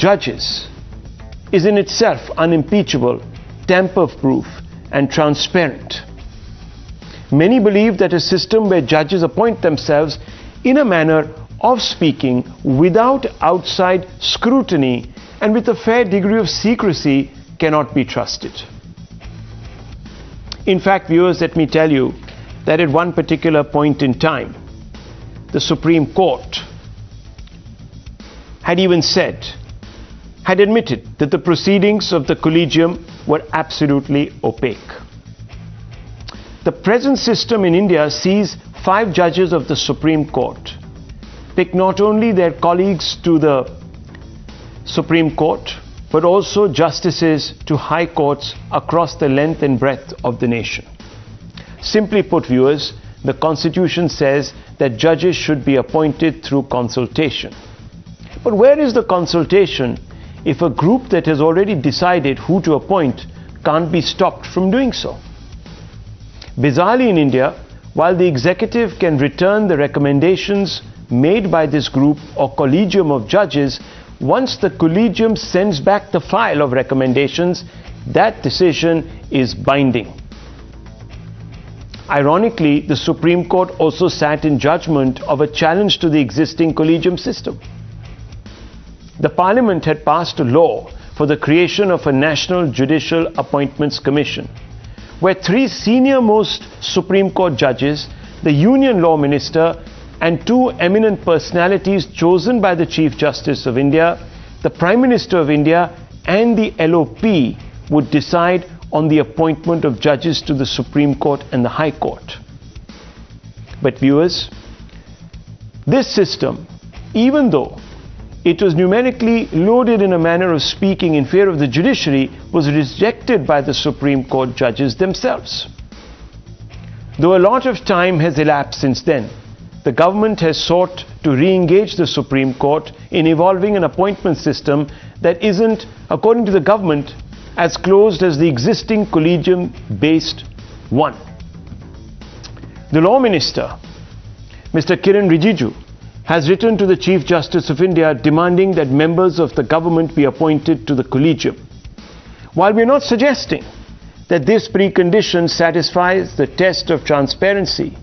judges is in itself unimpeachable, tamper-proof and transparent. Many believe that a system where judges appoint themselves in a manner of speaking without outside scrutiny and with a fair degree of secrecy cannot be trusted. In fact, viewers, let me tell you that at one particular point in time, the Supreme Court had admitted that the proceedings of the collegium were absolutely opaque. The present system in India sees 5 judges of the Supreme Court pick not only their colleagues to the Supreme Court, but also justices to high courts across the length and breadth of the nation. Simply put, viewers, the Constitution says that judges should be appointed through consultation. But where is the consultation if a group that has already decided who to appoint can't be stopped from doing so? Bizarrely in India, while the executive can return the recommendations made by this group or collegium of judges, once the collegium sends back the file of recommendations, that decision is binding. Ironically, the Supreme Court also sat in judgment of a challenge to the existing collegium system. The Parliament had passed a law for the creation of a National Judicial Appointments Commission, where 3 senior-most Supreme Court judges, the Union Law Minister, and 2 eminent personalities chosen by the Chief Justice of India, the Prime Minister of India, and the LOP would decide on the appointment of judges to the Supreme Court and the High Court. But viewers, this system, even though it was numerically loaded in a manner of speaking in favor of the judiciary, was rejected by the Supreme Court judges themselves. Though a lot of time has elapsed since then, the government has sought to re-engage the Supreme Court in evolving an appointment system that isn't, according to the government, as closed as the existing collegium-based one. The Law Minister, Mr. Kiran Rijiju, has written to the Chief Justice of India demanding that members of the government be appointed to the collegium. While we are not suggesting that this precondition satisfies the test of transparency,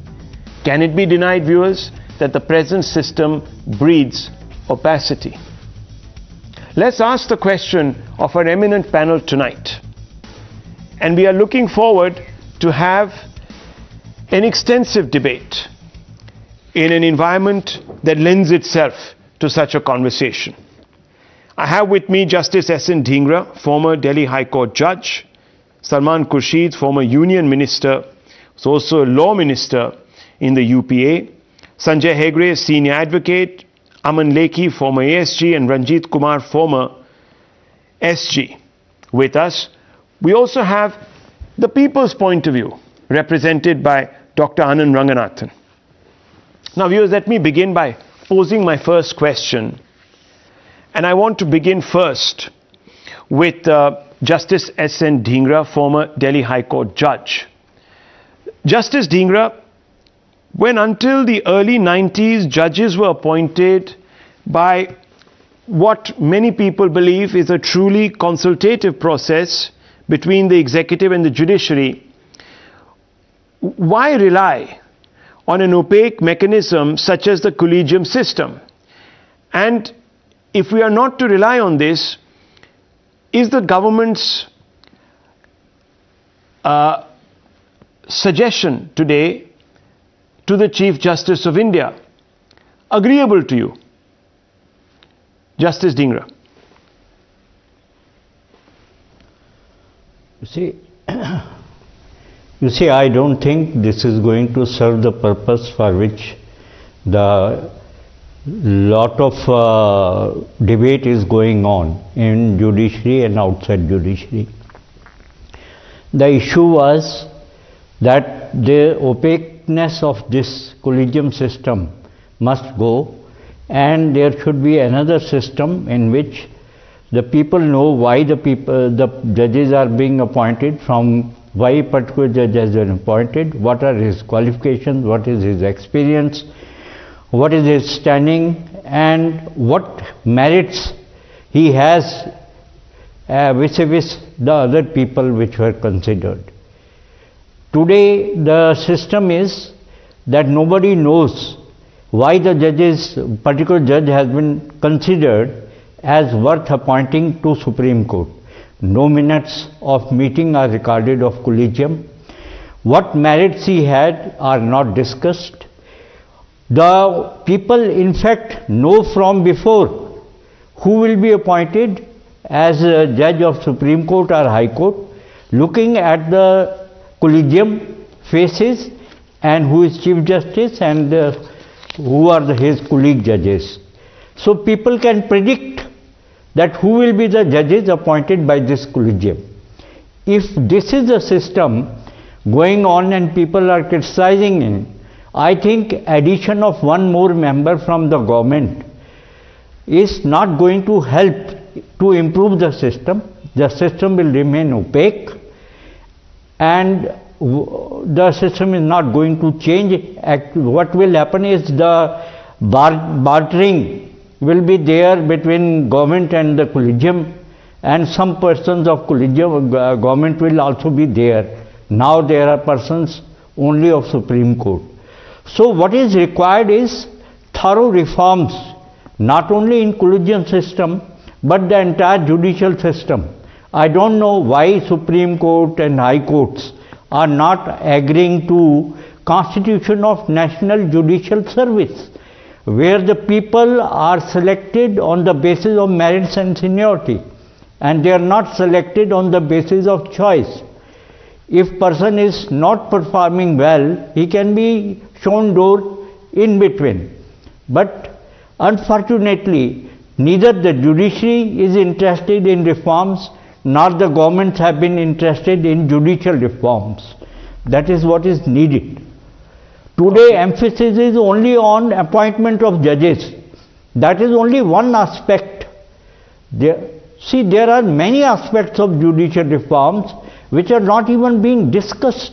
can it be denied, viewers, that the present system breeds opacity? Let's ask the question of our eminent panel tonight. And we are looking forward to have an extensive debate in an environment that lends itself to such a conversation. I have with me Justice S.N. Dhingra, former Delhi High Court judge, Salman Khurshid, former Union Minister, was also a law minister in the UPA, Sanjay Hegde, senior advocate, Aman Lekhi, former ASG, and Ranjit Kumar, former SG. With us, we also have the people's point of view, represented by Dr. Anand Ranganathan. Now, viewers, let me begin by posing my first question. And I want to begin first with Justice S.N. Dhingra, former Delhi High Court judge. Justice Dhingra, when until the early 90s, judges were appointed by what many people believe is a truly consultative process between the executive and the judiciary, why rely on an opaque mechanism such as the collegium system? And if we are not to rely on this, is the government's suggestion today to the Chief Justice of India agreeable to you? Justice Dhingra. You see, I don't think this is going to serve the purpose for which the lot of debate is going on in judiciary and outside judiciary. The issue was that the opaqueness of this collegium system must go, and there should be another system in which the people know why the judges are being appointed, from why a particular judge has been appointed, what are his qualifications, what is his experience, what is his standing, and what merits he has vis-a-vis the other people which were considered. Today the system is that nobody knows why the particular judge has been considered as worth appointing to Supreme Court. No minutes of meeting are recorded of collegium. What merits he had are not discussed. The people in fact know from before who will be appointed as a judge of Supreme Court or High Court, looking at the collegium faces and who is Chief Justice and who are his colleague judges. So people can predict that who will be the judges appointed by this collegium. If this is the system going on and people are criticizing it, I think addition of one more member from the government is not going to help to improve the system. The system will remain opaque and the system is not going to change. What will happen is the bartering will be there between government and the collegium, and some persons of collegium government will also be there. Now there are persons only of Supreme Court. So what is required is thorough reforms, not only in collegium system but the entire judicial system. I don't know why Supreme Court and High Courts are not agreeing to Constitution of National Judicial Service, where the people are selected on the basis of merits and seniority, and they are not selected on the basis of choice. If person is not performing well, he can be shown door in between. But unfortunately, neither the judiciary is interested in reforms, nor the governments have been interested in judicial reforms. That is what is needed. Today emphasis is only on appointment of judges. That is only one aspect. There are many aspects of judicial reforms which are not even being discussed.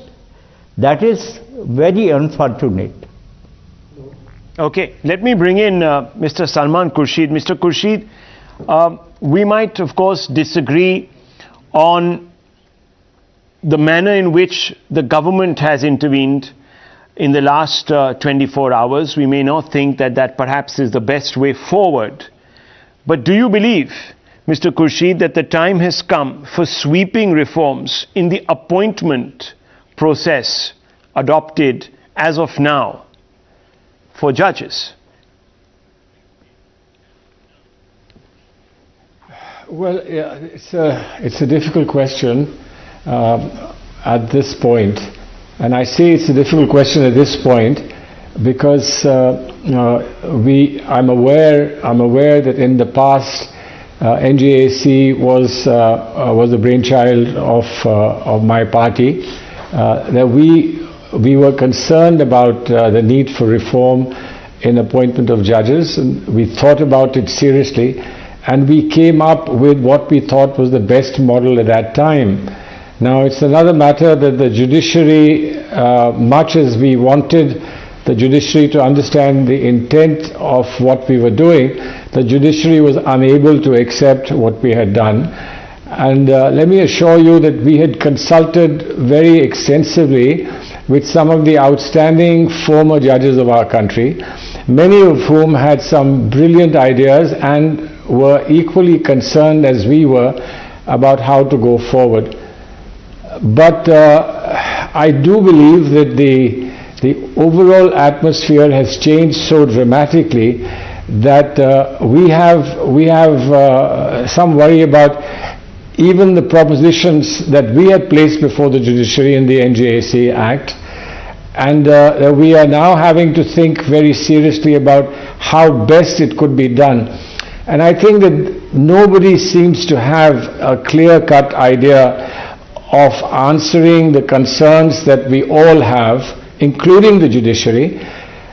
That is very unfortunate. Okay, let me bring in Mr. Salman Khurshid. Mr. Khurshid, we might of course disagree on the manner in which the government has intervened in the last 24 hours. We may not think that that perhaps is the best way forward. But do you believe, Mr. Khurshid, that the time has come for sweeping reforms in the appointment process adopted as of now for judges? Well, yeah, it's a difficult question at this point, and I say it's a difficult question at this point because I'm aware that in the past NJAC was the brainchild of my party. That we were concerned about the need for reform in appointment of judges, and we thought about it seriously, and we came up with what we thought was the best model at that time. Now it's another matter that the judiciary, much as we wanted the judiciary to understand the intent of what we were doing, the judiciary was unable to accept what we had done. And let me assure you that we had consulted very extensively with some of the outstanding former judges of our country, many of whom had some brilliant ideas and were equally concerned as we were about how to go forward. But I do believe that the overall atmosphere has changed so dramatically that we have some worry about even the propositions that we had placed before the judiciary in the NJAC Act, and we are now having to think very seriously about how best it could be done. And I think that nobody seems to have a clear-cut idea of answering the concerns that we all have, including the judiciary.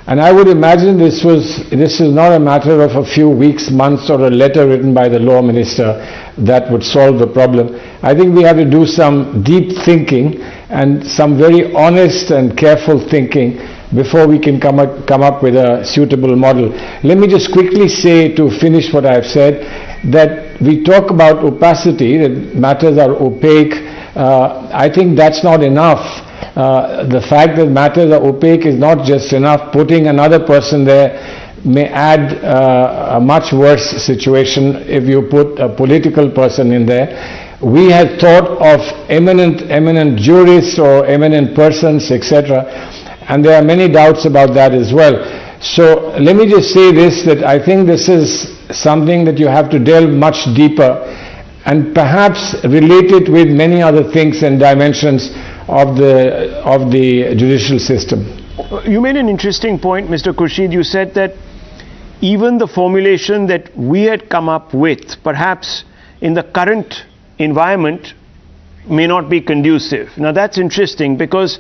And I would imagine this is not a matter of a few weeks, months, or a letter written by the law minister that would solve the problem. I think we have to do some deep thinking and some very honest and careful thinking before we can come up with a suitable model. Let me just quickly say, to finish what I've said, that we talk about opacity, that matters are opaque. I think that's not enough. The fact that matters are opaque is not just enough. Putting another person there may add a much worse situation if you put a political person in there. We had thought of eminent jurists or eminent persons, etc., and there are many doubts about that as well. So let me just say this, that I think this is something that you have to delve much deeper and perhaps relate it with many other things and dimensions of the judicial system. You made an interesting point, Mr. Khurshid. You said that even the formulation that we had come up with, perhaps in the current environment, may not be conducive. Now that's interesting, because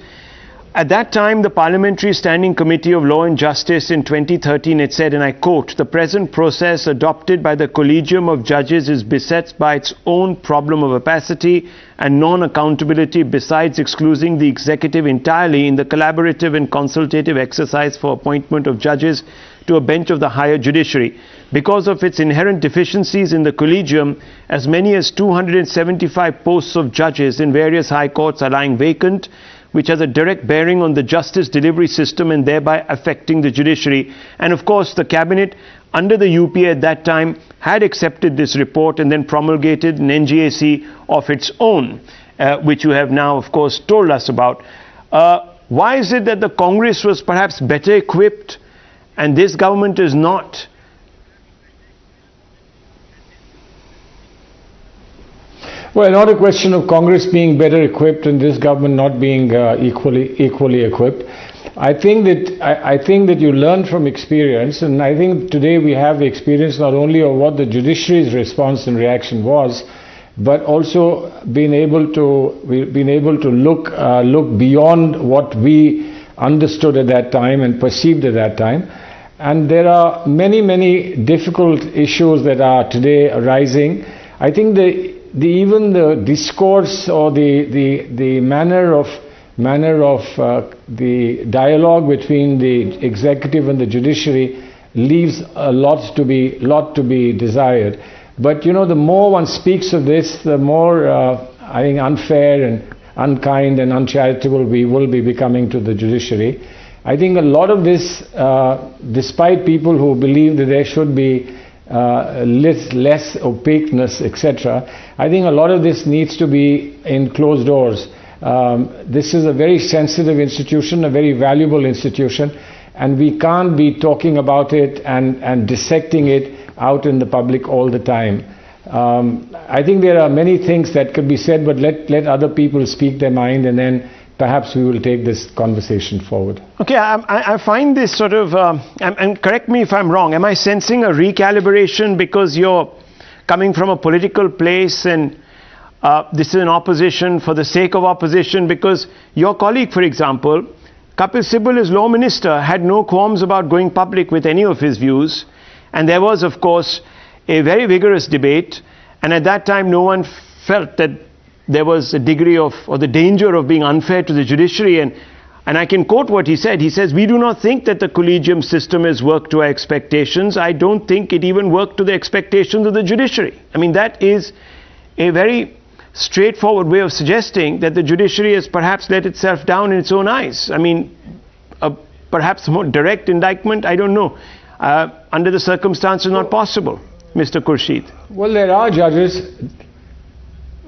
at that time the Parliamentary Standing Committee of Law and Justice in 2013 had said, and I quote, "The present process adopted by the collegium of judges is beset by its own problem of opacity and non-accountability, besides excluding the executive entirely in the collaborative and consultative exercise for appointment of judges to a bench of the higher judiciary. Because of its inherent deficiencies in the collegium, as many as 275 posts of judges in various high courts are lying vacant, which has a direct bearing on the justice delivery system and thereby affecting the judiciary." And of course the cabinet under the UPA at that time had accepted this report and then promulgated an NJAC of its own, which you have now of course told us about. Why is it that the Congress was perhaps better equipped and this government is not? Well, not a question of Congress being better equipped and this government not being equally equipped. I think that you learn from experience, and I think today we have the experience not only of what the judiciary's response and reaction was, but also being able to look beyond what we understood at that time and perceived at that time. And there are many difficult issues that are today arising. I think even the discourse or the manner of the dialogue between the executive and the judiciary leaves a lot to be desired. But you know, the more one speaks of this, the more I think unfair and unkind and uncharitable we will be becoming to the judiciary. I think a lot of this, despite people who believe that there should be less opaqueness, etc., I think a lot of this needs to be in closed doors. This is a very sensitive institution, a very valuable institution, and we can't be talking about it and dissecting it out in the public all the time. I think there are many things that could be said, but let other people speak their mind, and then perhaps we will take this conversation forward. Okay, I find this sort of, and correct me if I'm wrong, am I sensing a recalibration because you're coming from a political place and this is an opposition for the sake of opposition? Because your colleague, for example, Kapil Sibal, as law minister, had no qualms about going public with any of his views, and there was of course a very vigorous debate, and at that time no one felt that there was a degree of, or the danger of being unfair to the judiciary. And I can quote what he said. He says, "We do not think that the collegium system has worked to our expectations. I don't think it even worked to the expectations of the judiciary." I mean, that is a very straightforward way of suggesting that the judiciary has perhaps let itself down in its own eyes. I mean, perhaps more direct indictment, I don't know. Under the circumstances, not possible, Mr. Khurshid. Well, there are judges.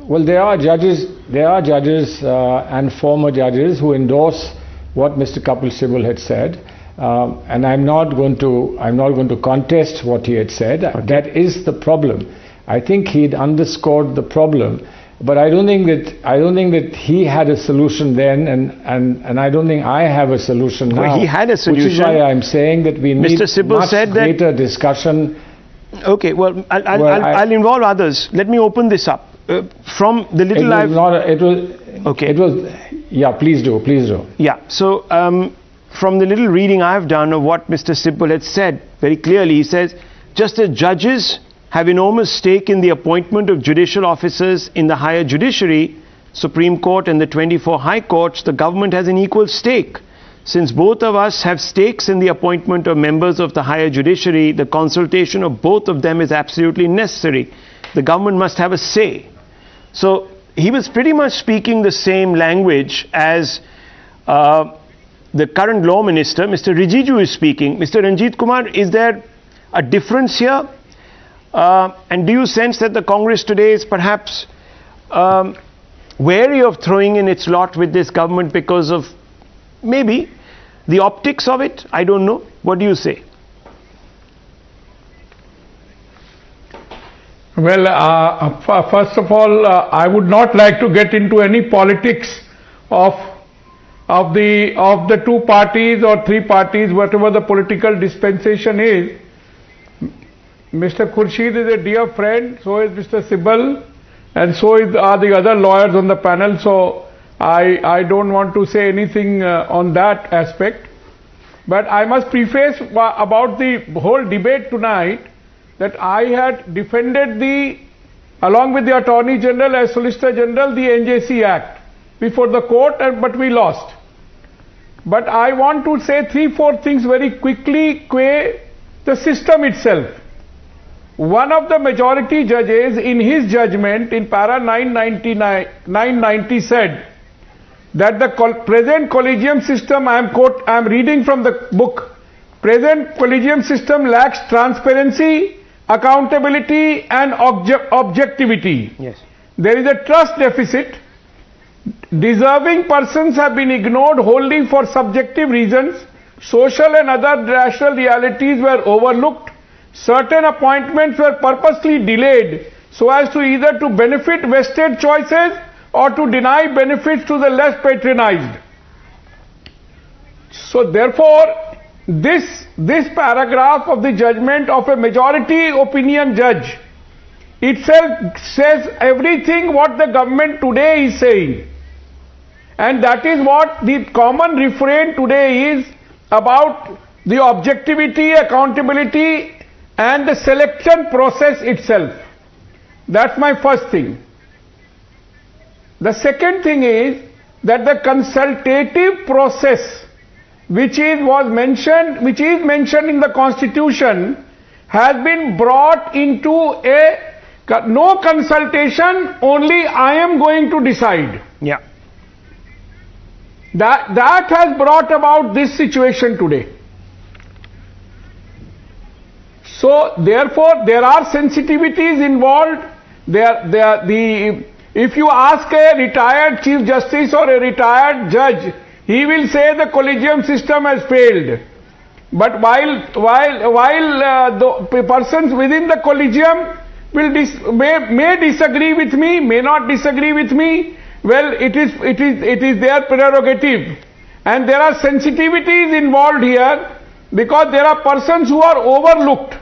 There are judges and former judges who endorse what Mr. Kapil Sibal had said, and I'm not going to contest what he had said. Okay. That is the problem. I think he'd underscored the problem, but I don't think that he had a solution then, and I don't think I have a solution now. Well, he had a solution. Which is why I'm saying that we need much greater discussion. Okay, well, I'll involve others. Let me open this up. From the little please do. Yeah, so from the little reading I've done of what Mr. Sibal had said, very clearly he says, just as judges have enormous stake in the appointment of judicial officers in the higher judiciary, Supreme Court and the 24 high courts, the government has an equal stake. Since both of us have stakes in the appointment of members of the higher judiciary, the consultation of both of them is absolutely necessary. the government must have a say. So he was pretty much speaking the same language as the current law minister, Mr. Rijiju, is speaking. Mr. Ranjit Kumar, is there a difference here? And do you sense that the Congress today is perhaps wary of throwing in its lot with this government because of maybe the optics of it? I don't know. What do you say? Well, first of all, I would not like to get into any politics of the two parties or three parties, whatever the political dispensation is. Mr. Khurshid is a dear friend, so is Mr. Sibal, and so are the other lawyers on the panel, so I don't want to say anything on that aspect. But I must preface about the whole debate tonight that I had defended along with the Attorney General as Solicitor General, the NJAC Act before the court, but we lost. But I want to say 3-4 things very quickly, the system itself. One of the majority judges in his judgment in para 990 said that the present collegium system, I am reading from the book, present collegium system lacks transparency, accountability and objectivity. Yes. There is a trust deficit. Deserving persons have been ignored wholly for subjective reasons. Social and other rational realities were overlooked. Certain appointments were purposely delayed so as to either to benefit vested choices or to deny benefits to the less patronized. So therefore, this paragraph of the judgment of a majority opinion judge itself says everything what the government today is saying. And that is what the common refrain today is about the objectivity, accountability and the selection process itself. That's my first thing. The second thing is that the consultative process which is mentioned in the Constitution has been brought into no consultation, only I am going to decide. Yeah. That has brought about this situation today. So therefore there are sensitivities involved. If you ask a retired Chief Justice or a retired judge, he will say the collegium system has failed. But while the persons within the collegium may disagree with me, may not disagree with me, well, it is their prerogative. And there are sensitivities involved here because there are persons who are overlooked.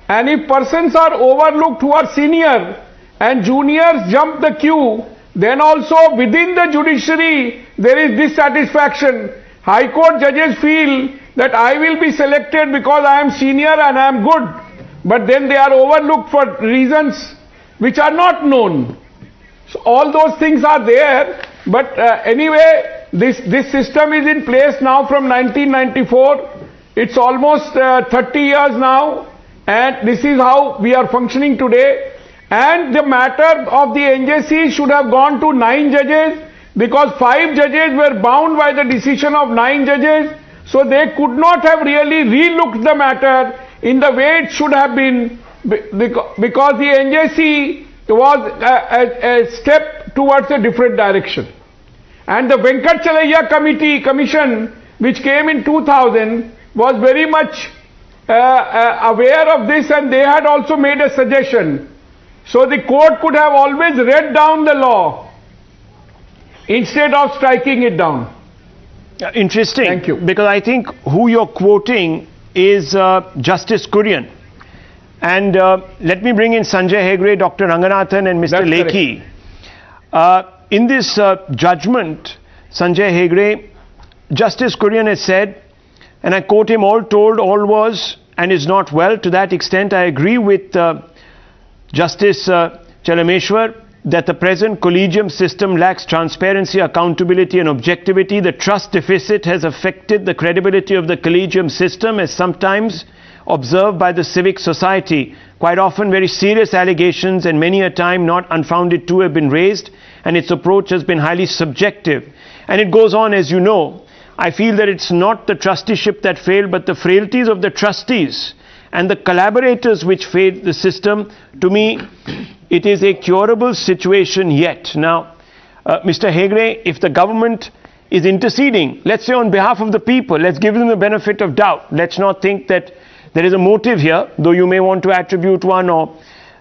And if persons are overlooked who are senior and juniors jump the queue, then also within the judiciary there is dissatisfaction. High Court judges feel that I will be selected because I am senior and I am good, but then they are overlooked for reasons which are not known. So all those things are there, but anyway, this system is in place now from 1994. It's almost 30 years now, and this is how we are functioning today. And the matter of the NJC should have gone to 9 judges because 5 judges were bound by the decision of 9 judges. So they could not have really relooked the matter in the way it should have been, because the NJC was a step towards a different direction. And the Venkatachalaya commission which came in 2000 was very much aware of this, and they had also made a suggestion. So the court could have always read down the law instead of striking it down. Interesting. Thank you. Because I think who you're quoting is Justice Kurian. And let me bring in Sanjay Hegde, Dr. Ranganathan and Mr. Lekhi. In this judgment, Sanjay Hegde, Justice Kurian has said, and I quote him, "All told, all was and is not well." To that extent, I agree with Justice Chalameshwar that the present collegium system lacks transparency, accountability and objectivity. The trust deficit has affected the credibility of the collegium system, as sometimes observed by the civic society. Quite often very serious allegations and many a time not unfounded too have been raised, and its approach has been highly subjective. And it goes on, as you know. I feel that it's not the trusteeship that failed, but the frailties of the trustees and the collaborators which failed the system. To me, it is a curable situation yet. Now, Mr. Hegde, if the government is interceding, let's say on behalf of the people, let's give them the benefit of doubt. Let's not think that there is a motive here, though you may want to attribute one, or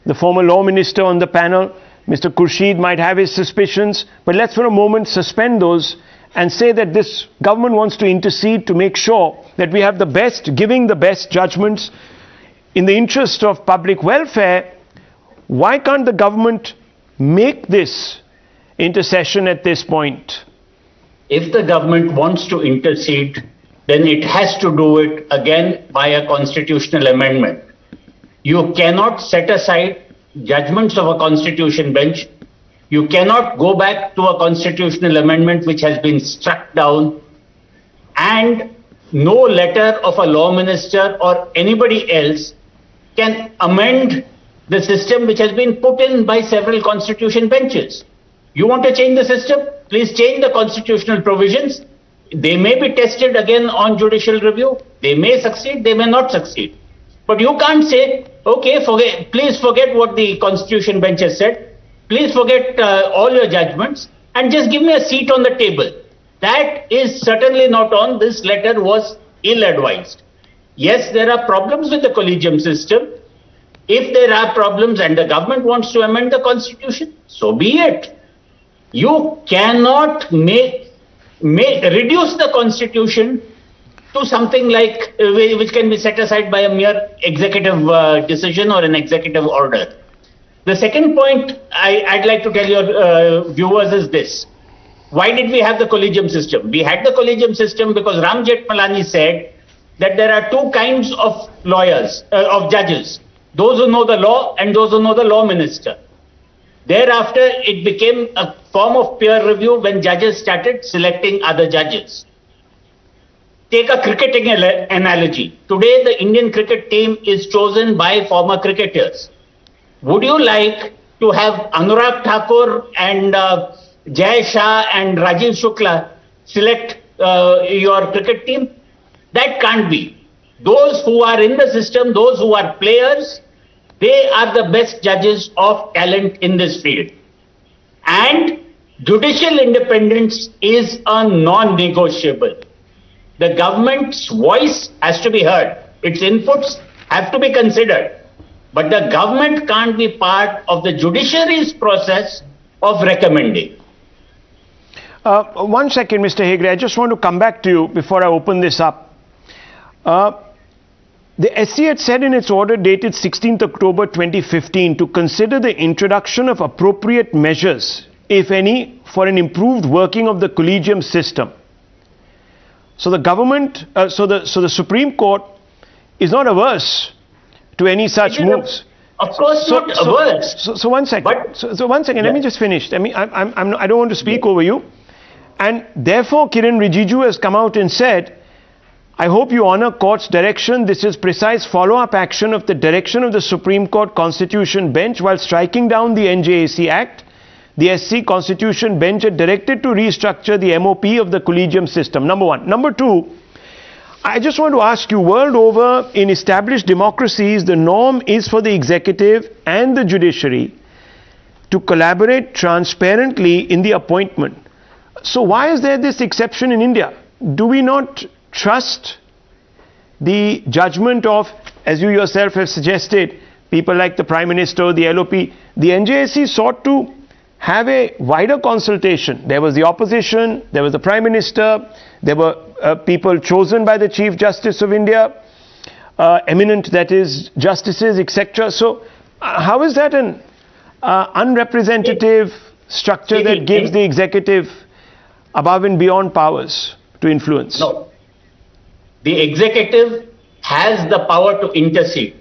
the former law minister on the panel, Mr. Khurshid, might have his suspicions. But let's for a moment suspend those and say that this government wants to intercede to make sure that we have the best, giving the best judgments in the interest of public welfare. Why can't the government make this intercession at this point? If the government wants to intercede, then it has to do it again by a constitutional amendment. You cannot set aside judgments of a constitution bench. You cannot go back to a constitutional amendment which has been struck down, and no letter of a law minister or anybody else can amend the system which has been put in by several constitution benches. You want to change the system? Please change the constitutional provisions. They may be tested again on judicial review. They may succeed, they may not succeed. But you can't say, okay, please forget what the constitution bench has said. Please forget all your judgments and just give me a seat on the table. That is certainly not on. This letter was ill-advised. Yes, there are problems with the collegium system. If there are problems and the government wants to amend the constitution, so be it. You cannot reduce the constitution to something like which can be set aside by a mere executive decision or an executive order. The second point I'd like to tell your viewers is this. Why did we have the collegium system? We had the collegium system because Ram Jethmalani said that there are two kinds of lawyers, of judges. Those who know the law and those who know the law minister. Thereafter, it became a form of peer review when judges started selecting other judges. Take a cricketing analogy. Today, the Indian cricket team is chosen by former cricketers. Would you like to have Anurag Thakur and Jai Shah and Rajiv Shukla select your cricket team? That can't be. Those who are in the system, those who are players, they are the best judges of talent in this field. And judicial independence is a non-negotiable. The government's voice has to be heard. Its inputs have to be considered. But the government can't be part of the judiciary's process of recommending. 1 second, Mr. Hegde. I just want to come back to you before I open this up. The SC had said in its order dated 16th October 2015 to consider the introduction of appropriate measures, if any, for an improved working of the collegium system. So the government, so the Supreme Court is not averse to any such moves. Of course not averse. So 1 second. So 1 second. Let me just finish. I don't want to speak over you. And therefore, Kiran Rijiju has come out and said, I hope you honor court's direction. This is precise follow-up action of the direction of the Supreme Court Constitution Bench while striking down the NJAC Act. The SC Constitution Bench had directed to restructure the MOP of the collegium system. Number one. Number two, I just want to ask you, world over, in established democracies, the norm is for the executive and the judiciary to collaborate transparently in the appointment. So why is there this exception in India? Do we not trust the judgment of, as you yourself have suggested, people like the Prime Minister, the LOP? The NJAC sought to have a wider consultation. There was the opposition, there was the Prime Minister, there were people chosen by the Chief Justice of India, eminent, that is, justices, etc. So how is that an unrepresentative structure that gives the executive above and beyond powers to influence? No. The executive has the power to intercede.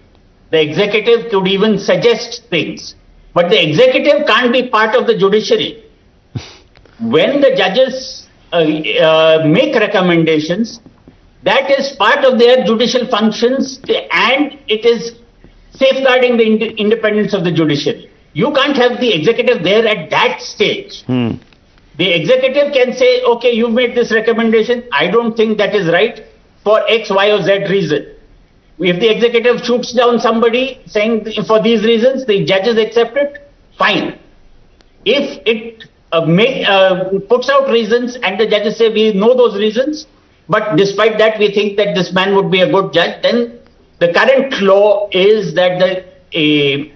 The executive could even suggest things. But the executive can't be part of the judiciary. When the judges make recommendations, That is part of their judicial functions, and it is safeguarding the independence of the judiciary. You can't have the executive there at that stage. The executive can say, okay, you made this recommendation, I don't think that is right for X, Y, or Z reason. If the executive shoots down somebody saying for these reasons, the judges accept it, fine. If it puts out reasons and the judges say we know those reasons, but despite that we think that this man would be a good judge, then the current law is that the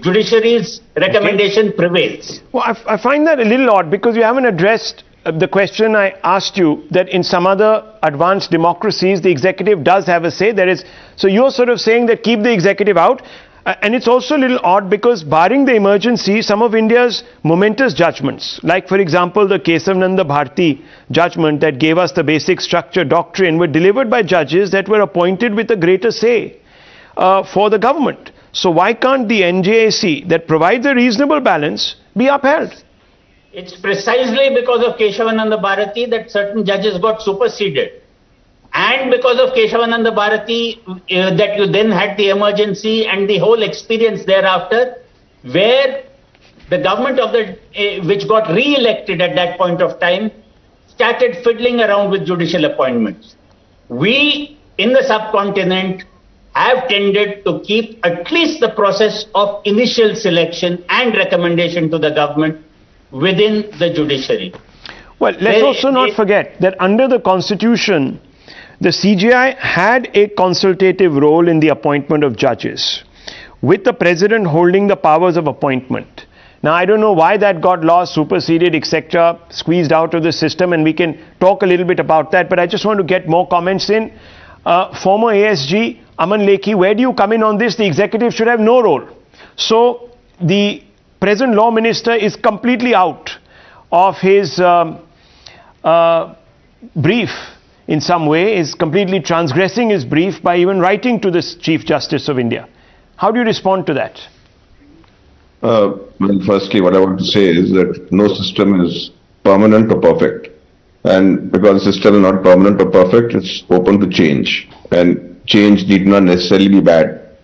judiciary's recommendation prevails. Well, I find that a little odd because you haven't addressed the question I asked you, that in some other advanced democracies, the executive does have a say. So you're sort of saying that keep the executive out. And it's also a little odd because barring the emergency, some of India's momentous judgments, like for example, the Kesavananda Bharti judgment that gave us the basic structure doctrine, were delivered by judges that were appointed with a greater say for the government. So why can't the NJAC that provides a reasonable balance be upheld? It's precisely because of Kesavananda Bharati that certain judges got superseded. And because of Kesavananda Bharati that you then had the emergency and the whole experience thereafter, where the government of which got re-elected at that point of time started fiddling around with judicial appointments. We in the subcontinent have tended to keep at least the process of initial selection and recommendation to the government within the judiciary. Well, let's also not forget that under the Constitution, the CJI had a consultative role in the appointment of judges, with the president holding the powers of appointment. Now, I don't know why that got lost, superseded, etc., squeezed out of the system, and we can talk a little bit about that, but I just want to get more comments in. Former ASG, Aman Lekhi, where do you come in on this? The executive should have no role. So, the present law minister is completely out of his brief in some way, is completely transgressing his brief by even writing to the Chief Justice of India. How do you respond to that? Well, firstly, what I want to say is that no system is permanent or perfect. And because the system is not permanent or perfect, it's open to change. And change need not necessarily be bad.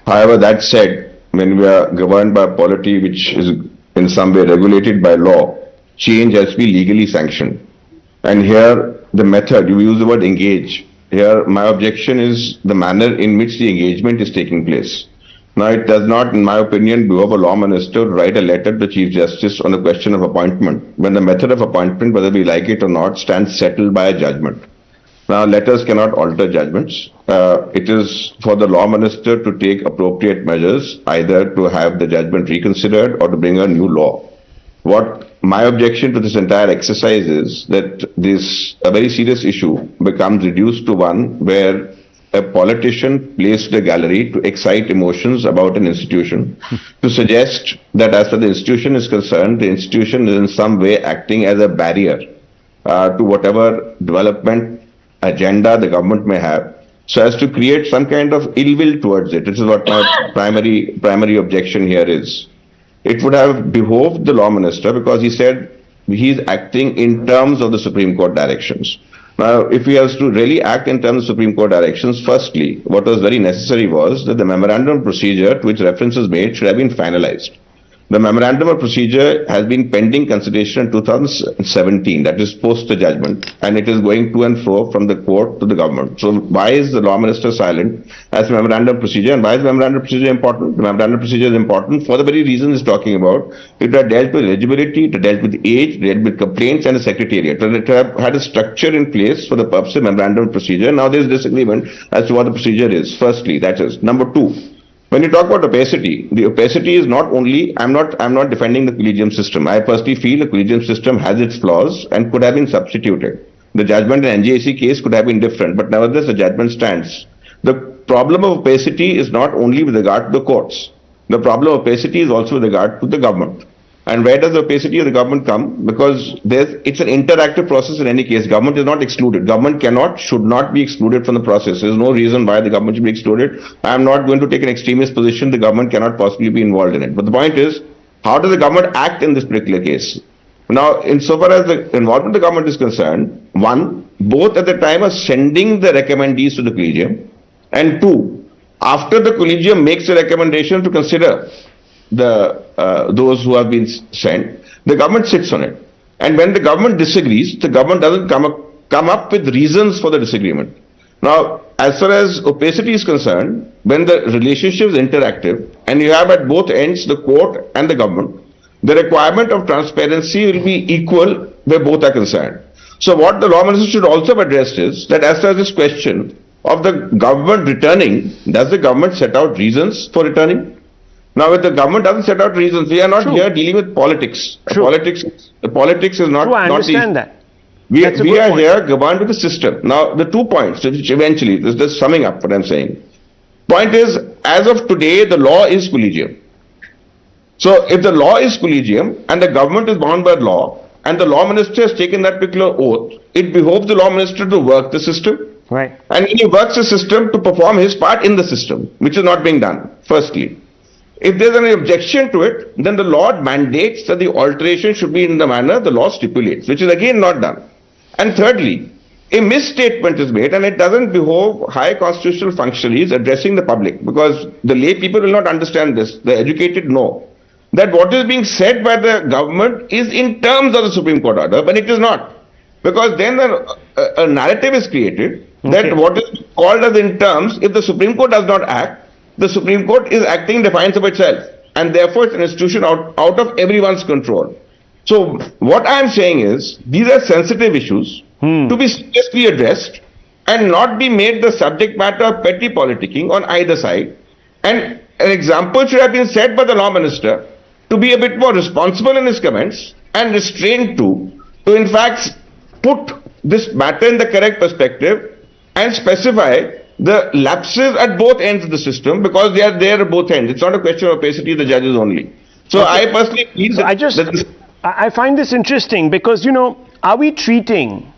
However, that said, when we are governed by a polity which is in some way regulated by law, change has to be legally sanctioned. And here, the method, you use the word engage. Here, my objection is the manner in which the engagement is taking place. Now, it does not, in my opinion, behove a law minister to write a letter to the Chief Justice on the question of appointment, when the method of appointment, whether we like it or not, stands settled by a judgment. Now, letters cannot alter judgments. It is for the law minister to take appropriate measures, either to have the judgment reconsidered or to bring a new law. What my objection to this entire exercise is that a very serious issue becomes reduced to one where a politician placed a gallery to excite emotions about an institution, to suggest that as far as the institution is concerned, the institution is in some way acting as a barrier to whatever development agenda the government may have, so as to create some kind of ill will towards it. This is what my primary objection here is. It would have behoved the law minister, because he said he's acting in terms of the Supreme Court directions. Now, if he has to really act in terms of Supreme Court directions, firstly, what was very necessary was that the memorandum of procedure to which reference is made should have been finalized. The memorandum of procedure has been pending consideration in 2017, that is post the judgment, and it is going to and fro from the court to the government. So why is the law minister silent as memorandum of procedure, and why is memorandum of procedure important? The memorandum of procedure is important for the very reason it's talking about. It had dealt with eligibility, it had dealt with age, it dealt with complaints and a secretariat. It had a structure in place for the purpose of memorandum of procedure. Now there is disagreement as to what the procedure is. Firstly, that is. Number two, when you talk about opacity, the opacity is not only, I'm not defending the collegium system. I personally feel the collegium system has its flaws and could have been substituted. The judgment in NJAC case could have been different, but nevertheless the judgment stands. The problem of opacity is not only with regard to the courts. The problem of opacity is also with regard to the government. And where does the opacity of the government come? Because it's an interactive process in any case. Government is not excluded. Government should not be excluded from the process. There's no reason why the government should be excluded. I am not going to take an extremist position. The government cannot possibly be involved in it. But the point is, how does the government act in this particular case? Now, insofar as the involvement of the government is concerned, one, both at the time of sending the recommendees to the collegium, and two, after the collegium makes a recommendation to consider the those who have been sent, the government sits on it. And when the government disagrees, the government doesn't come up with reasons for the disagreement. Now, as far as opacity is concerned, when the relationship is interactive and you have at both ends the court and the government, the requirement of transparency will be equal where both are concerned. So what the law minister should also have addressed is that as far as this question of the government returning, does the government set out reasons for returning? Now, if the government doesn't set out reasons, we are not here dealing with politics. Politics is not. True, I understand that. We are here governed with the system. Now, the 2 points, which eventually, this is summing up what I'm saying. Point is, as of today, the law is collegium. So, if the law is collegium and the government is bound by law and the law minister has taken that particular oath, it behoves the law minister to work the system. Right. And he works the system to perform his part in the system, which is not being done, firstly. If there's an objection to it, then the law mandates that the alteration should be in the manner the law stipulates, which is again not done. And thirdly, a misstatement is made and it doesn't behove high constitutional functionaries addressing the public, because the lay people will not understand this. The educated know that what is being said by the government is in terms of the Supreme Court order, but it is not. Because then a narrative is created that what is called as in terms, if the Supreme Court does not act, the Supreme Court is acting in defiance of itself, and therefore it's an institution out of everyone's control. So what I am saying is, these are sensitive issues to be seriously addressed and not be made the subject matter of petty politicking on either side. And an example should have been set by the law minister to be a bit more responsible in his comments and restrained to in fact put this matter in the correct perspective and specify the lapses at both ends of the system, because they are there at both ends. It's not a question of opacity of the judges only. So I personally feel I find this interesting because, you know, are we treating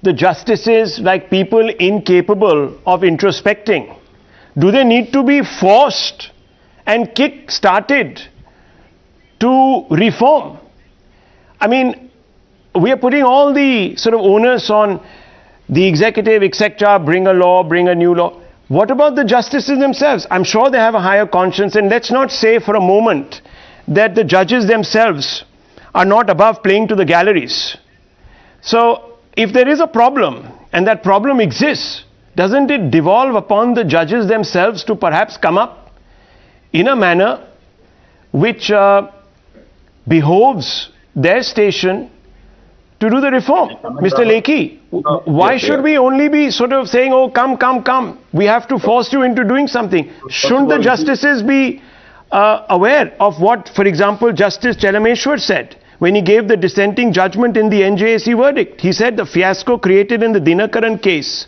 the justices like people incapable of introspecting? Do they need to be forced and kick-started to reform? I mean, we are putting all the sort of onus on the executive, etc., bring a law, bring a new law. What about the justices themselves? I'm sure they have a higher conscience, and let's not say for a moment that the judges themselves are not above playing to the galleries. So, if there is a problem, and that problem exists, doesn't it devolve upon the judges themselves to perhaps come up in a manner which behoves their station to do the reform? Mr. Lekhi, why should we only be sort of saying, oh, come, we have to force you into doing something? Shouldn't the justices be aware of what, for example, Justice Chalameshwar said when he gave the dissenting judgment in the NJAC verdict? He said the fiasco created in the Dinakaran case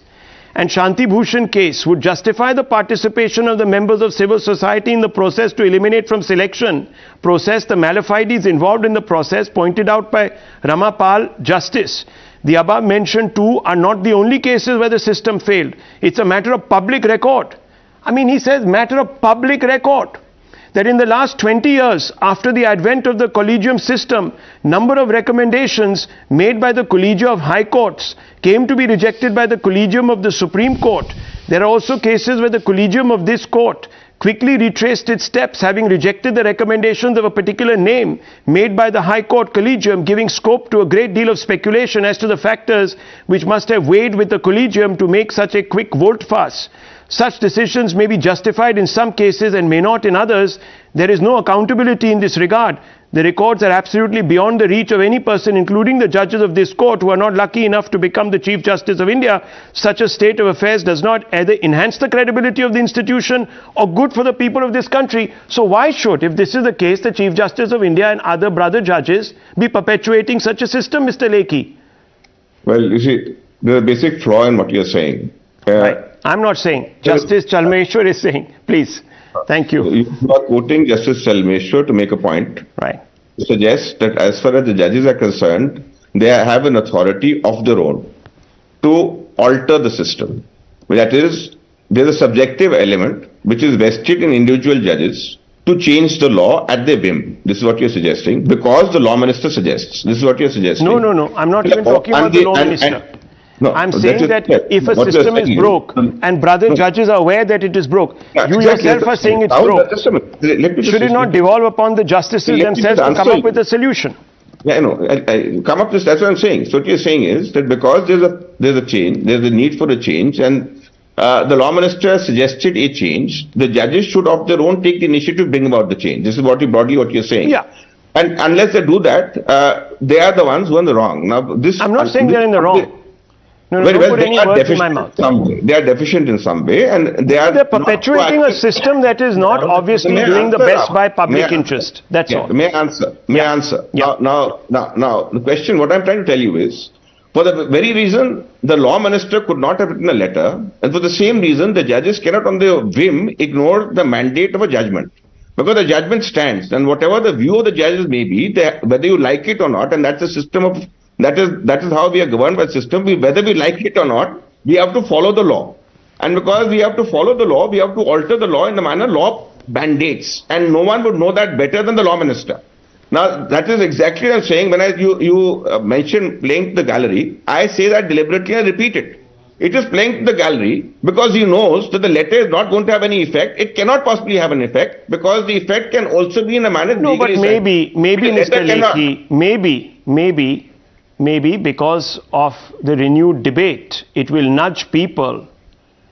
and Shanti Bhushan case would justify the participation of the members of civil society in the process to eliminate from selection process the malafides involved in the process pointed out by Ramapal Justice. The above mentioned two are not the only cases where the system failed. It's a matter of public record. I mean, he says matter of public record. That in the last 20 years, after the advent of the collegium system, number of recommendations made by the collegia of high courts came to be rejected by the collegium of the Supreme Court. There are also cases where the collegium of this court quickly retraced its steps, having rejected the recommendations of a particular name made by the High Court collegium, giving scope to a great deal of speculation as to the factors which must have weighed with the collegium to make such a quick volte-face. Such decisions may be justified in some cases and may not in others. There is no accountability in this regard. The records are absolutely beyond the reach of any person, including the judges of this court, who are not lucky enough to become the Chief Justice of India. Such a state of affairs does not either enhance the credibility of the institution or good for the people of this country. So why should, if this is the case, the Chief Justice of India and other brother judges be perpetuating such a system, Mr. Lekhi? Well, you see, there's a basic flaw in what you're saying. Right. I'm not saying. Justice Chalameshwar is saying. Please. Thank you. You are quoting Justice Chalameshwar to make a point. Right. To suggest that as far as the judges are concerned, they have an authority of their own to alter the system. That is, there's a subjective element which is vested in individual judges to change the law at their whim. This is what you're suggesting, because the law minister suggests. This is what you're suggesting. No, no, no. I'm not even talking about the law minister. No, I'm saying that if a system is broke and brother judges are aware that it is broke, you yourself are saying it's broke. Should it not devolve upon the justices themselves to come up with a solution? Yeah, I know. I come up with, that's what I'm saying. So what you're saying is that because there's a change, there's a need for a change, and the law minister suggested a change, the judges should of their own take the initiative to bring about the change. This is broadly what you're saying. Yeah. And unless they do that, they are the ones who are in the wrong. Now, this I'm not saying they're in the wrong. No, very don't well, put any words in my mouth. They are deficient in some way, and they're perpetuating a system that is not obviously doing the best by public interest. That's all. May I answer? May I answer? Yeah. Now, the question, what I'm trying to tell you is, for the very reason the law minister could not have written a letter, and for the same reason the judges cannot on their whim ignore the mandate of a judgment. Because the judgment stands, and whatever the view of the judges may be, whether you like it or not, and that's the system of, that is how we are governed by the system. Whether we like it or not, we have to follow the law. And because we have to follow the law, we have to alter the law in the manner law mandates. And no one would know that better than the law minister. Now, that is exactly what I'm saying. When you mentioned playing to the gallery, I say that deliberately and repeat it. It is playing to the gallery because he knows that the letter is not going to have any effect. It cannot possibly have an effect because the effect can also be in a manner. No, but maybe Mr. Lekhi, maybe because of the renewed debate, it will nudge people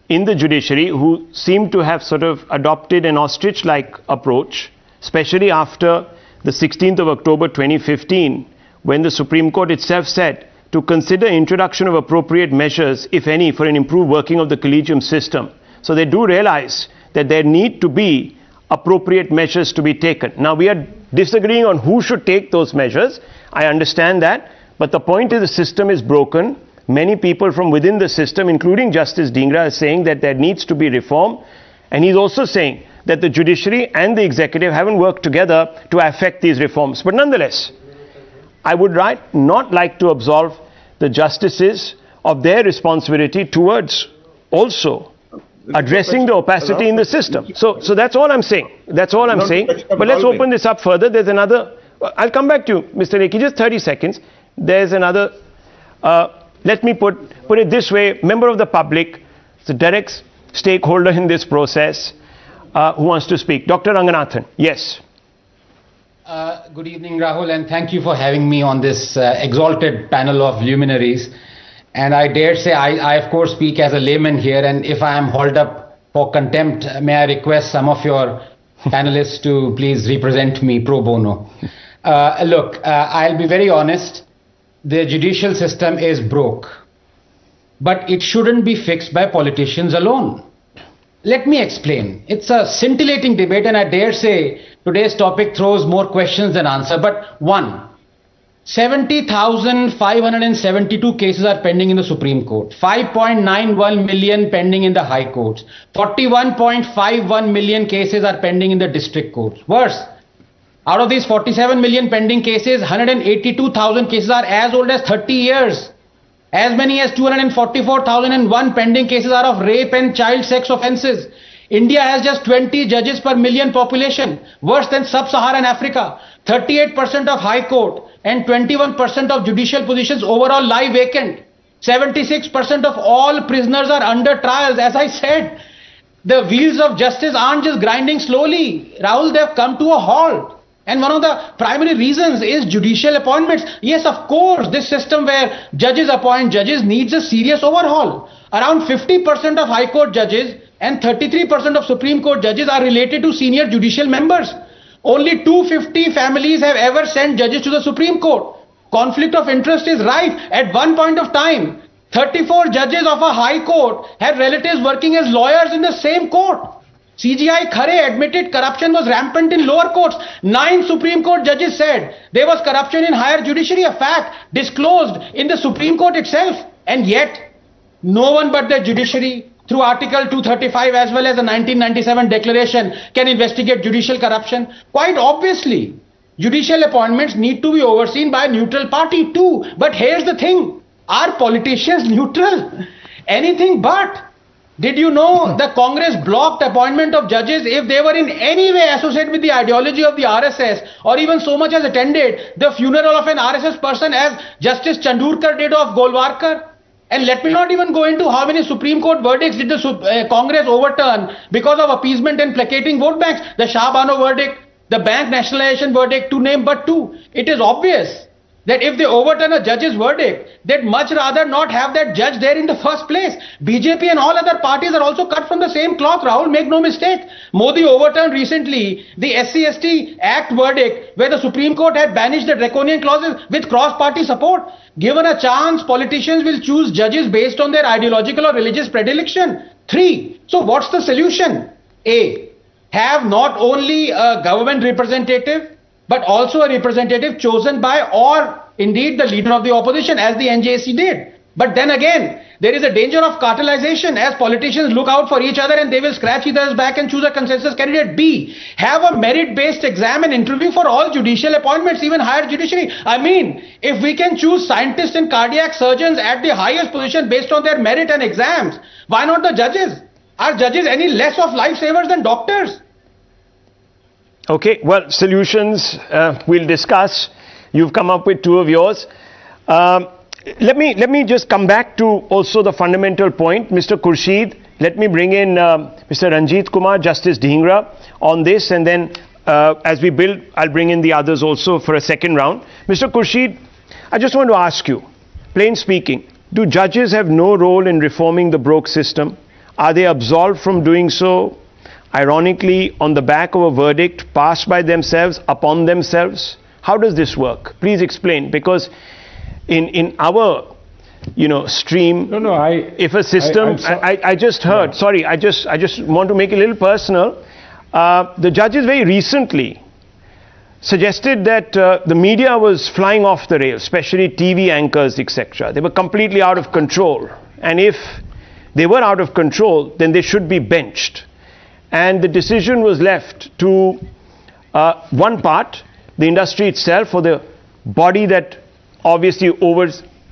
in the judiciary who seem to have sort of adopted an ostrich-like approach, especially after the 16th of October 2015, when the Supreme Court itself said to consider introduction of appropriate measures, if any, for an improved working of the collegium system. So they do realize that there need to be appropriate measures to be taken. Now, we are disagreeing on who should take those measures. I understand that. But the point is the system is broken. Many people from within the system, including Justice Dhingra, are saying that there needs to be reform. And he's also saying that the judiciary and the executive haven't worked together to affect these reforms. But nonetheless, I would not like to absolve the justices of their responsibility towards also addressing the opacity in the system. So that's all I'm saying. That's all I'm saying. But let's open this up further. There's another. I'll come back to you, Mr. Lekhi, just 30 seconds. There's another, let me put it this way, member of the public, the direct stakeholder in this process, who wants to speak. Dr. Ranganathan, yes. Good evening, Rahul, and thank you for having me on this exalted panel of luminaries. And I dare say, I of course speak as a layman here, and if I am hauled up for contempt, may I request some of your panelists to please represent me pro bono. Look, I'll be very honest. The judicial system is broke, but it shouldn't be fixed by politicians alone. Let me explain. It's a scintillating debate, and I dare say today's topic throws more questions than answers. But one, 70,572 cases are pending in the Supreme Court, 5.91 million pending in the High Courts, 41.51 million cases are pending in the district courts. Worse, out of these 47 million pending cases, 182,000 cases are as old as 30 years. As many as 244,001 pending cases are of rape and child sex offences. India has just 20 judges per million population, worse than sub-Saharan Africa. 38% of High Court and 21% of judicial positions overall lie vacant. 76% of all prisoners are under trials. As I said, the wheels of justice aren't just grinding slowly. Rahul, they've come to a halt. And one of the primary reasons is judicial appointments. Yes, of course, this system where judges appoint judges needs a serious overhaul. Around 50% of High Court judges and 33% of Supreme Court judges are related to senior judicial members. Only 250 families have ever sent judges to the Supreme Court. Conflict of interest is rife. At one point of time, 34 judges of a High Court had relatives working as lawyers in the same court. CGI Khare admitted corruption was rampant in lower courts. 9 Supreme Court judges said there was corruption in higher judiciary, a fact disclosed in the Supreme Court itself. And yet, no one but the judiciary, through Article 235 as well as the 1997 declaration, can investigate judicial corruption. Quite obviously, judicial appointments need to be overseen by a neutral party too. But here's the thing, are politicians neutral? Anything but. Did you know the Congress blocked appointment of judges if they were in any way associated with the ideology of the RSS, or even so much as attended the funeral of an RSS person as Justice Chandurkar did of Golwarkar? And let me not even go into how many Supreme Court verdicts did the Congress overturn because of appeasement and placating vote banks. The Shah Bano verdict, the bank nationalization verdict, to name but two. It is obvious that if they overturn a judge's verdict, they'd much rather not have that judge there in the first place. BJP and all other parties are also cut from the same cloth, Rahul, make no mistake. Modi overturned recently the SC/ST Act verdict where the Supreme Court had banished the draconian clauses with cross-party support. Given a chance, politicians will choose judges based on their ideological or religious predilection. 3. So what's the solution? A. Have not only a government representative, but also a representative chosen by or indeed the leader of the opposition, as the NJAC did. But then again, there is a danger of cartelization as politicians look out for each other and they will scratch each other's back and choose a consensus candidate. B. Have a merit-based exam and interview for all judicial appointments, even higher judiciary. I mean, if we can choose scientists and cardiac surgeons at the highest position based on their merit and exams, why not the judges? Are judges any less of lifesavers than doctors? Okay, well, solutions we'll discuss. You've come up with two of yours. Let me just come back to also the fundamental point. Mr. Khurshid, let me bring in Mr. Ranjit Kumar, Justice Dhingra on this, and then as we build, I'll bring in the others also for a second round. Mr. Khurshid, I just want to ask you, plain speaking, do judges have no role in reforming the broke system? Are they absolved from doing so? Ironically, on the back of a verdict passed by themselves, upon themselves? How does this work? Please explain, because in our, stream, if a system, I just heard, sorry, I just want to make it a little personal. The judges very recently suggested that the media was flying off the rails, especially TV anchors, etc. They were completely out of control. And if they were out of control, then they should be benched. And the decision was left to one part, the industry itself, or the body that obviously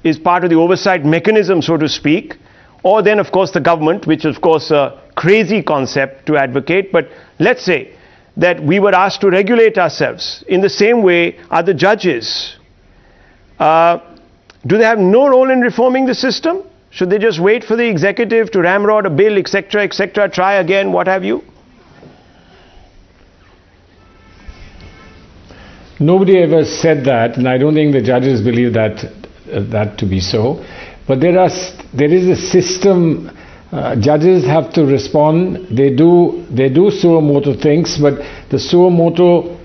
is part of the oversight mechanism, so to speak, or then of course the government, which is of course a crazy concept to advocate. But let's say that we were asked to regulate ourselves. In the same way, are the judges, do they have no role in reforming the system? Should they just wait for the executive to ramrod a bill, etc., try again, what have you? Nobody ever said that, and I don't think the judges believe that to be so. But there is a system. Judges have to respond. They do suo motu things, but the suo motu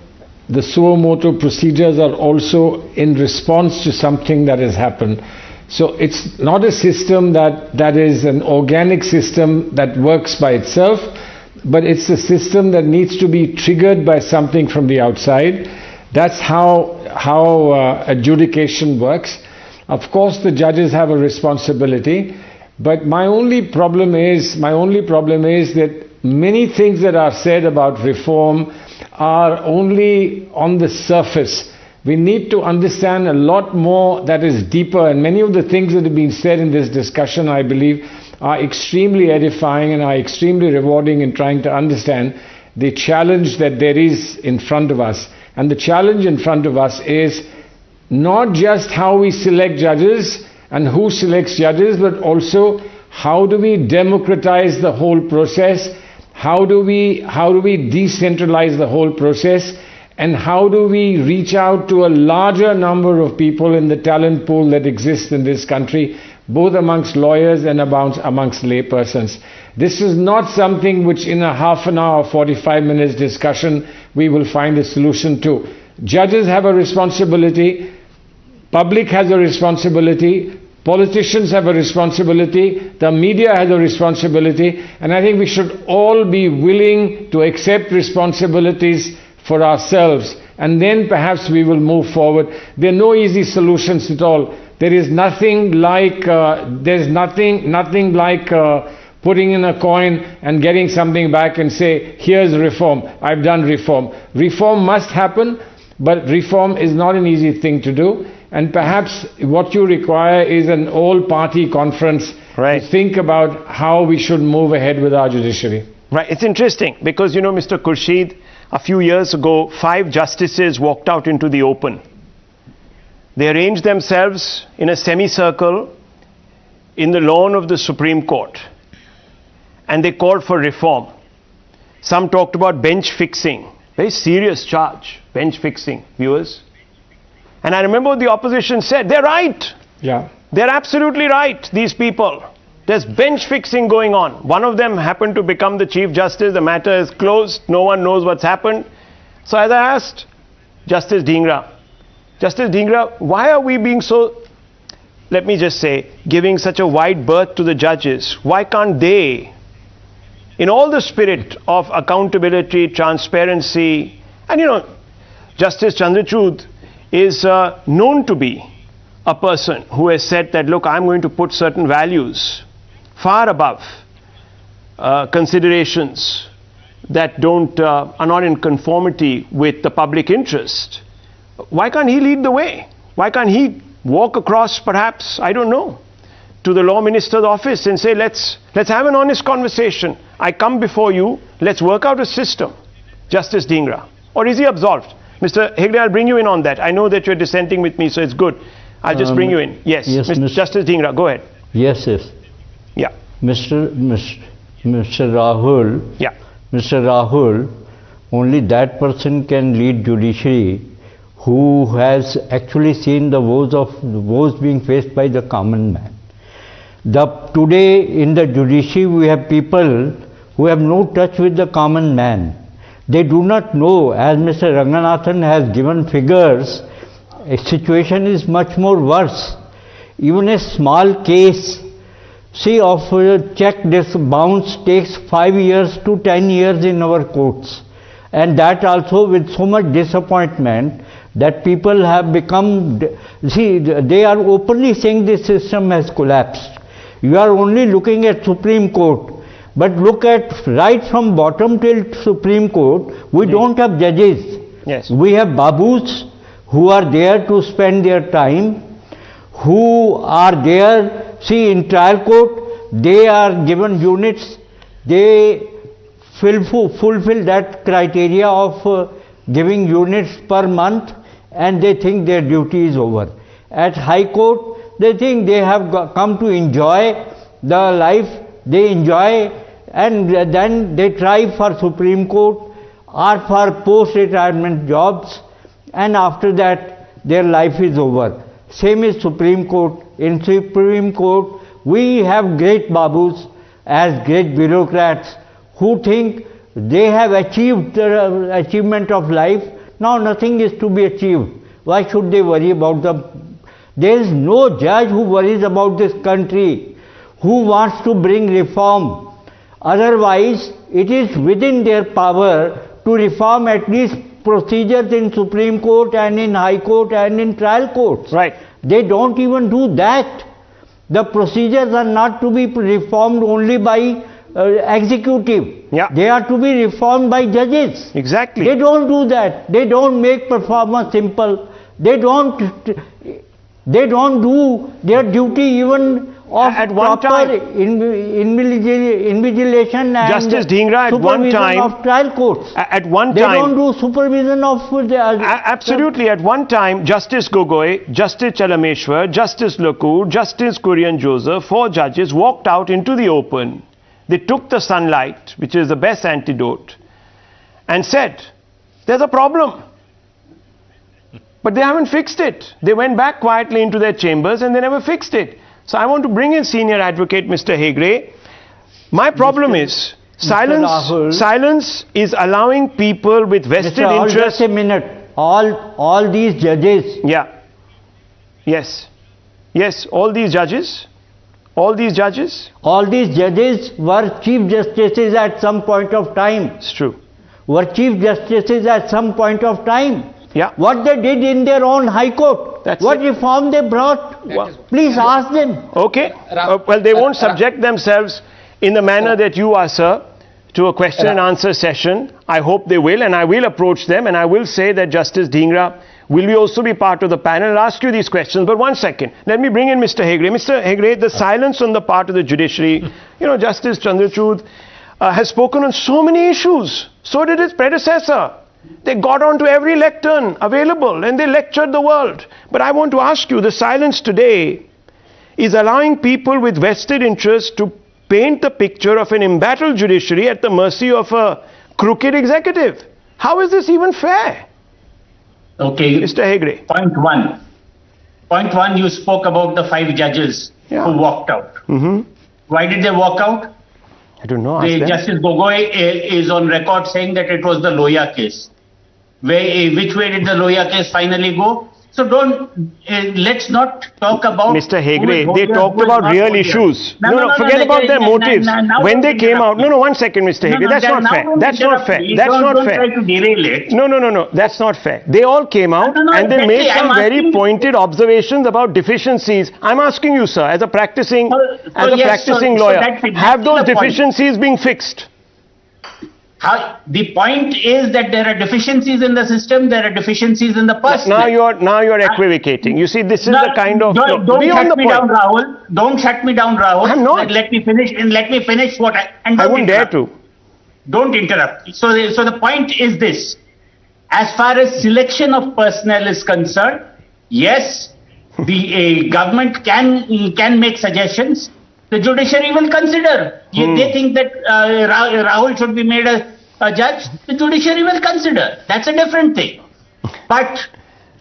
procedures are also in response to something that has happened. So it's not a system that is an organic system that works by itself, but it's a system that needs to be triggered by something from the outside. That's how adjudication works. Of course, the judges have a responsibility, but my only problem is that many things that are said about reform are only on the surface. We need to understand a lot more that is deeper, and many of the things that have been said in this discussion, I believe, are extremely edifying and are extremely rewarding in trying to understand the challenge that there is in front of us. And the challenge in front of us is not just how we select judges and who selects judges, but also how do we democratize the whole process, how do we decentralize the whole process, and how do we reach out to a larger number of people in the talent pool that exists in this country, both amongst lawyers and amongst laypersons. This is not something which in a half an hour, 45 minutes discussion, we will find a solution to. Judges have a responsibility, public has a responsibility, politicians have a responsibility, the media has a responsibility, and I think we should all be willing to accept responsibilities for ourselves, and then perhaps we will move forward. There are no easy solutions at all. There is nothing like putting in a coin and getting something back and say, here's reform, I've done reform. Reform must happen, but reform is not an easy thing to do. And perhaps what you require is an all-party conference Right. to think about how we should move ahead with our judiciary. Right. It's interesting because, you know, Mr. Khurshid, a few years ago, 5 justices walked out into the open. They arranged themselves in a semicircle in the lawn of the Supreme Court, and they called for reform. Some talked about bench fixing, very serious charge, bench fixing, viewers. And I remember what the opposition said, they're right. Yeah. They're absolutely right, these people. There's bench fixing going on. One of them happened to become the Chief Justice. The matter is closed. No one knows what's happened. So as I asked Justice Dhingra, why are we being so, let me just say, giving such a wide berth to the judges? Why can't they, in all the spirit of accountability, transparency, and you know, Justice Chandrachud is known to be a person who has said that, look, I'm going to put certain values far above considerations that are not in conformity with the public interest. Why can't he lead the way? Why can't he walk across, perhaps, I don't know, to the Law Minister's office and say, let's have an honest conversation. I come before you, let's work out a system. Justice Dhingra. Or is he absolved? Mr. Hegde, I'll bring you in on that. I know that you're dissenting with me, so it's good. I'll just bring you in. Yes, Justice Dhingra, go ahead. Yes. Yeah. Mr. Rahul. Yeah. Mr. Rahul, only that person can lead judiciary who has actually seen the woes being faced by the common man. Today in the judiciary we have people who have no touch with the common man. They do not know, as Mr. Ranganathan has given figures, a situation is much more worse. Even a small case, see, of check bounce takes 5 years to 10 years in our courts. And that also with so much disappointment that people have become, see, they are openly saying this system has collapsed. You are only looking at Supreme Court. But look at right from bottom till Supreme Court, we don't have judges. Yes. We have babus who are there to spend their time, who are there, see, in trial court, they are given units, they fulfill that criteria of giving units per month, and they think their duty is over. At High Court, they think they have come to enjoy the life, they enjoy, and then they try for Supreme Court or for post-retirement jobs, and after that their life is over. Same is Supreme Court. In Supreme Court, we have great babus as great bureaucrats who think they have achieved the achievement of life. Now nothing is to be achieved. Why should they worry about there is no judge who worries about this country, who wants to bring reform. Otherwise, it is within their power to reform at least procedures in Supreme Court and in High Court and in trial courts. Right. They don't even do that. The procedures are not to be reformed only by executive. Yeah. They are to be reformed by judges. Exactly. They don't do that. They don't make performance simple. They don't do their duty even of at one proper time, invigilation and Justice Dhingra, at one time, of trial courts. At one they time, don't do supervision of absolutely. At one time, Justice Gogoi, Justice Chalameshwar, Justice Lakur, Justice Kurian Joseph, 4 judges walked out into the open. They took the sunlight, which is the best antidote, and said, there's a problem. But they haven't fixed it. They went back quietly into their chambers and they never fixed it. So I want to bring in senior advocate Mr. Hegde. My problem is silence is allowing people with vested interest. Just a minute. All these judges. Yeah. Yes. Yes. All these judges. All these judges. All these judges were chief justices at some point of time. It's true. Were chief justices at some point of time. Yeah. What they did in their own High Court, what reform they brought, please ask them. Okay. Well, they won't subject themselves in the manner that you are, sir, to a question and answer session. I hope they will, and I will approach them, and I will say that Justice Dhingra, will we also be part of the panel? I'll ask you these questions, but one second. Let me bring in Mr. Hegde. Mr. Hegde, the silence on the part of the judiciary, Justice Chandrachud has spoken on so many issues. So did his predecessor. They got onto every lectern available and they lectured the world. But I want to ask you, the silence today is allowing people with vested interests to paint the picture of an embattled judiciary at the mercy of a crooked executive. How is this even fair? Okay. Mr. Hegde. Point one, you spoke about the 5 judges who walked out. Why did they walk out? I don't know. Justice Gogoi is on record saying that it was the Loya case. Which way did the Loya case finally go? So let's not talk about... Mr. Hegde, they talked about real issues. No, forget about their motives. When they came out... No, one second, Mr. Hegde, that's not fair. That's not fair. That's not fair. Try to derail it. No, that's not fair. They all came out and they made some very pointed observations about deficiencies. I'm asking you, sir, as a practicing lawyer, have those deficiencies been fixed? The point is that there are deficiencies in the system, there are deficiencies in the person. Now you're equivocating. You see, this is the kind of... Don't shut me down, Rahul. Don't shut me down, Rahul. I'm not. Let me finish what I wouldn't dare to. Don't interrupt. So the point is this. As far as selection of personnel is concerned, yes, the government can make suggestions. The judiciary will consider. They think that Rahul should be made a judge. The judiciary will consider. That's a different thing. But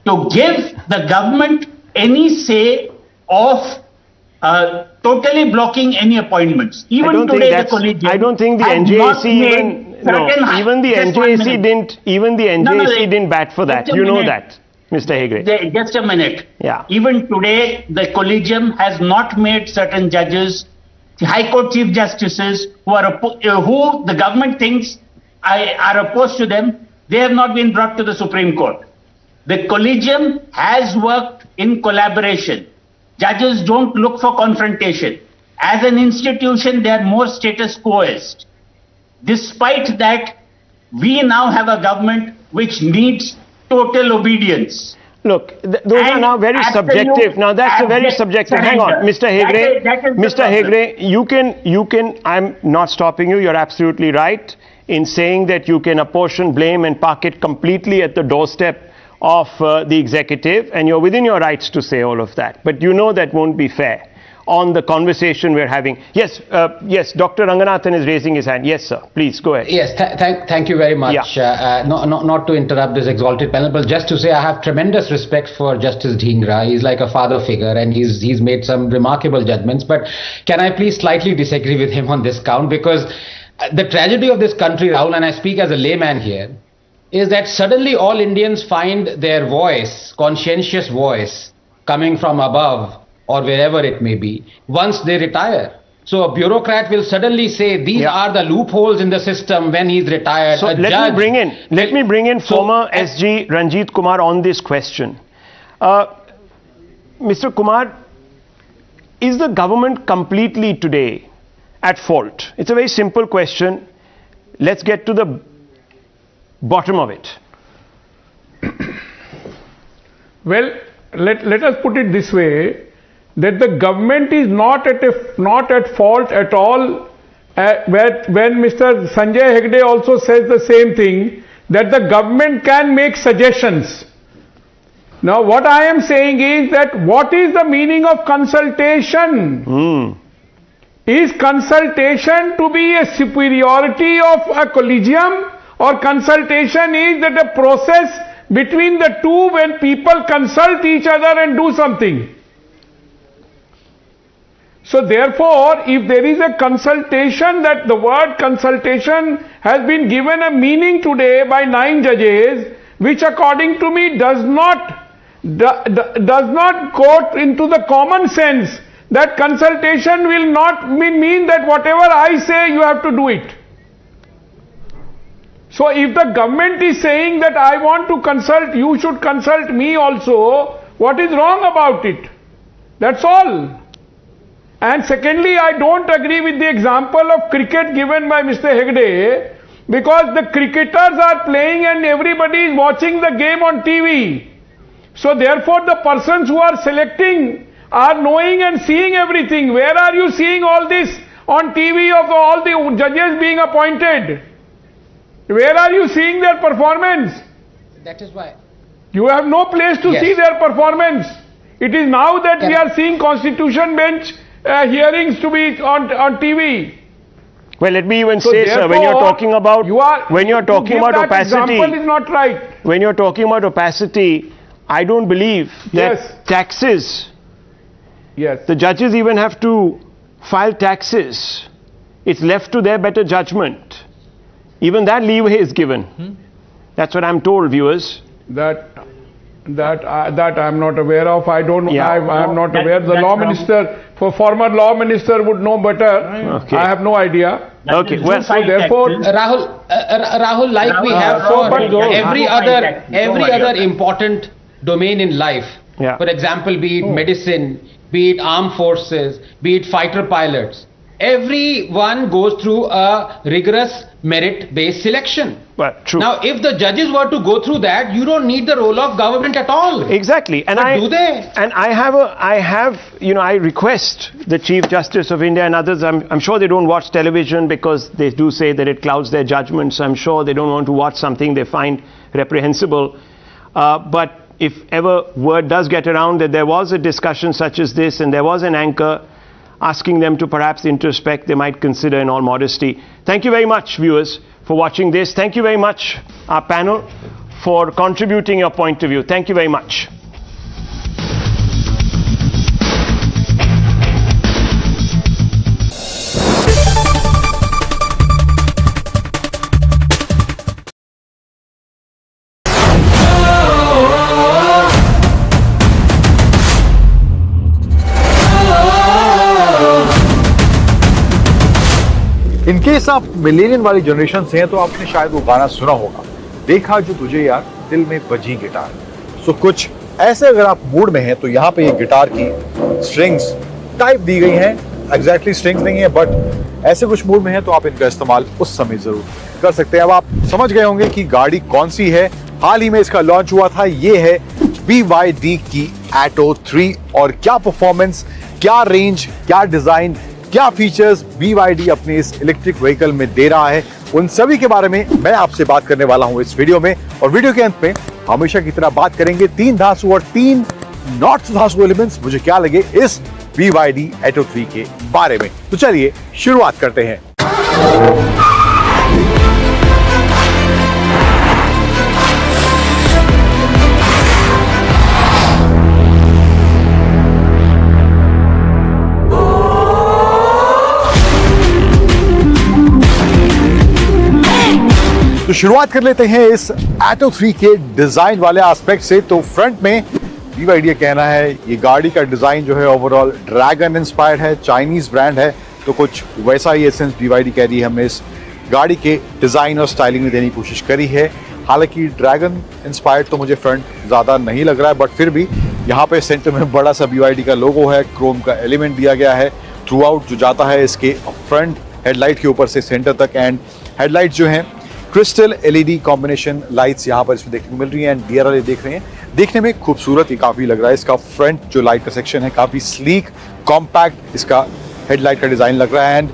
to give the government any say of totally blocking any appointments, even today the collegium. I don't think the NJAC even the NJAC didn't bat for that. You know that, Mr. Hegde. Just a minute. Yeah. Even today, the collegium has not made certain judges, the High Court Chief Justices, who the government thinks are opposed to them. They have not been brought to the Supreme Court. The collegium has worked in collaboration. Judges don't look for confrontation. As an institution, they are more status quoist. Despite that, we now have a government which needs total obedience. Look, those are now very subjective. Now that's a very subjective. Hang on, Mr. Hegde. Mr. Hegde, you can. I'm not stopping you. You're absolutely right in saying that you can apportion blame and park it completely at the doorstep of the executive, and you're within your rights to say all of that. But you know that won't be fair on the conversation we're having. Yes, Dr. Ranganathan is raising his hand. Yes, sir. Please go ahead. Yes, thank you very much. Yeah. Not to interrupt this exalted panel, but just to say I have tremendous respect for Justice Dhingra. He's like a father figure, and he's made some remarkable judgments. But can I please slightly disagree with him on this count? Because the tragedy of this country, Rahul, and I speak as a layman here, is that suddenly all Indians find their voice, conscientious voice, coming from above or wherever it may be, once they retire. So a bureaucrat will suddenly say these are the loopholes in the system when he's retired. So let me bring in former SG Ranjit Kumar on this question. Mr. Kumar, is the government completely today at fault? It's a very simple question. Let's get to the bottom of it. Well, let us put it this way, that the government is not at fault at all, when Mr. Sanjay Hegde also says the same thing, that the government can make suggestions. Now what I am saying is that what is the meaning of consultation? Is consultation to be a superiority of a collegium, or consultation is that a process between the two when people consult each other and do something? So therefore, if there is a consultation, that the word consultation has been given a meaning today by 9 judges, which according to me does not go into the common sense, that consultation will not mean that whatever I say you have to do it. So if the government is saying that I want to consult, you should consult me also, what is wrong about it? That's all. And secondly, I don't agree with the example of cricket given by Mr. Hegde, because the cricketers are playing and everybody is watching the game on TV. So therefore the persons who are selecting are knowing and seeing everything. Where are you seeing all this on TV of all the judges being appointed? Where are you seeing their performance? That is why. You have no place to see their performance. It is now that we are seeing constitution bench hearings to be on TV. Well, let me even say, sir, when you're talking about opacity, example is not right. When you're talking about opacity, I don't believe that taxes. Yes. The judges even have to file taxes. It's left to their better judgment. Even that leeway is given. That's what I'm told, viewers. That I'm not aware of. I don't know. I am not aware. The law minister, former law minister would know better. Okay. I have no idea. Okay. Well, so therefore, Rahul, like we have for every other important domain in life. Yeah. For example, be it medicine, be it armed forces, be it fighter pilots. Everyone goes through a rigorous merit-based selection. But true. Now, if the judges were to go through that, you don't need the role of government at all. Exactly. And do they? And I request the Chief Justice of India and others, I'm sure they don't watch television because they do say that it clouds their judgment. So I'm sure they don't want to watch something they find reprehensible. But if ever word does get around that there was a discussion such as this and there was an anchor asking them to perhaps introspect, they might consider in all modesty. Thank you very much, viewers, for watching this. Thank you very much, our panel, for contributing your point of view. Thank you very much. In case आप मिलेनियन वाली generation से हैं तो आपने शायद वो गाना सुना होगा, देखा जो तुझे यार दिल में बजी गिटार। सो कुछ ऐसे अगर आप मूड में हैं तो यहाँ पे ये गिटार की स्ट्रिंग्स टाइप दी गई हैं, एग्जैक्टली स्ट्रिंग्स नहीं है बट ऐसे कुछ मूड में है तो आप इनका इस्तेमाल उस समय जरूर कर सकते हैं। अब आप समझ गए होंगे कि गाड़ी कौन सी है। हाल ही में इसका लॉन्च हुआ था, ये है BYD की Atto 3 और क्या परफॉर्मेंस, क्या रेंज, क्या डिजाइन, क्या फीचर्स BYD अपने इस इलेक्ट्रिक व्हीकल में दे रहा है, उन सभी के बारे में मैं आपसे बात करने वाला हूं इस वीडियो में। और वीडियो के अंत में हमेशा की तरह बात करेंगे 3 धांसू और 3 नॉट सो धांसू एलिमेंट्स मुझे क्या लगे इस BYD Atto 3 के बारे में। तो चलिए शुरुआत करते हैं। तो शुरुआत कर लेते हैं इस Atto 3 के डिजाइन वाले एस्पेक्ट से। तो फ्रंट में BYD ये कहना है ये गाड़ी का डिजाइन जो है ओवरऑल ड्रैगन इंस्पायर्ड है, चाइनीज ब्रांड है, तो कुछ वैसा ही एसेंस BYD कह रही है हमने इस गाड़ी के डिजाइन और स्टाइलिंग में देने की कोशिश करी है। हालांकि ड्रैगन इंस्पायर्ड तो मुझे फ्रंट ज्यादा नहीं लग रहा है, बट फिर भी यहाँ पे सेंटर में बड़ा सा BYD का लोगो है, क्रोम का एलिमेंट दिया गया है थ्रू आउट जो जाता है इसके फ्रंट हेडलाइट के ऊपर से सेंटर तक। एंड हेडलाइट जो है क्रिस्टल LED कॉम्बिनेशन लाइट्स यहाँ पर इसमें देखने को मिल रही हैं। एंड DRL देख रहे हैं, देखने में खूबसूरत ही काफी लग रहा है। इसका फ्रंट जो लाइट का सेक्शन है काफी स्लीक कॉम्पैक्ट इसका हेडलाइट का डिजाइन लग रहा है। एंड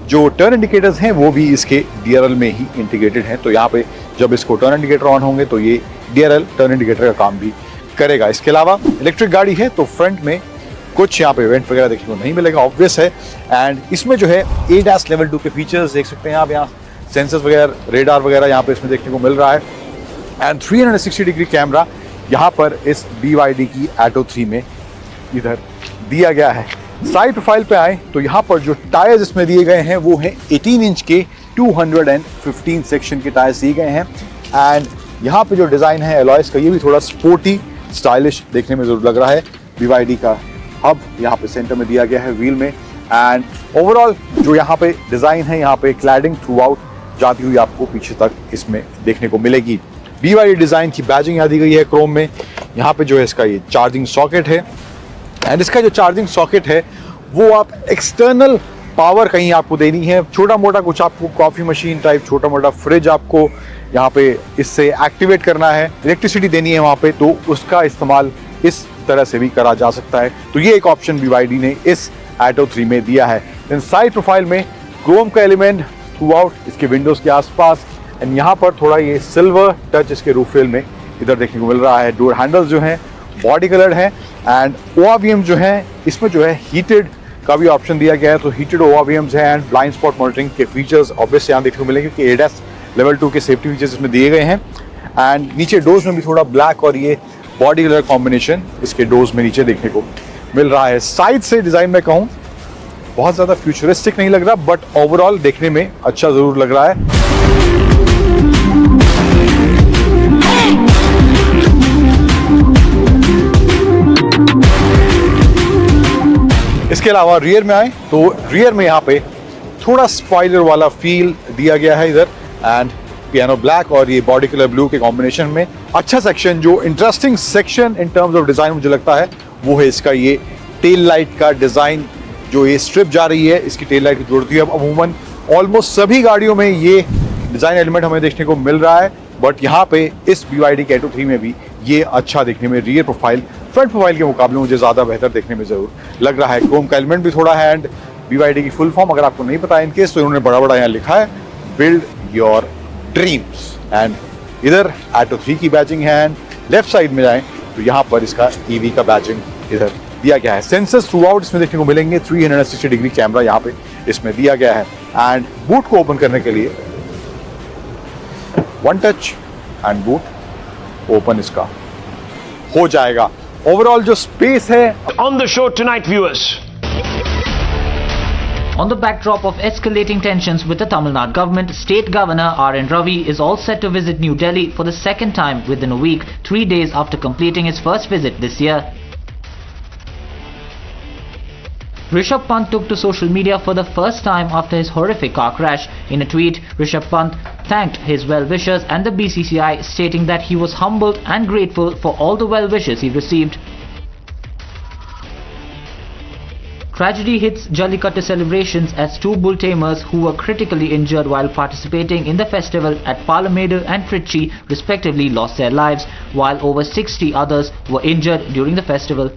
जो टर्न इंडिकेटर्स हैं वो भी इसके DRL में ही इंटीग्रेटेड हैं, तो यहाँ पे जब इसको टर्न इंडिकेटर ऑन होंगे तो ये DRL टर्न इंडिकेटर का काम भी करेगा। इसके अलावा इलेक्ट्रिक गाड़ी है तो फ्रंट में कुछ यहाँ पे इवेंट वगैरह देखने को नहीं मिलेगा, ऑब्वियस है। एंड इसमें जो है ADAS लेवल 2 के फीचर्स देख सकते हैं आप, यहाँ सेंसर्स वगैरह, रेडार वगैरह यहाँ पे इसमें देखने को मिल रहा है। एंड 360 डिग्री कैमरा यहाँ पर इस BYD की Atto 3 में इधर दिया गया है। साइड प्रोफाइल पे आए तो यहाँ पर जो टायर्स इसमें दिए गए हैं वो हैं 18 इंच के 215 सेक्शन के टायर्स दिए गए हैं। एंड यहाँ पे जो डिजाइन है एलॉयस का ये भी थोड़ा स्पोर्टी स्टाइलिश देखने में जरूर लग रहा है। BYD का हब यहाँ पे सेंटर में दिया गया है व्हील में। एंड ओवरऑल जो यहाँ पे डिजाइन है, यहाँ पे क्लैडिंग थ्रू आउट जाती हुई आपको पीछे तक इसमें देखने को मिलेगी। BYD डिजाइन की बैजिंग यहाँ दी गई है क्रोम में। यहाँ पे जो है इसका ये चार्जिंग सॉकेट है। एंड इसका जो चार्जिंग सॉकेट है वो आप एक्सटर्नल पावर कहीं आपको देनी है, छोटा मोटा कुछ आपको कॉफी मशीन टाइप छोटा मोटा फ्रिज आपको यहाँ पे इससे एक्टिवेट करना है, इलेक्ट्रिसिटी देनी है वहाँ पे, तो उसका इस्तेमाल इस तरह से भी करा जा सकता है। तो ये एक ऑप्शन BYD ने इस Atto 3 में दिया है। देन साइड प्रोफाइल में क्रोम का एलिमेंट थ्रू आउट इसके विंडोज के आसपास, एंड यहाँ पर थोड़ा ये सिल्वर टच इसके रूफ रेल में इधर देखने को मिल रहा है। डोर हैंडल्स जो हैं बॉडी कलर्ड है, एंड ORVM जो है इसमें जो है हीटेड का भी ऑप्शन दिया गया है। तो हीटेड ORVMs है एंड ब्लाइंड स्पॉट मॉनिटरिंग के फीचर्स ऑब्वियसली यहाँ देखने को मिलेंगे क्योंकि ADAS लेवल 2 के सेफ्टी फीचर्स इसमें दिए गए हैं। एंड नीचे डोर्स में भी थोड़ा ब्लैक और ये बॉडी कलर कॉम्बिनेशन इसके डोर्स में नीचे देखने को मिल रहा है। साइड से डिजाइन में कहूँ बहुत ज्यादा फ्यूचरिस्टिक नहीं लग रहा, बट ओवरऑल देखने में अच्छा जरूर लग रहा है। इसके अलावा रियर में आए तो रियर में यहाँ पे थोड़ा स्पॉइलर वाला फील दिया गया है इधर, एंड पियानो ब्लैक और ये बॉडी कलर ब्लू के कॉम्बिनेशन में अच्छा सेक्शन। जो interesting section in terms of design मुझे लगता है वो है इसका ये टेल लाइट का डिजाइन। जो ये स्ट्रिप जा रही है इसकी टेल लाइट की जरूरत है। अब अमूमन ऑलमोस्ट सभी गाड़ियों में ये डिजाइन एलिमेंट हमें देखने को मिल रहा है, बट यहाँ पे इस BYD के Atto 3 में भी ये अच्छा देखने में रियर प्रोफाइल फ्रंट प्रोफाइल के मुकाबले मुझे ज्यादा बेहतर देखने में जरूर लग रहा है। क्रोम का एलिमेंट भी थोड़ा है, एंड BYD की फुल फॉर्म अगर आपको नहीं पता है इनकेस तो इन्होंने बड़ा बड़ा यहाँ लिखा है बिल्ड योर ड्रीम्स। एंड इधर Atto 3 की बैजिंग है, एंड लेफ्ट साइड में जाएं तो यहाँ पर इसका EV का बैजिंग इधर दिया गया है। सेंसर्स थ्रू आउट इसमें देखने को मिलेंगे, 360 डिग्री कैमरा यहाँ पे इसमें दिया गया है। एंड बूट को ओपन करने के लिए one touch and boot open इसका हो जाएगा। ओवरऑल जो स्पेस है On the show tonight, viewers. On the backdrop of escalating tensions with the Tamil Nadu government, State Governor R.N. Ravi is all set to visit New Delhi for the second time within a week, 3 days after completing his first visit this year. Rishabh Pant took to social media for the first time after his horrific car crash. In a tweet, Rishabh Pant thanked his well-wishers and the BCCI, stating that he was humbled and grateful for all the well-wishes he received. Tragedy hits Jallikattu celebrations as 2 bull tamers who were critically injured while participating in the festival at Palamedu and Trichy respectively lost their lives, while over 60 others were injured during the festival.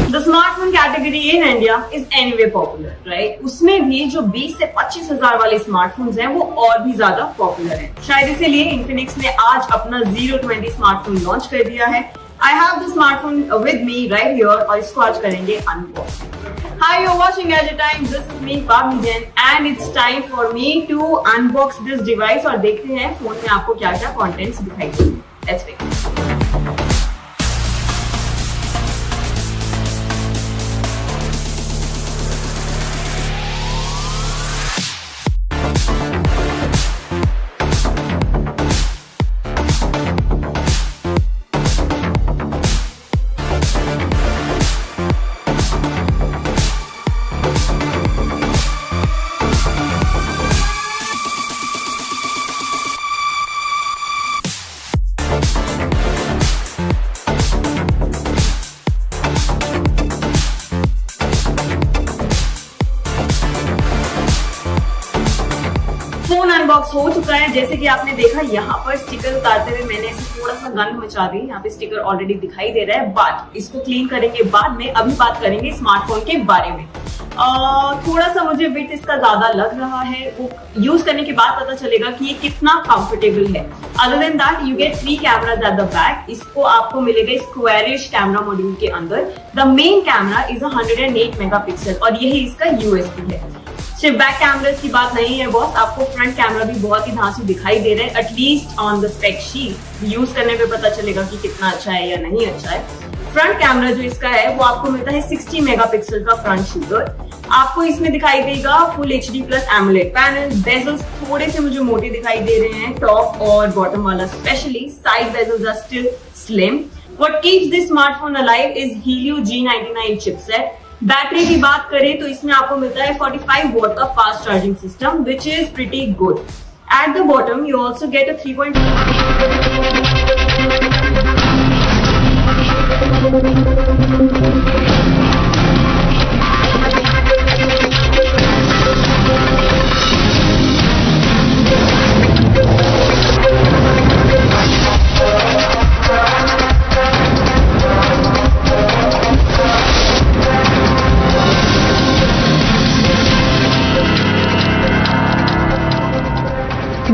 The smartphone category in India is anyway popular, right? उसमें भी जो 20 से 25 हजार वाले smartphones हैं वो और भी ज्यादा पॉपुलर हैं। शायद इसीलिए Infinix ने आज अपना 020 स्मार्टफोन लॉन्च कर दिया है। I have the smartphone with me right here और इसको आज करेंगे unbox. Hi, you're watching Gadget Time. This is me, Padmaja, and it's time for me to unbox this device और देखते हैं फोन में आपको क्या-क्या कंटेंट्स दिखाई देंगे। Let's begin. फोन अनबॉक्स हो चुका है। जैसे कि आपने देखा यहाँ पर स्टिकर उतारते हुए मैंने इसे थोड़ा सा गंद मचा दी। यहाँ पे स्टिकर ऑलरेडी दिखाई दे रहा है, बट इसको क्लीन करेंगे बाद में। अभी बात करेंगे स्मार्टफोन के बारे में। थोड़ा सा मुझे विड्थ इसका ज्यादा लग रहा है, वो यूज करने के बाद पता चलेगा कि ये कितना कंफर्टेबल है। Other than that you get 3 cameras at the back. इसको आपको मिलेगा स्क्वायरिश कैमरा मॉड्यूल के अंदर। The main camera is 108 megapixel और यही इसका यूएसपी है। सिर्फ बैक कैमरास की बात नहीं है बॉस, आपको फ्रंट कैमरा भी बहुत ही धांसू दिखाई दे रहा है। At least on the spec sheet use करने पे पता चलेगा कि कितना अच्छा है या नहीं अच्छा है। फ्रंट कैमरा जो इसका है वो आपको मिलता है 60 मेगापिक्सल का फ्रंट शूटर। आपको इसमें दिखाई देगा full HD plus AMOLED panel. Bezels थोड़े से मुझे मोटे दिखाई दे रहे हैं, टॉप और बॉटम वाला specially. Side bezels are still slim. What keeps this smartphone alive is Helio G99 chipset. Battery की बात करें तो इसमें आपको मिलता है 45 वॉट का fast charging system, which is pretty good. At the bottom, you also get a 3.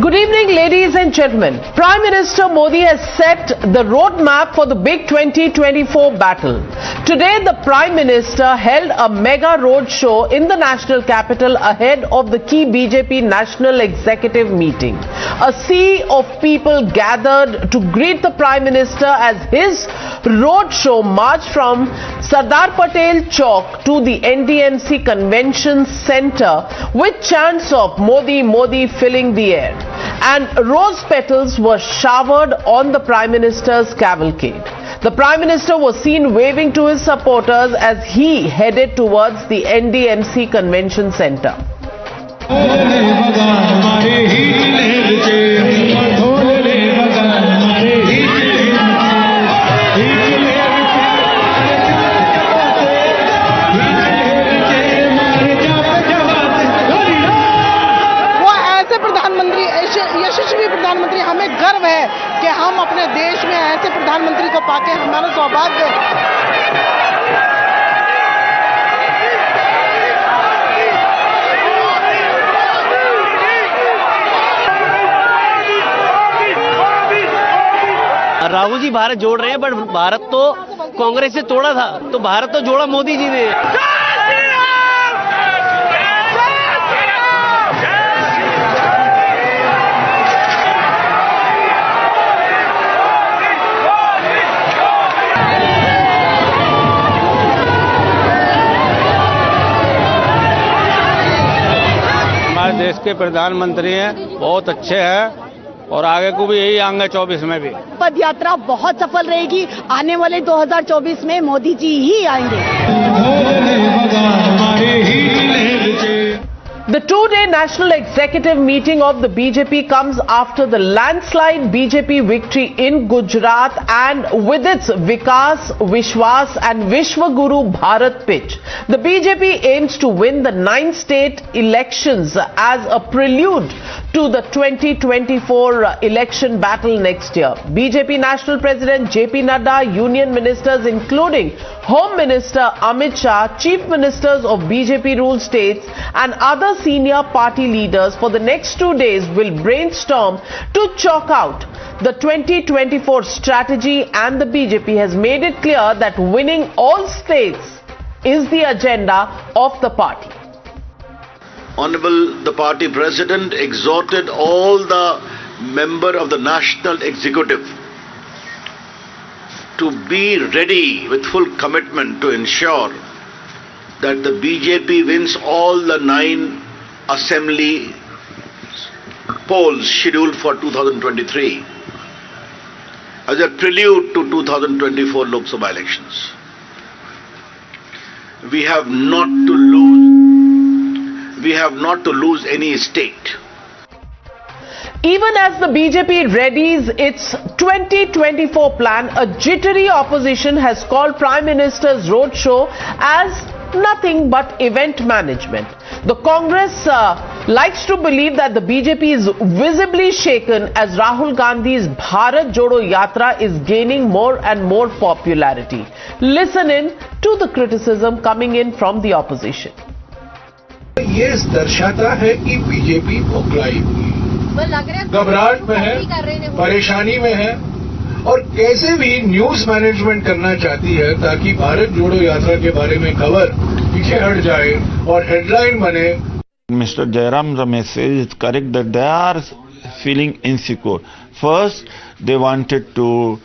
Good evening, ladies and gentlemen. Prime Minister Modi has set the roadmap for the big 2024 battle. Today, the Prime Minister held a mega road show in the national capital ahead of the key BJP national executive meeting. A sea of people gathered to greet the Prime Minister as his road show marched from Sardar Patel Chowk to the NDMC Convention Centre with chants of Modi, Modi filling the air. And rose petals were showered on the Prime Minister's cavalcade. The Prime Minister was seen waving to his supporters as he headed towards the NDMC Convention Centre. यशस्वी प्रधानमंत्री, हमें गर्व है कि हम अपने देश में ऐसे प्रधानमंत्री को पाके हमारा सौभाग्य राहुल जी भारत जोड़ रहे हैं, बट भारत तो कांग्रेस से तोड़ा था, तो भारत तो जोड़ा मोदी जी ने। देश के प्रधानमंत्री हैं, बहुत अच्छे हैं और आगे को भी यही आएंगे 24 में भी। पद यात्रा बहुत सफल रहेगी। आने वाले 2024 में मोदी जी ही आएंगे। The two-day national executive meeting of the BJP comes after the landslide BJP victory in Gujarat and with its Vikas, Vishwas and Vishwaguru Bharat pitch. The BJP aims to win the 9 state elections as a prelude to the 2024 election battle next year. BJP National President JP Nadda, Union Ministers including Home Minister Amit Shah, Chief Ministers of BJP-ruled states and other senior party leaders for the next 2 days will brainstorm to chalk out the 2024 strategy, and the BJP has made it clear that winning all states is the agenda of the party. Honorable the party president exhorted all the members of the national executive to be ready with full commitment to ensure that the BJP wins all the 9 assembly polls scheduled for 2023 as a prelude to 2024 Lok Sabha elections. We have not to lose any state. Even as the BJP readies its 2024 plan, a jittery opposition has called Prime Minister's roadshow as nothing but event management. The Congress likes to believe that the BJP is visibly shaken as Rahul Gandhi's Bharat Jodo Yatra is gaining more and more popularity. Listen in to the criticism coming in from the opposition. ये दर्शाता है कि BJP बौखलाई हुई है, घबराहट में है, परेशानी में है और कैसे भी न्यूज मैनेजमेंट करना चाहती है ताकि भारत जोड़ो यात्रा के बारे में खबर पीछे हट जाए और हेडलाइन बने। Mr. Jairam Ramesh says it's correct that they are feeling insecure. First, they wanted to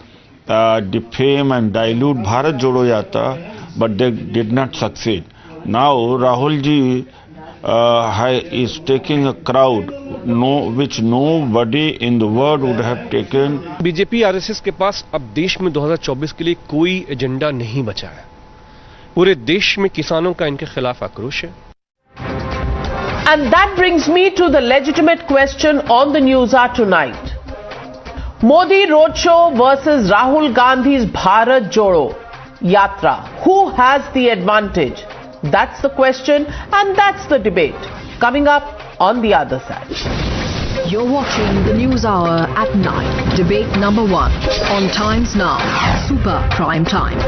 defame and dilute Bharat Jodo Yatra, but they did not succeed. Now Rahul ji is taking a crowd which nobody in the world would have taken. BJP RSS के पास अब देश में 2024 के लिए कोई agenda नहीं बचा है। पूरे देश में किसानों का इनके खिलाफ आक्रोश है। And that brings me to the legitimate question on the news hour tonight. Modi roadshow versus Rahul Gandhi's Bharat Jodo Yatra. Who has the advantage? That's the question and that's the debate. Coming up on the other side. You're watching the News Hour at 9. Debate number 1 on Times Now. Super Prime Time.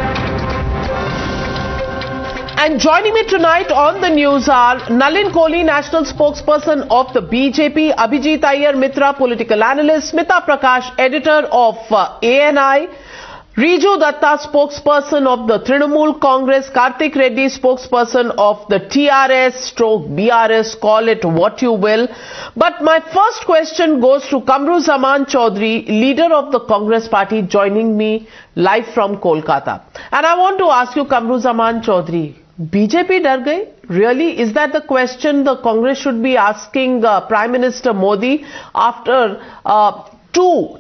And joining me tonight on the news are Nalin Kohli, national spokesperson of the BJP, Abhijit Iyer Mitra, political analyst, Smita Prakash, editor of ANI, Riju Datta, spokesperson of the Trinamool Congress, Karthik Reddy, spokesperson of the TRS/BRS, call it what you will. But my first question goes to Kamru Zaman Chaudhary, leader of the Congress party, joining me live from Kolkata. And I want to ask you, Kamru Zaman Chaudhary, BJP dar gayi? Really? Is that the question the Congress should be asking Prime Minister Modi after two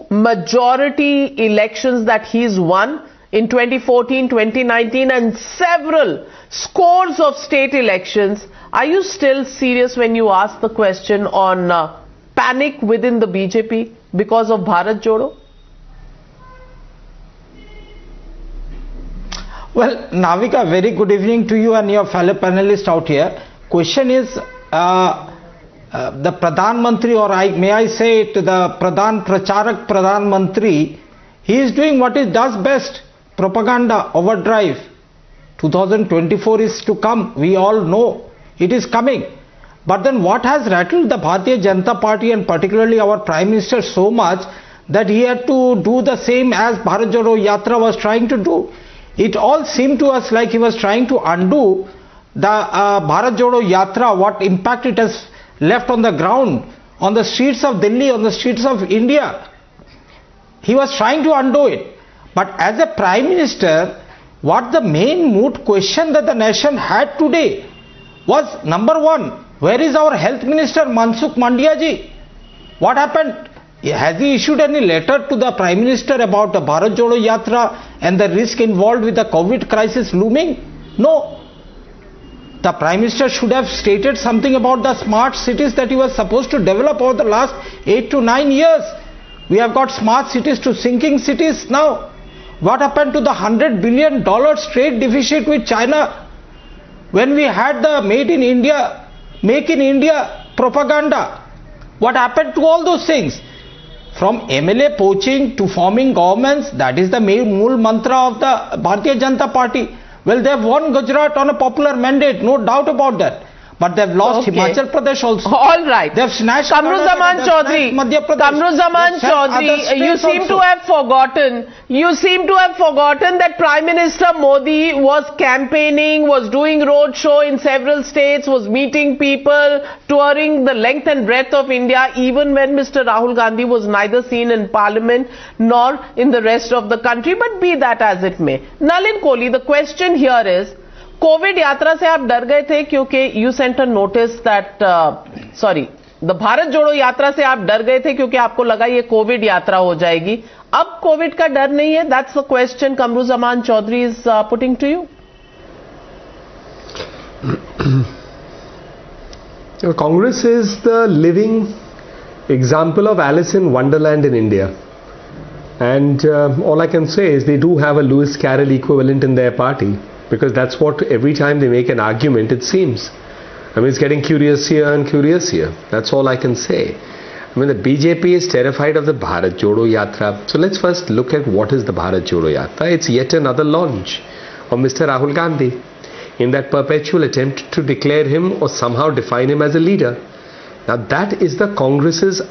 majority elections that he's won in 2014, 2019 and several scores of state elections? Are you still serious when you ask the question on panic within the BJP because of Bharat Jodo? Well, Navika, very good evening to you and your fellow panelists out here. Question is, the Pradhan Mantri, or may I say it, the Pradhan Pracharak Pradhan Mantri, he is doing what he does best, propaganda, overdrive. 2024 is to come, we all know it is coming. But then what has rattled the Bharatiya Janata Party and particularly our Prime Minister so much that he had to do the same as Bharat Jodo Yatra was trying to do? It all seemed to us like he was trying to undo the Bharat Jodo Yatra, what impact it has left on the ground, on the streets of Delhi, on the streets of India. He was trying to undo it. But as a Prime Minister, what the main moot question that the nation had today was, number one, where is our Health Minister Mansukh Mandaviya ji? What happened? Has he issued any letter to the Prime Minister about the Bharat Jodo Yatra and the risk involved with the COVID crisis looming? No. The Prime Minister should have stated something about the smart cities that he was supposed to develop over the last 8 to 9 years. We have got smart cities to sinking cities now. What happened to the $100 billion trade deficit with China when we had the Make in India propaganda? What happened to all those things? From MLA poaching to forming governments, that is the main mantra of the Bharatiya Janata Party. Well, they have won Gujarat on a popular mandate, no doubt about that. But they have lost Himachal Pradesh also. All right. They have snatched Kamru Zaman Chaudhary, you seem to have forgotten that Prime Minister Modi was campaigning, was doing roadshow in several states, was meeting people, touring the length and breadth of India, even when Mr. Rahul Gandhi was neither seen in Parliament nor in the rest of the country. But be that as it may. Nalin Kohli, the question here is, Covid यात्रा से आप डर गए थे क्योंकि you sent a notice that the Bharat जोड़ो यात्रा से आप डर गए थे क्योंकि आपको लगा ये कोविड यात्रा हो जाएगी. अब कोविड का डर नहीं है. That's the question Kamruzzaman Chowdhury is putting to you. Congress is the living example of Alice in Wonderland in India. And all I can say is they do have a Lewis Carroll equivalent in their party. Because that's what every time they make an argument, it seems. I mean, it's getting curious here and curious here. That's all I can say. I mean, the BJP is terrified of the Bharat Jodo Yatra. So let's first look at what is the Bharat Jodo Yatra. It's yet another launch of Mr. Rahul Gandhi in that perpetual attempt to declare him or somehow define him as a leader. Now, that is the Congress's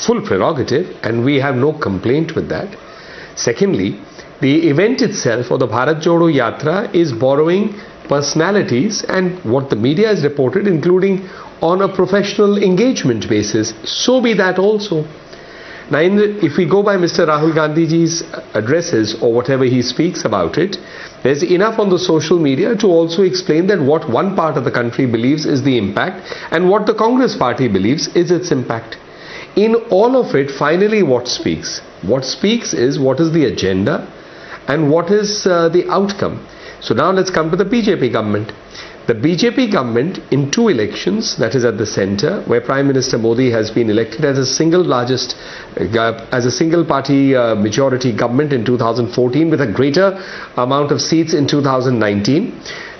full prerogative, and we have no complaint with that. Secondly, the event itself, or the Bharat Jodo Yatra, is borrowing personalities and what the media has reported, including on a professional engagement basis. So be that also. Now, if we go by Mr. Rahul Gandhiji's addresses or whatever he speaks about it, there's enough on the social media to also explain that what one part of the country believes is the impact and what the Congress party believes is its impact. In all of it, finally what speaks? What speaks is what is the agenda and what is the outcome. So now let's come to the BJP government. the BJP government in 2 elections, that is at the center, where Prime Minister Modi has been elected as a single party majority government in 2014 with a greater amount of seats in 2019.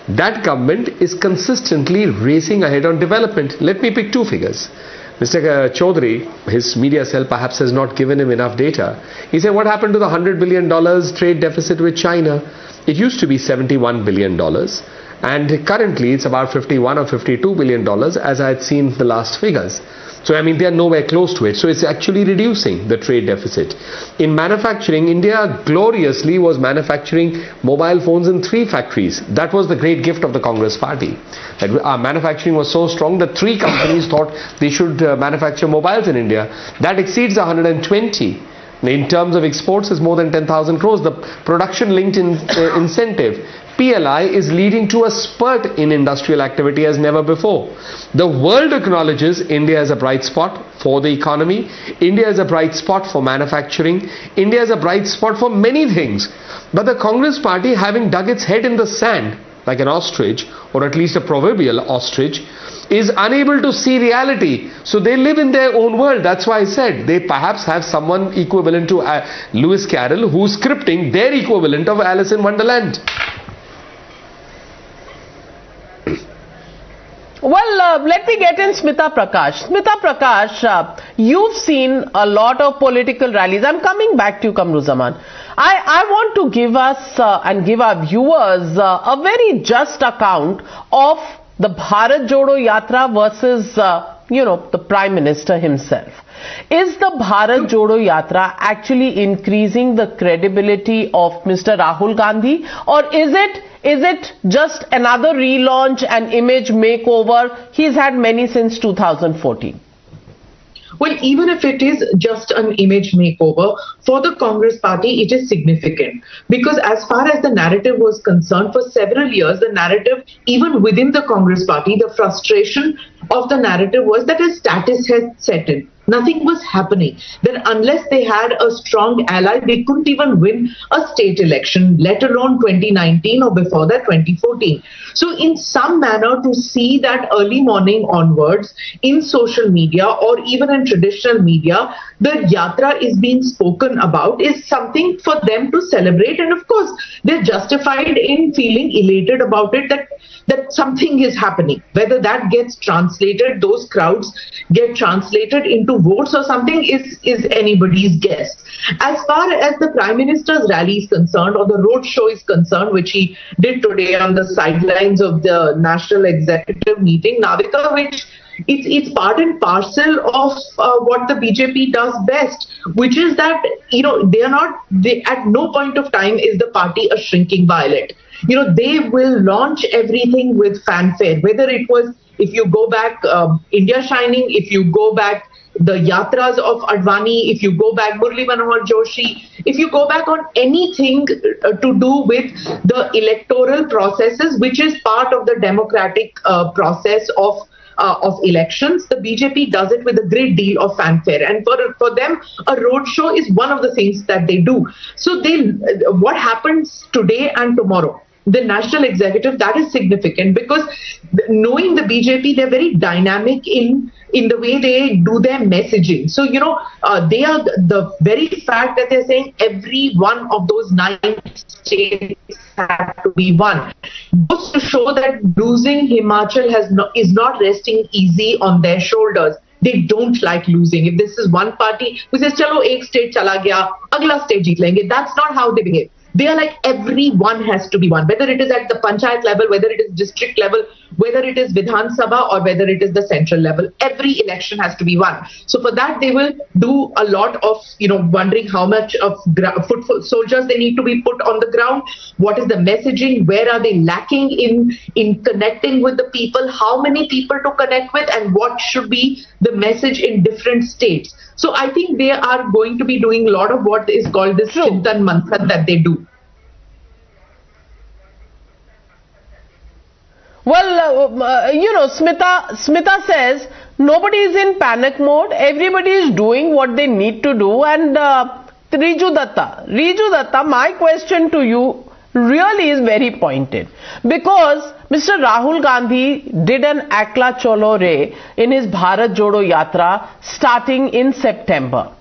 That government is consistently racing ahead on development. Let me pick 2 figures. Mr. Chaudhary, his media cell perhaps has not given him enough data. He said, what happened to the $100 billion trade deficit with China? It used to be $71 billion. And currently it's about $51 or $52 billion as I had seen the last figures. So I mean they are nowhere close to it. So it's actually reducing the trade deficit. In manufacturing, India gloriously was manufacturing mobile phones in 3 factories. That was the great gift of the Congress party. That our manufacturing was so strong that 3 companies thought they should manufacture mobiles in India. That exceeds 120. In terms of exports, is more than 10,000 crores. The production linked incentive, PLI, is leading to a spurt in industrial activity as never before. The world acknowledges India as a bright spot for the economy. India is a bright spot for manufacturing. India is a bright spot for many things. But the Congress party, having dug its head in the sand like an ostrich, or at least a proverbial ostrich, is unable to see reality. So they live in their own world. That's why I said they perhaps have someone equivalent to Lewis Carroll who's scripting their equivalent of Alice in Wonderland. Well, let me get in Smita Prakash. Smita Prakash, you've seen a lot of political rallies. I'm coming back to you, Kamruzaman. I want to give us and give our viewers a very just account of the Bharat Jodo Yatra versus, the Prime Minister himself. Is the Bharat Jodo Yatra actually increasing the credibility of Mr. Rahul Gandhi, or is it just another relaunch and image makeover? He's had many since 2014. Well, even if it is just an image makeover, for the Congress party, it is significant. Because as far as the narrative was concerned, for several years, the narrative, even within the Congress party, the frustration of the narrative was that a status had set in. Nothing was happening. Then unless they had a strong ally, they couldn't even win a state election, let alone 2019 or before that 2014. So in some manner, to see that early morning onwards in social media or even in traditional media, the yatra is being spoken about is something for them to celebrate. And of course, they're justified in feeling elated about it, that something is happening. Whether that gets translated, those crowds get translated into votes or something is anybody's guess. As far as the Prime Minister's rally is concerned, or the road show is concerned, which he did today on the sidelines of the National Executive meeting, Navika, which it's part and parcel of what the BJP does best, which is that, they at no point of time is the party a shrinking violet. They will launch everything with fanfare, whether it was, if you go back, India Shining, if you go back the yatras of Advani, if you go back Murli Manohar Joshi, if you go back on anything to do with the electoral processes, which is part of the democratic process of elections, the BJP does it with a great deal of fanfare. And for them, a roadshow is one of the things that they do. So what happens today and tomorrow? The National Executive, that is significant, because knowing the BJP, they're very dynamic in the way they do their messaging. So, they are the very fact that they're saying every one of those 9 states have to be won goes to show that losing Himachal is not resting easy on their shoulders. They don't like losing. If this is one party who says, chalo, ek state chala gaya, agla state jeet lenge, that's not how they behave. They are like, every one has to be won, whether it is at the panchayat level, whether it is district level, whether it is Vidhan Sabha, or whether it is the central level. Every election has to be won. So for that, they will do a lot of, wondering how much of foot soldiers they need to be put on the ground. What is the messaging? Where are they lacking in connecting with the people? How many people to connect with? And what should be the message in different states? So I think they are going to be doing a lot of what is called this Chintan Manthan that they do. Well, Smita says nobody is in panic mode. Everybody is doing what they need to do. And Riju Datta, my question to you really is very pointed, because Mr. Rahul Gandhi did an Akla Cholo Re in his Bharat Jodo Yatra starting in September.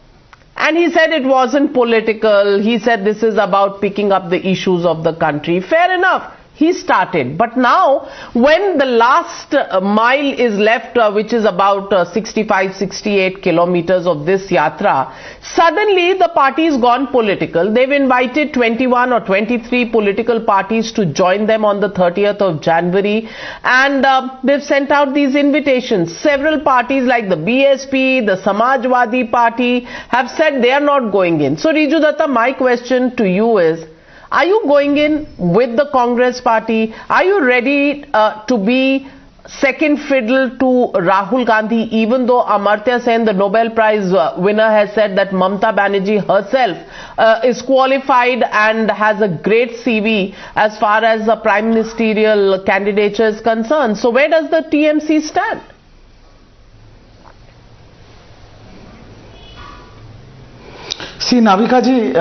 And he said it wasn't political. He said this is about picking up the issues of the country. Fair enough. He started. But now, when the last mile is left, which is about 65-68 kilometers of this yatra, suddenly the party's gone political. They've invited 21 or 23 political parties to join them on the 30th of January. And they've sent out these invitations. Several parties like the BSP, the Samajwadi Party have said they are not going in. So, Riju Datta, my question to you is, are you going in with the Congress party? Are you ready to be second fiddle to Rahul Gandhi, even though Amartya Sen, the Nobel Prize winner, has said that Mamata Banerjee herself is qualified and has a great CV as far as the prime ministerial candidature is concerned? So where does the TMC stand? See, Navika ji,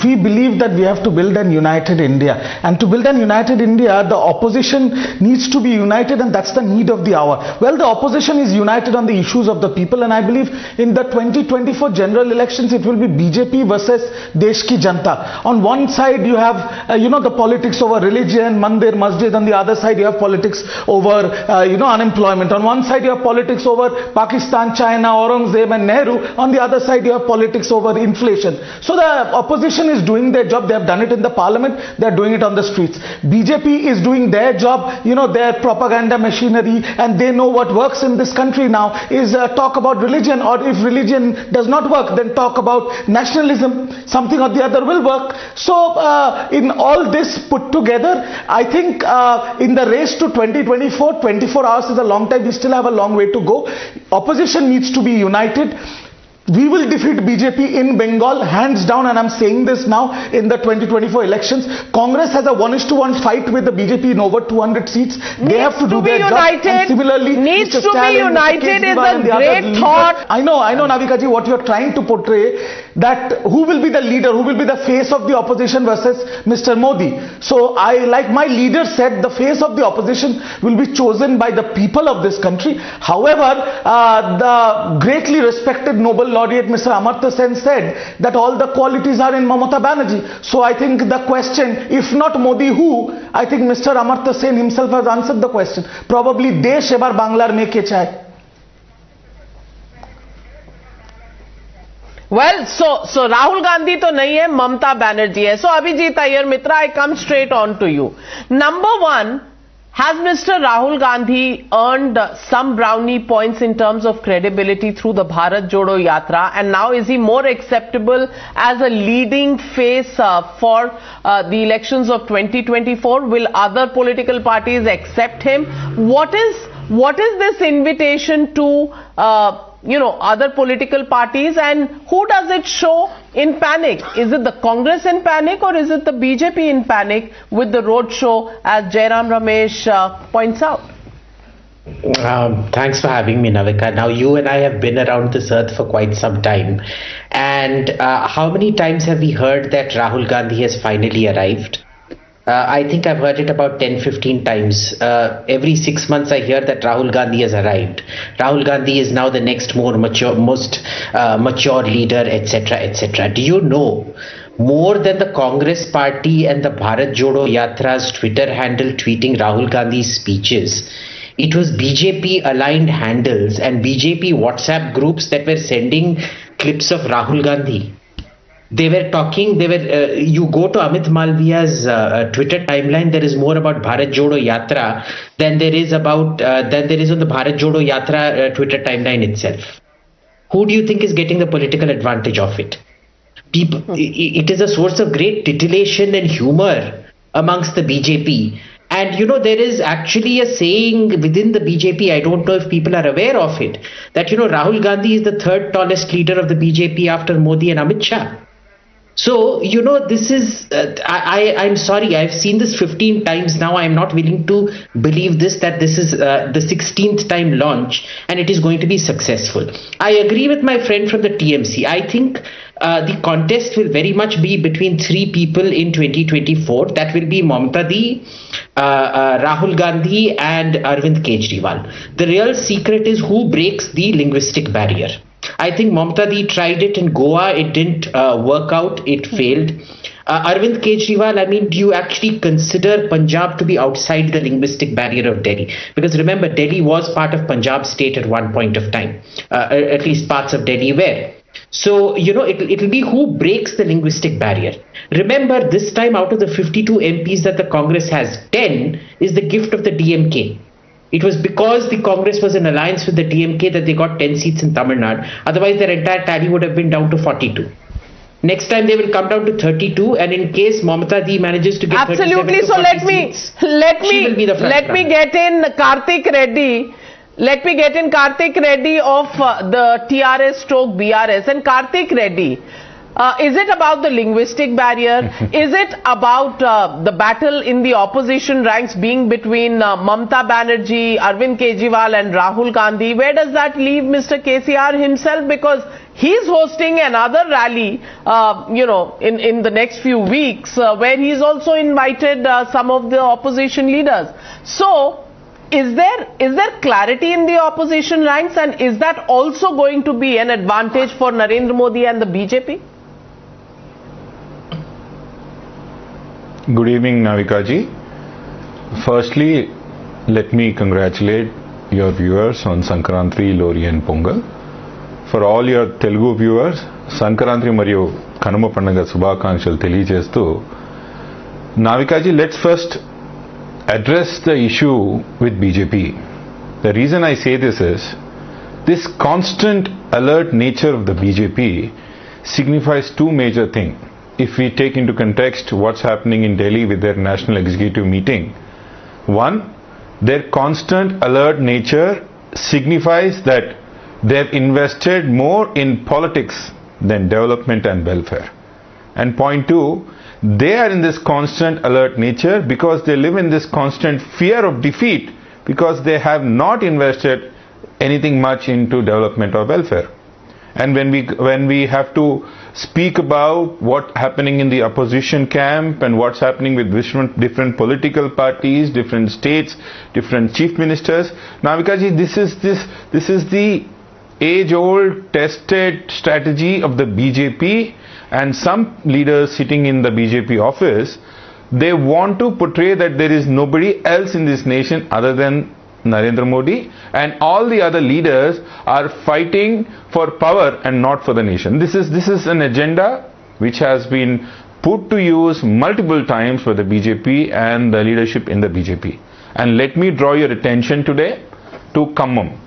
we believe that we have to build an united India. And to build an united India, the opposition needs to be united, and that's the need of the hour. Well, the opposition is united on the issues of the people, and I believe in the 2024 general elections, it will be BJP versus Desh Ki Janta. On one side, you have, the politics over religion, mandir, masjid. On the other side, you have politics over, unemployment. On one side, you have politics over Pakistan, China, Aurangzeb and Nehru. On the other side, you have politics over inflation. So the opposition is doing their job. They have done it in the parliament. They are doing it on the streets. BJP is doing their job, their propaganda machinery, and they know what works in this country now is talk about religion, or if religion does not work, then talk about nationalism. Something or the other will work. So in all this put together, I think in the race to 2024, 24 hours is a long time. We still have a long way to go. Opposition needs to be united. We will defeat BJP in Bengal, hands down, and I'm saying this now in the 2024 elections. Congress has a 1:1 fight with the BJP in over 200 seats. They have to do their job. And similarly, needs to be united is a great thought. I know, Navika ji, what you're trying to portray, that who will be the leader, who will be the face of the opposition versus Mr. Modi. So like my leader said, the face of the opposition will be chosen by the people of this country. However, the greatly respected Nobel laureate Mr. Amartya Sen said that all the qualities are in Mamata Banerjee. So I think the question, if not Modi, who? I think Mr. Amartya Sen himself has answered the question. Probably Desh ebar Banglar mein ke chahe. Well, so Rahul Gandhi to nahi hai, Mamata Banerjee hai. So Abhijit Iyer Mitra, I come straight on to you. Number one, has Mr. Rahul Gandhi earned some brownie points in terms of credibility through the Bharat Jodo Yatra, and now is he more acceptable as a leading face for the elections of 2024? Will other political parties accept him? What is this invitation to other political parties, and who does it show in panic? Is it the Congress in panic, or is it the BJP in panic with the road show, as Jairam Ramesh points out? Thanks for having me, Navika. Now, you and I have been around this earth for quite some time. And how many times have we heard that Rahul Gandhi has finally arrived? I think I've heard it about 10-15 times. Every 6 months I hear that Rahul Gandhi has arrived. Rahul Gandhi is now the next most mature leader, etc., etc. Do you know, more than the Congress party and the Bharat Jodo Yatra's Twitter handle tweeting Rahul Gandhi's speeches, it was BJP aligned handles and BJP WhatsApp groups that were sending clips of Rahul Gandhi. They were talking, you go to Amit Malviya's Twitter timeline, there is more about Bharat Jodo Yatra than there is on the Bharat Jodo Yatra Twitter timeline itself. Who do you think is getting the political advantage of it? It is a source of great titillation and humor amongst the BJP. And there is actually a saying within the BJP, I don't know if people are aware of it, that Rahul Gandhi is the third tallest leader of the BJP after Modi and Amit Shah. So, this is, I'm sorry, I've seen this 15 times now. I'm not willing to believe that this is the 16th time launch and it is going to be successful. I agree with my friend from the TMC. I think the contest will very much be between three people in 2024. That will be Mamata Di, Rahul Gandhi and Arvind Kejriwal. The real secret is who breaks the linguistic barrier. I think Mamta Di tried it in Goa. It didn't work out. It failed. Arvind Kejriwal, I mean, do you actually consider Punjab to be outside the linguistic barrier of Delhi? Because remember, Delhi was part of Punjab state at one point of time. At least parts of Delhi were. So, you know, it'll be who breaks the linguistic barrier. Remember, this time out of the 52 MPs that the Congress has, 10 is the gift of the DMK. It was because the Congress was in alliance with the DMK that they got 10 seats in Tamil Nadu. Otherwise, their entire tally would have been down to 42. Next time they will come down to 32, and in case Mamata Di manages to get 37 to 40 seats, she will be the front runner. Get in Karthik Reddy. Let me get in Karthik Reddy of the TRS/BRS. And Karthik Reddy, is it about the linguistic barrier? Is it about the battle in the opposition ranks being between Mamta Banerjee, Arvind Kejriwal and Rahul Gandhi? Where does that leave Mr. KCR himself? Because he's hosting another rally, you know, in the next few weeks where he's also invited some of the opposition leaders. So, is there clarity in the opposition ranks, and is that also going to be an advantage for Narendra Modi and the BJP? Good evening, Navika ji. Firstly, let me congratulate your viewers on Sankrantri, Lori and Pongal. For all your Telugu viewers, Sankrantri Mariyu Kanuma Pandaga Subhakankshalu తెలియజేస్తూ, Navika ji, let's first address the issue with BJP. The reason I say this is, this constant alert nature of the BJP signifies two major things. If we take into context what's happening in Delhi with their national executive meeting, one, their constant alert nature signifies that they've invested more in politics than development and welfare. And point two, they are in this constant alert nature because they live in this constant fear of defeat, because they have not invested anything much into development or welfare. And when we have to speak about what's happening in the opposition camp and what's happening with different political parties, different states, different chief ministers, Navika ji, this is the age-old tested strategy of the BJP, and some leaders sitting in the BJP office, they want to portray that there is nobody else in this nation other than Narendra Modi, and all the other leaders are fighting for power and not for the nation. This is an agenda which has been put to use multiple times for the BJP and the leadership in the BJP. And let me draw your attention today to Khammam.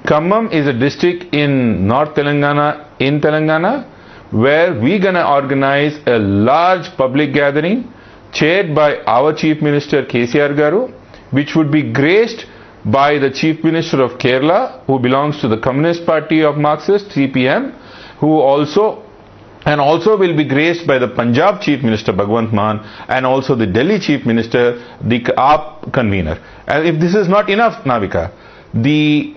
Khammam is a district in North Telangana, where we're going to organize a large public gathering chaired by our Chief Minister KCR Garu, which would be graced by the Chief Minister of Kerala, who belongs to the Communist Party of Marxist, CPM, who also will be graced by the Punjab Chief Minister Bhagwant Mann, and also the Delhi Chief Minister, the AAP convener. And if this is not enough, Navika, the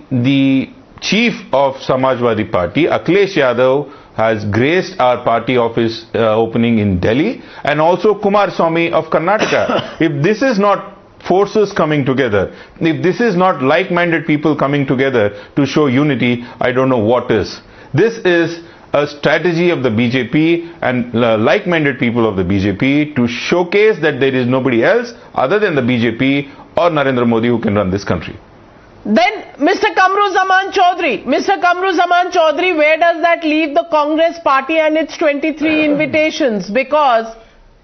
Chief of Samajwadi Party, Akhilesh Yadav, has graced our party office opening in Delhi, and also Kumar Swamy of Karnataka. If this is not forces coming together, if this is not like-minded people coming together to show unity, I don't know what is. This is a strategy of the BJP and like-minded people of the BJP to showcase that there is nobody else other than the BJP or Narendra Modi who can run this country. Then Mr. Kamru Zaman Chaudhary, where does that leave the Congress party and its 23 invitations? Because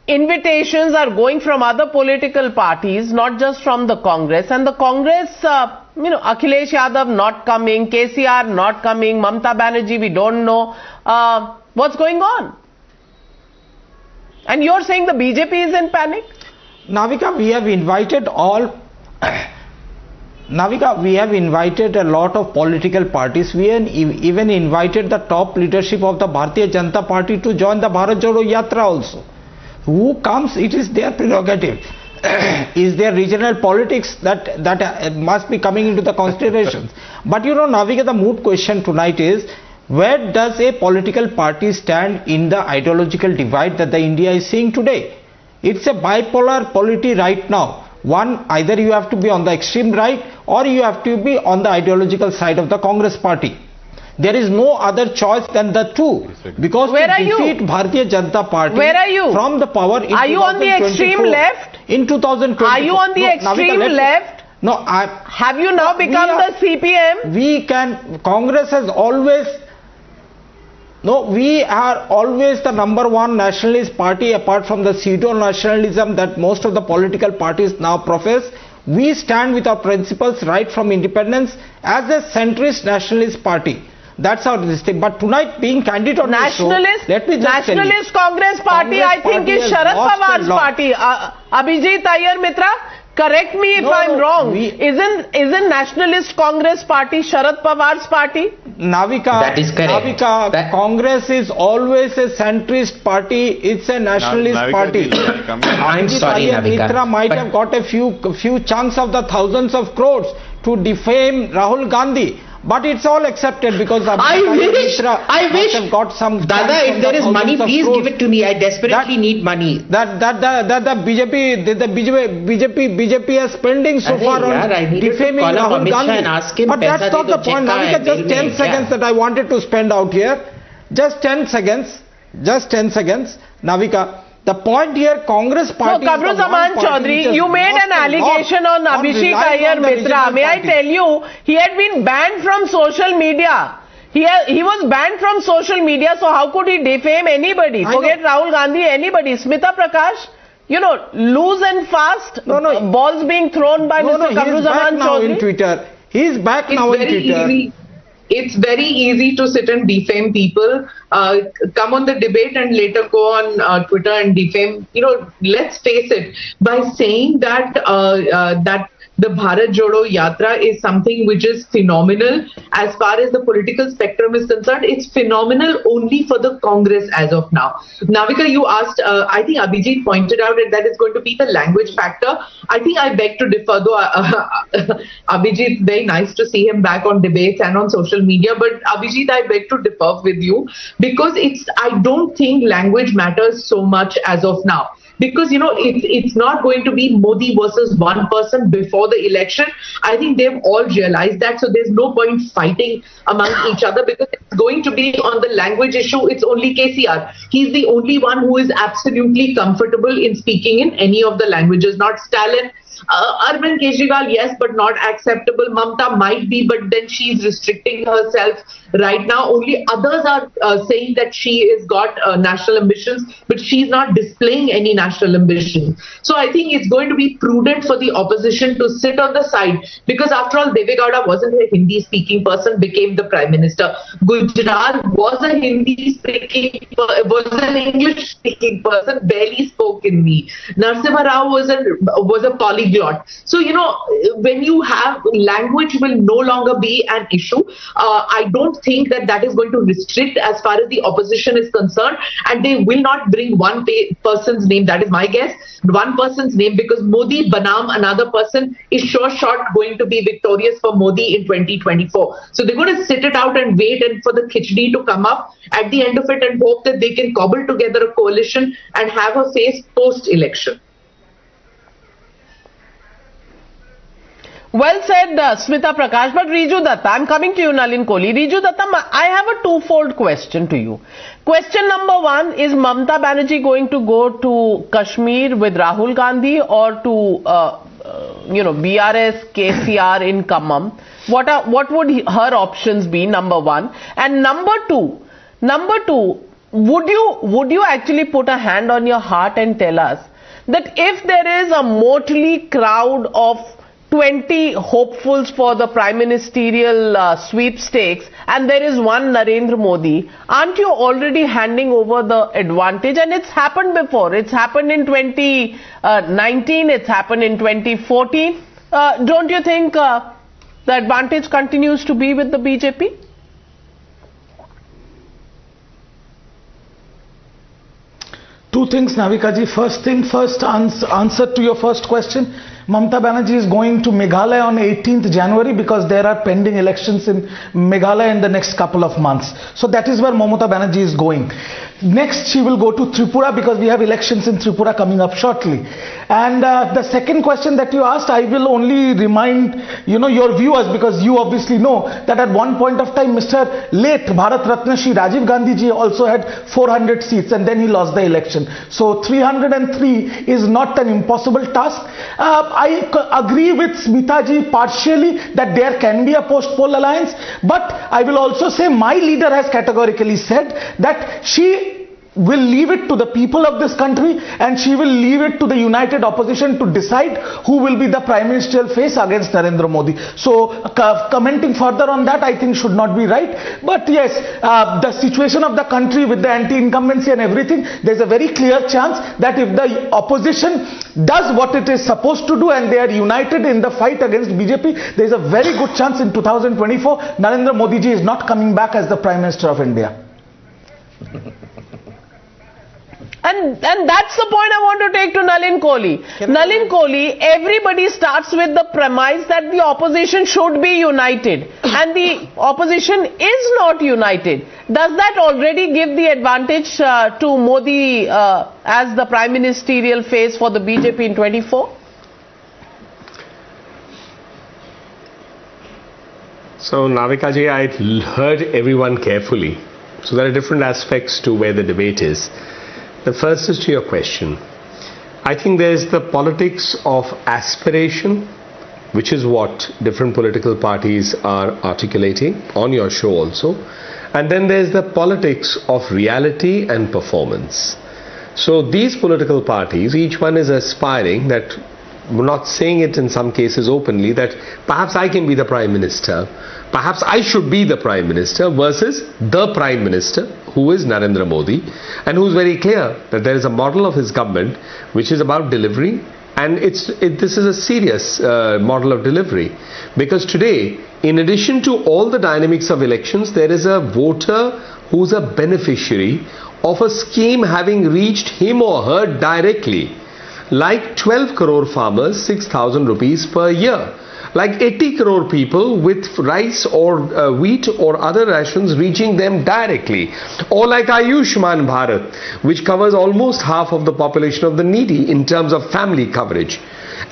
invitations are going from other political parties, not just from the Congress. And the Congress, Akhilesh Yadav not coming, KCR not coming, Mamta Banerjee, we don't know what's going on. And you're saying the BJP is in panic? Navika, we have invited a lot of political parties. We have even invited the top leadership of the Bharatiya Janata Party to join the Bharat Jodo Yatra also. Who comes, it is their prerogative. Is there regional politics that must be coming into the considerations? But Navika, the moot question tonight is, where does a political party stand in the ideological divide that the India is seeing today? It's a bipolar polity right now. One, either you have to be on the extreme right or you have to be on the ideological side of the Congress party. There is no other choice than the two. Because where to defeat Bharatiya Janata Party where are you? From the power in are you on the extreme left? In 2024. Are you on the extreme left? No, have you now become the CPM? We can, Congress has always, we are always the number one nationalist party apart from the pseudo-nationalism that most of the political parties now profess. We stand with our principles right from independence as a centrist nationalist party. That's our thing. But tonight, being candid on nationalist, let me just Nationalist Congress Party, I think is Sharad Pawar's party. Abhijit Iyer Mitra, correct me if I'm wrong. Isn't Nationalist Congress Party Sharad Pawar's party? Navika, that is correct. Navika, Congress is always a centrist party. It's a nationalist party. I'm sorry, Navika. Mitra might have got a few chunks of the thousands of crores to defame Rahul Gandhi. But it's all accepted because I wish have got some. Dada, if there is money, please give it to me. I desperately need money. That the BJP is spending so far on defaming Rahul Gandhi. But that's not the point. Navika, just 10 seconds that I wanted to spend out here. Just 10 seconds. Navika. The point here, Congress party. No, Kamruzaman Chaudhary, you made an allegation on Abhishek Iyer Mitra. May I tell you, he had been banned from social media. He was banned from social media, so how could he defame anybody? Forget Rahul Gandhi, anybody. Smita Prakash, loose and fast, balls being thrown by Mr. Kamruzaman Chaudhary. In Twitter. He's back now in Twitter. It's very easy to sit and defame people, come on the debate and later go on Twitter and defame. Let's face it, by saying that that the Bharat Jodo Yatra is something which is phenomenal as far as the political spectrum is concerned. It's phenomenal only for the Congress as of now. Navika, you asked, I think Abhijit pointed out that is going to be the language factor. I think I beg to differ, though Abhijit, very nice to see him back on debates and on social media, but Abhijit, I beg to differ with you because I don't think language matters so much as of now. Because, it's not going to be Modi versus one person before the election. I think they've all realized that. So there's no point fighting among each other because it's going to be on the language issue. It's only KCR. He's the only one who is absolutely comfortable in speaking in any of the languages, not Stalin. Arvind Kejriwal, yes, but not acceptable. Mamta might be, but then she's restricting herself right now. Only others are saying that she has got national ambitions, but she's not displaying any national ambition. So I think it's going to be prudent for the opposition to sit on the side because after all, Deve Gowda wasn't a Hindi-speaking person, became the Prime Minister. Gujarat was a Hindi-speaking, was an English-speaking person, barely spoke Hindi. Narasimha Rao was a polyglot. So, when you have language will no longer be an issue. I don't think that is going to restrict as far as the opposition is concerned, and they will not bring one person's name. That is my guess. One person's name, because Modi banam another person is sure shot going to be victorious for Modi in 2024. So they're going to sit it out and wait and for the khichdi to come up at the end of it and hope that they can cobble together a coalition and have a face post-election. Well said, Smita Prakash. But Riju Datta, I'm coming to you, Nalin Kohli. Riju Datta, I have a twofold question to you. Question number one, is Mamta Banerjee going to go to Kashmir with Rahul Gandhi or to, BRS, KCR in Khammam? What would her options be, number one? And number two, would you actually put a hand on your heart and tell us that if there is a motley crowd of 20 hopefuls for the prime ministerial sweepstakes and there is one Narendra Modi, aren't you already handing over the advantage? And it's happened before. It's happened in 2019. It's happened in 2014. Don't you think the advantage continues to be with the BJP? Two things, Navika ji. First thing first, answer to your first question. Mamata Banerjee is going to Meghalaya on 18th January because there are pending elections in Meghalaya in the next couple of months. So that is where Mamata Banerjee is going. Next, she will go to Tripura because we have elections in Tripura coming up shortly. And the second question that you asked, I will only remind your viewers, because you obviously know that at one point of time, Mr. late Bharat Ratna Shri Rajiv Gandhi ji also had 400 seats and then he lost the election. So 303 is not an impossible task. I agree with Smita ji partially that there can be a post-poll alliance, but I will also say my leader has categorically said that she will leave it to the people of this country and she will leave it to the united opposition to decide who will be the prime ministerial face against Narendra Modi. So commenting further on that I think should not be right. But yes, the situation of the country with the anti-incumbency and everything, there's a very clear chance that if the opposition does what it is supposed to do and they are united in the fight against BJP, there's a very good chance in 2024 Narendra Modi ji is not coming back as the Prime Minister of India. And that's the point I want to take to Nalin Kohli. Nalin Kohli, everybody starts with the premise that the opposition should be united and the opposition is not united. Does that already give the advantage to Modi as the prime ministerial face for the BJP in 24? So Navika ji, I heard everyone carefully. So there are different aspects to where the debate is. The first is to your question. I think there's the politics of aspiration, which is what different political parties are articulating on your show also. And then there's the politics of reality and performance. So these political parties, each one is aspiring that, we're not saying it in some cases openly, that perhaps I can be the Prime Minister, perhaps I should be the Prime Minister versus the Prime Minister, who is Narendra Modi, and who is very clear that there is a model of his government which is about delivery, and this is a serious model of delivery. Because today, in addition to all the dynamics of elections, there is a voter who's a beneficiary of a scheme having reached him or her directly. Like 12 crore farmers, 6,000 rupees per year. Like 80 crore people with rice or wheat or other rations reaching them directly. Or like Ayushman Bharat, which covers almost half of the population of the needy in terms of family coverage.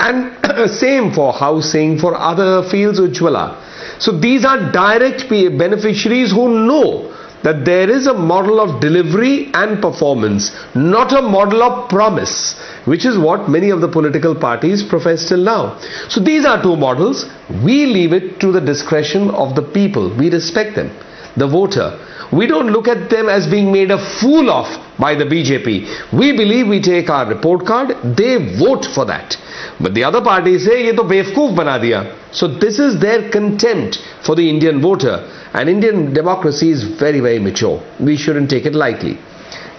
And same for housing, for other fields, Ujjwala. So these are direct beneficiaries who know that there is a model of delivery and performance, not a model of promise, which is what many of the political parties profess till now. So these are two models. We leave it to the discretion of the people. We respect them, the voter. We don't look at them as being made a fool of by the BJP. We believe we take our report card, they vote for that. But the other parties say, ye to bevkoof bana diya. So this is their contempt for the Indian voter. And Indian democracy is very, very mature. We shouldn't take it lightly.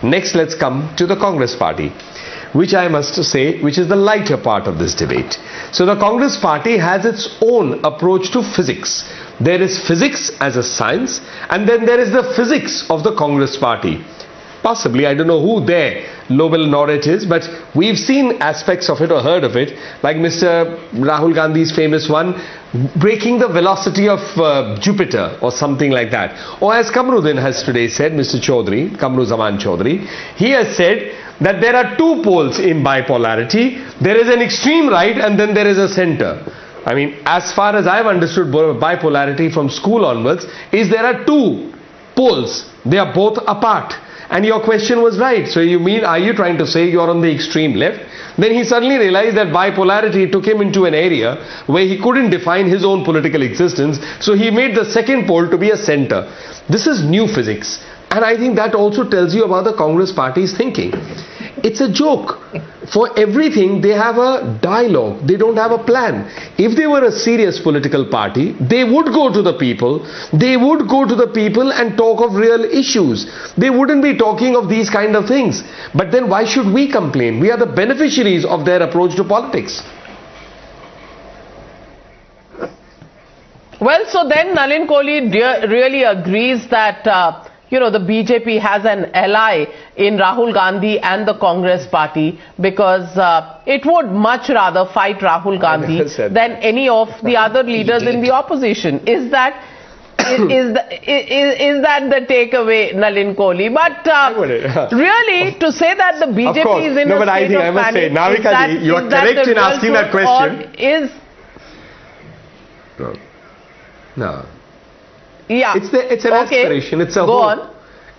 Next, let's come to the Congress party, which I must say, which is the lighter part of this debate. So the Congress party has its own approach to physics. There is physics as a science, and then there is the physics of the Congress party. Possibly, I don't know who their Nobel laureate is, but we've seen aspects of it or heard of it, like Mr. Rahul Gandhi's famous one, breaking the velocity of Jupiter or something like that. Or as Kamruddin has today said, Mr. Chaudhary, Kamru Zaman Chaudhary, he has said that there are two poles in bipolarity. There is an extreme right and then there is a center. I mean, as far as I've understood bipolarity from school onwards, is there are two poles. They are both apart. And your question was right. So you mean, are you trying to say you're on the extreme left? Then he suddenly realized that bipolarity took him into an area where he couldn't define his own political existence. So he made the second pole to be a center. This is new physics. And I think that also tells you about the Congress party's thinking. It's a joke. For everything, they have a dialogue. They don't have a plan. If they were a serious political party, they would go to the people. They would go to the people and talk of real issues. They wouldn't be talking of these kind of things. But then why should we complain? We are the beneficiaries of their approach to politics. Well, so then Nalin Kohli really agrees that the BJP has an ally in Rahul Gandhi and the Congress party, because it would much rather fight Rahul Gandhi than any of the other leaders in the opposition. Is that the takeaway, Nalin Kohli? But really, to say that the BJP is in a state of panic, Navika ji, you are correct in asking that question. No. Yeah. It's an aspiration. It's a hope.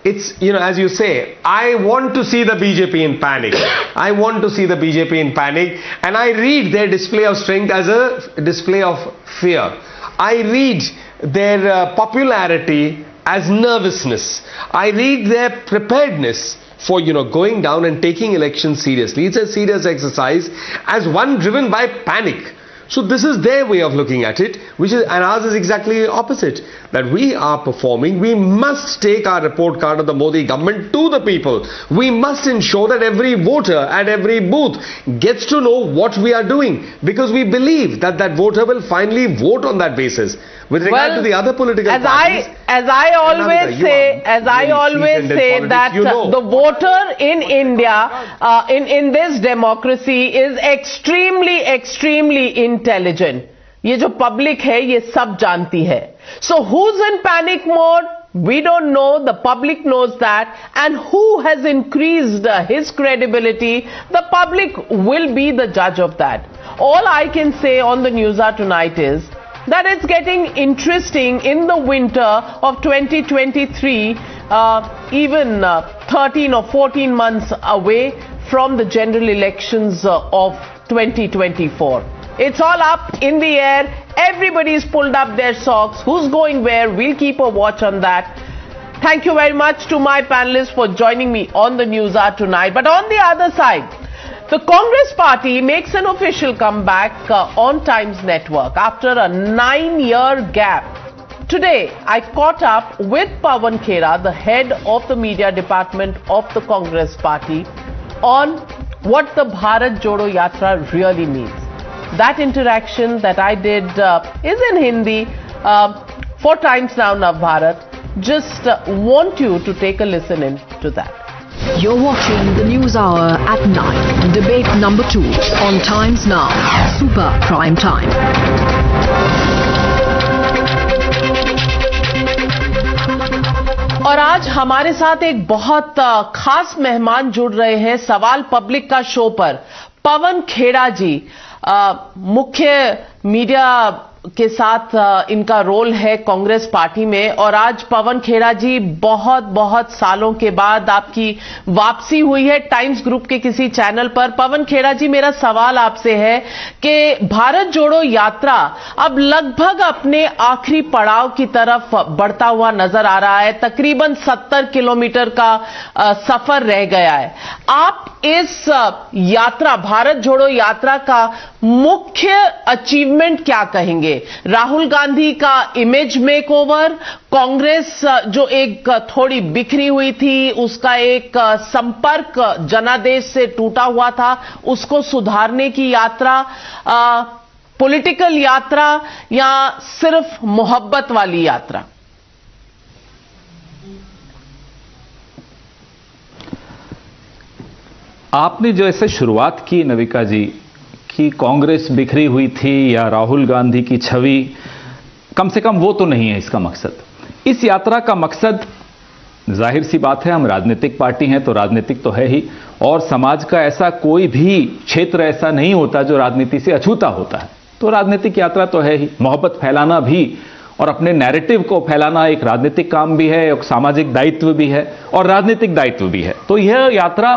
It's, as you say, I want to see the BJP in panic. I want to see the BJP in panic. And I read their display of strength as a display of fear. I read their popularity as nervousness. I read their preparedness for, going down and taking elections seriously. It's a serious exercise as one driven by panic. So this is their way of looking at it, and ours is exactly opposite. That we are performing, we must take our report card of the Modi government to the people. We must ensure that every voter at every booth gets to know what we are doing, because we believe that that voter will finally vote on that basis. With regard to the other political parties, as I always say that the voter in India, in this democracy, is extremely intelligent. ये जो public है, ये सब जानती है. So who's in panic mode? We don't know. The public knows that. And who has increased his credibility? The public will be the judge of that. All I can say on the News Hour tonight is that it's getting interesting in the winter of 2023, even 13 or 14 months away from the general elections of 2024. It's all up in the air. Everybody's pulled up their socks. Who's going where? We'll keep a watch on that. Thank you very much to my panelists for joining me on the News Hour tonight. But on the other side, the Congress party makes an official comeback on Times Network after a 9-year gap. Today, I caught up with Pawan Khera, the head of the media department of the Congress party, on what the Bharat Jodo Yatra really means. That interaction that I did is in Hindi for Times Now Navbharat. Just want you to take a listen in to that. You're watching the News Hour at 9, debate number 2 on Times Now, Super Prime Time. और आज हमारे साथ एक बहुत खास मेहमान जुड़ रहे हैं सवाल पब्लिक का शो पर, पवन खेड़ा जी। मुख्य मीडिया के साथ इनका रोल है कांग्रेस पार्टी में, और आज पवन खेड़ा जी बहुत सालों के बाद आपकी वापसी हुई है टाइम्स ग्रुप के किसी चैनल पर। पवन खेड़ा जी, मेरा सवाल आपसे है कि भारत जोड़ो यात्रा अब लगभग अपने आखिरी पड़ाव की तरफ बढ़ता हुआ नजर आ रहा है। तकरीबन 70 किलोमीटर का सफर रह गया है। आप इस यात्रा, भारत जोड़ो यात्रा का मुख्य अचीवमेंट क्या कहेंगे? राहुल गांधी का इमेज मेकओवर, कांग्रेस जो एक थोड़ी बिखरी हुई थी, उसका एक संपर्क जनादेश से टूटा हुआ था, उसको सुधारने की यात्रा, पॉलिटिकल यात्रा, या सिर्फ मोहब्बत वाली यात्रा? आपने जो ऐसे शुरुआत की नविका जी कि कांग्रेस बिखरी हुई थी या राहुल गांधी की छवि, कम से कम वो तो नहीं है इसका मकसद। इस यात्रा का मकसद, जाहिर सी बात है, हम राजनीतिक पार्टी हैं तो राजनीतिक तो है ही, और समाज का ऐसा कोई भी क्षेत्र ऐसा नहीं होता जो राजनीति से अछूता होता है, तो राजनीतिक यात्रा तो है ही। मोहब्बत फैलाना भी और अपने नैरेटिव को फैलाना एक राजनीतिक काम भी है, एक सामाजिक दायित्व भी है और राजनीतिक दायित्व भी है। तो यह यात्रा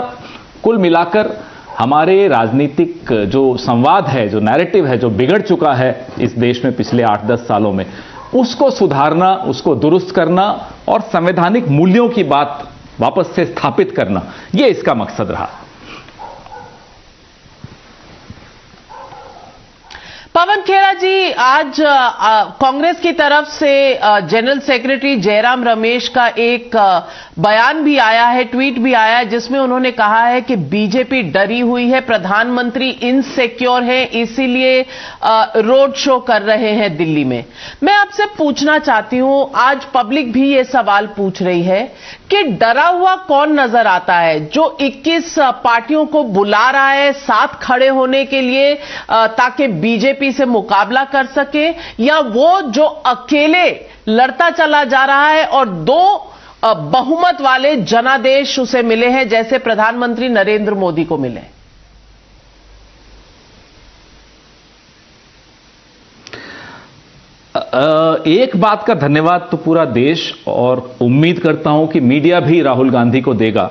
कुल मिलाकर हमारे राजनीतिक जो संवाद है, जो नैरेटिव है, जो बिगड़ चुका है इस देश में पिछले 8-10 सालों में, उसको सुधारना, उसको दुरुस्त करना और संवैधानिक मूल्यों की बात वापस से स्थापित करना, यह इसका मकसद रहा। पवन खेड़ा जी, आज कांग्रेस की तरफ से जनरल सेक्रेटरी जयराम रमेश का एक बयान भी आया है, ट्वीट भी आया है, जिसमें उन्होंने कहा है कि बीजेपी डरी हुई है, प्रधानमंत्री इनसिक्योर है, इसीलिए रोड शो कर रहे हैं दिल्ली में। मैं आपसे पूछना चाहती हूं, आज पब्लिक भी ये सवाल पूछ रही है कि डरा हुआ कौन नजर आता है, जो 21 पार्टियों को बुला रहा है साथ खड़े होने के लिए ताकि बीजेपी से मुकाबला कर सके, या वो जो अकेले लड़ता चला जा रहा है और दो बहुमत वाले जनादेश उसे मिले हैं, जैसे प्रधानमंत्री नरेंद्र मोदी को मिले? एक बात का धन्यवाद तो पूरा देश, और उम्मीद करता हूं कि मीडिया भी राहुल गांधी को देगा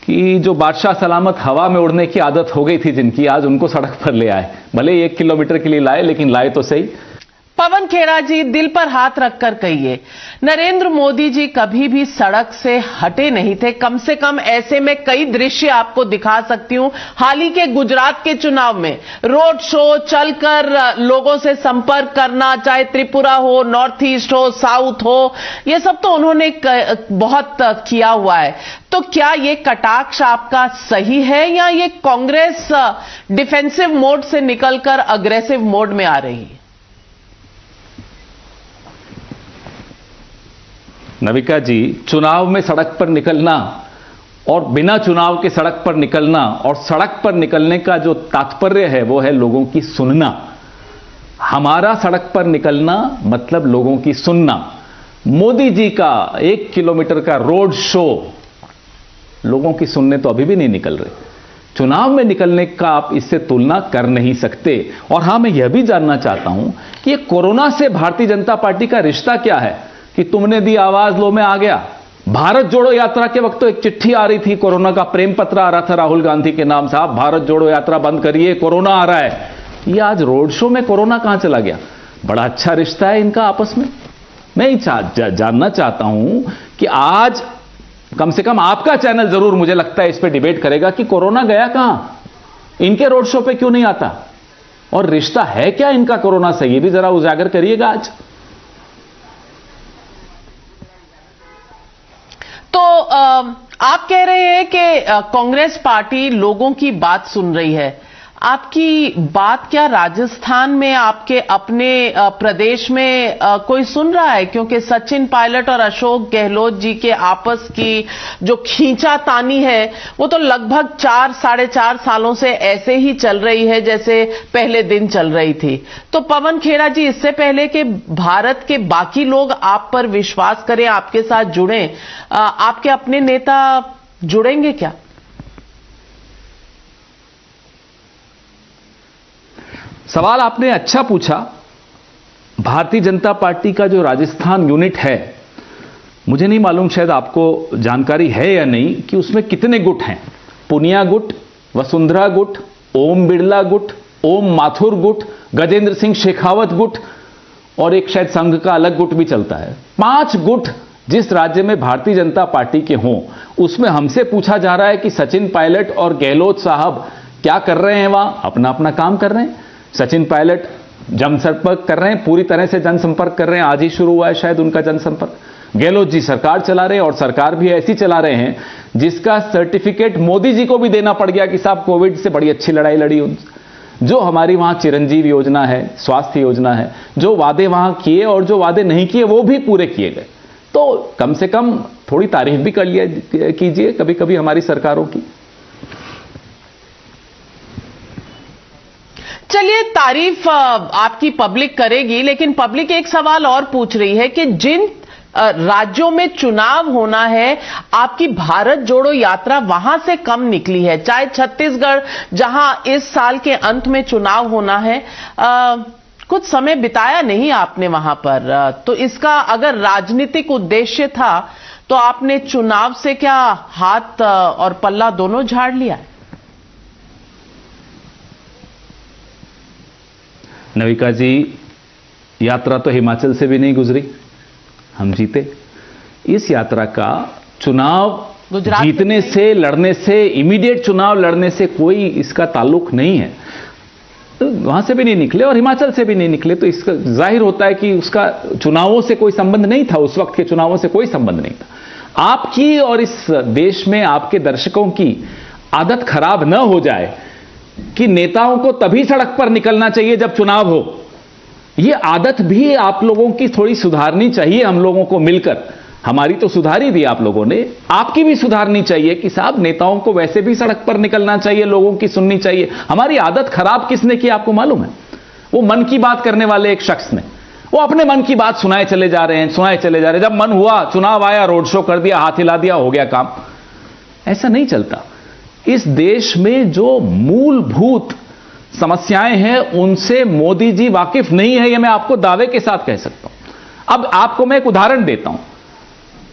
कि जो बादशाह सलामत हवा में उड़ने की आदत हो गई थी जिनकी, आज उनको सड़क पर ले आए। भले 1 किलोमीटर के लिए लाए, लेकिन लाए तो सही। पवन खेड़ा जी, दिल पर हाथ रखकर कहिए, नरेंद्र मोदी जी कभी भी सड़क से हटे नहीं थे। कम से कम ऐसे में कई दृश्य आपको दिखा सकती हूं। हाल ही के गुजरात के चुनाव में रोड शो चलकर लोगों से संपर्क करना, चाहे त्रिपुरा हो, नॉर्थ ईस्ट हो, साउथ हो, ये सब तो उन्होंने बहुत किया हुआ है। तो क्या ये कटाक्ष आपका सही है, या ये कांग्रेस डिफेंसिव मोड से निकलकर अग्रेसिव मोड में आ रही है? नविका जी, चुनाव में सड़क पर निकलना और बिना चुनाव के सड़क पर निकलना, और सड़क पर निकलने का जो तात्पर्य है वो है लोगों की सुनना। हमारा सड़क पर निकलना मतलब लोगों की सुनना। मोदी जी का 1 किलोमीटर का रोड शो, लोगों की सुनने तो अभी भी नहीं निकल रहे। चुनाव में निकलने का आप इससे तुलना कर नहीं सकते। और हां, मैं यह भी जानना चाहता हूं कि ये कोरोना से भारतीय जनता पार्टी का रिश्ता क्या है कि तुमने दी आवाज, लो मैं आ गया। भारत जोड़ो यात्रा के वक्त तो एक चिट्ठी आ रही थी, कोरोना का प्रेम पत्र आ रहा था राहुल गांधी के नाम, साहब भारत जोड़ो यात्रा बंद करिए, कोरोना आ रहा है। ये आज रोड शो में कोरोना कहां चला गया? बड़ा अच्छा रिश्ता है इनका आपस में। मैं जानना चाहता हूं कि आज कम से कम आपका चैनल जरूर, मुझे लगता है, इस पे डिबेट करेगा कि कोरोना गया कहां, इनके रोड शो पे क्यों नहीं आता, और रिश्ता है क्या इनका कोरोना से, ये भी जरा उजागर करिएगा आज। तो आप कह रहे हैं कि कांग्रेस पार्टी लोगों की बात सुन रही है। आपकी बात क्या राजस्थान में, आपके अपने प्रदेश में कोई सुन रहा है? क्योंकि सचिन पायलट और अशोक गहलोत जी के आपस की जो खींचातानी है वो तो लगभग 4-4.5 सालों से ऐसे ही चल रही है जैसे पहले दिन चल रही थी। तो पवन खेड़ा जी, इससे पहले कि भारत के बाकी लोग आप पर विश्वास करें, आपके साथ जुड़ें, आपके अपने नेता जुड़ेंगे क्या? सवाल आपने अच्छा पूछा। भारतीय जनता पार्टी का जो राजस्थान यूनिट है, मुझे नहीं मालूम, शायद आपको जानकारी है या नहीं, कि उसमें कितने गुट हैं। पुनिया गुट, वसुंधरा गुट, ओम बिरला गुट, ओम माथुर गुट, गजेंद्र सिंह शेखावत गुट, और एक शायद संघ का अलग गुट भी चलता है। 5 गुट जिस राज्य में भारतीय जनता पार्टी के हों, उसमें हमसे पूछा जा रहा है कि सचिन पायलट और गहलोत साहब क्या कर रहे हैं वहां? अपना अपना काम कर रहे हैं। सचिन पायलट जनसंपर्क कर रहे हैं, पूरी तरह से जनसंपर्क कर रहे हैं, आज ही शुरू हुआ है शायद उनका जनसंपर्क। गहलोत जी सरकार चला रहे हैं, और सरकार भी ऐसी चला रहे हैं जिसका सर्टिफिकेट मोदी जी को भी देना पड़ गया कि साहब कोविड से बड़ी अच्छी लड़ाई लड़ी। जो हमारी वहां चिरंजीव योजना है, स्वास्थ्य योजना है, जो वादे वहां किए और जो वादे नहीं किए वो भी पूरे किए गए। तो कम से कम थोड़ी तारीफ भी कर लिया कीजिए कभी कभी हमारी सरकारों की। चलिए, तारीफ आपकी पब्लिक करेगी, लेकिन पब्लिक एक सवाल और पूछ रही है कि जिन राज्यों में चुनाव होना है, आपकी भारत जोड़ो यात्रा वहां से कम निकली है। चाहे छत्तीसगढ़, जहां इस साल के अंत में चुनाव होना है, कुछ समय बिताया नहीं आपने वहां पर। तो इसका अगर राजनीतिक उद्देश्य था तो आपने चुनाव से क्या हाथ और पल्ला दोनों झाड़ लिया? नविका जी, यात्रा तो हिमाचल से भी नहीं गुजरी, हम जीते। इस यात्रा का चुनाव जीतने से, लड़ने से, इमीडिएट चुनाव लड़ने से कोई इसका ताल्लुक नहीं है। वहां से भी नहीं निकले और हिमाचल से भी नहीं निकले, तो इसका जाहिर होता है कि उसका चुनावों से कोई संबंध नहीं था, उस वक्त के चुनावों से कोई संबंध नहीं था। आपकी और इस देश में आपके दर्शकों की आदत खराब न हो जाए कि नेताओं को तभी सड़क पर निकलना चाहिए जब चुनाव हो। यह आदत भी आप लोगों की थोड़ी सुधारनी चाहिए, हम लोगों को मिलकर। हमारी तो सुधारी दी आप लोगों ने, आपकी भी सुधारनी चाहिए कि साहब नेताओं को वैसे भी सड़क पर निकलना चाहिए, लोगों की सुननी चाहिए। हमारी आदत खराब किसने की आपको मालूम है? वो मन की बात करने वाले एक शख्स ने, वो अपने मन की बात सुनाए चले जा रहे हैं, सुनाए चले जा रहे हैं। जब मन हुआ, चुनाव आया, रोड शो कर दिया, हाथ हिला दिया, हो गया काम। ऐसा नहीं चलता। इस देश में जो मूलभूत समस्याएं हैं उनसे मोदी जी वाकिफ नहीं है, यह मैं आपको दावे के साथ कह सकता हूं। अब आपको मैं एक उदाहरण देता हूं,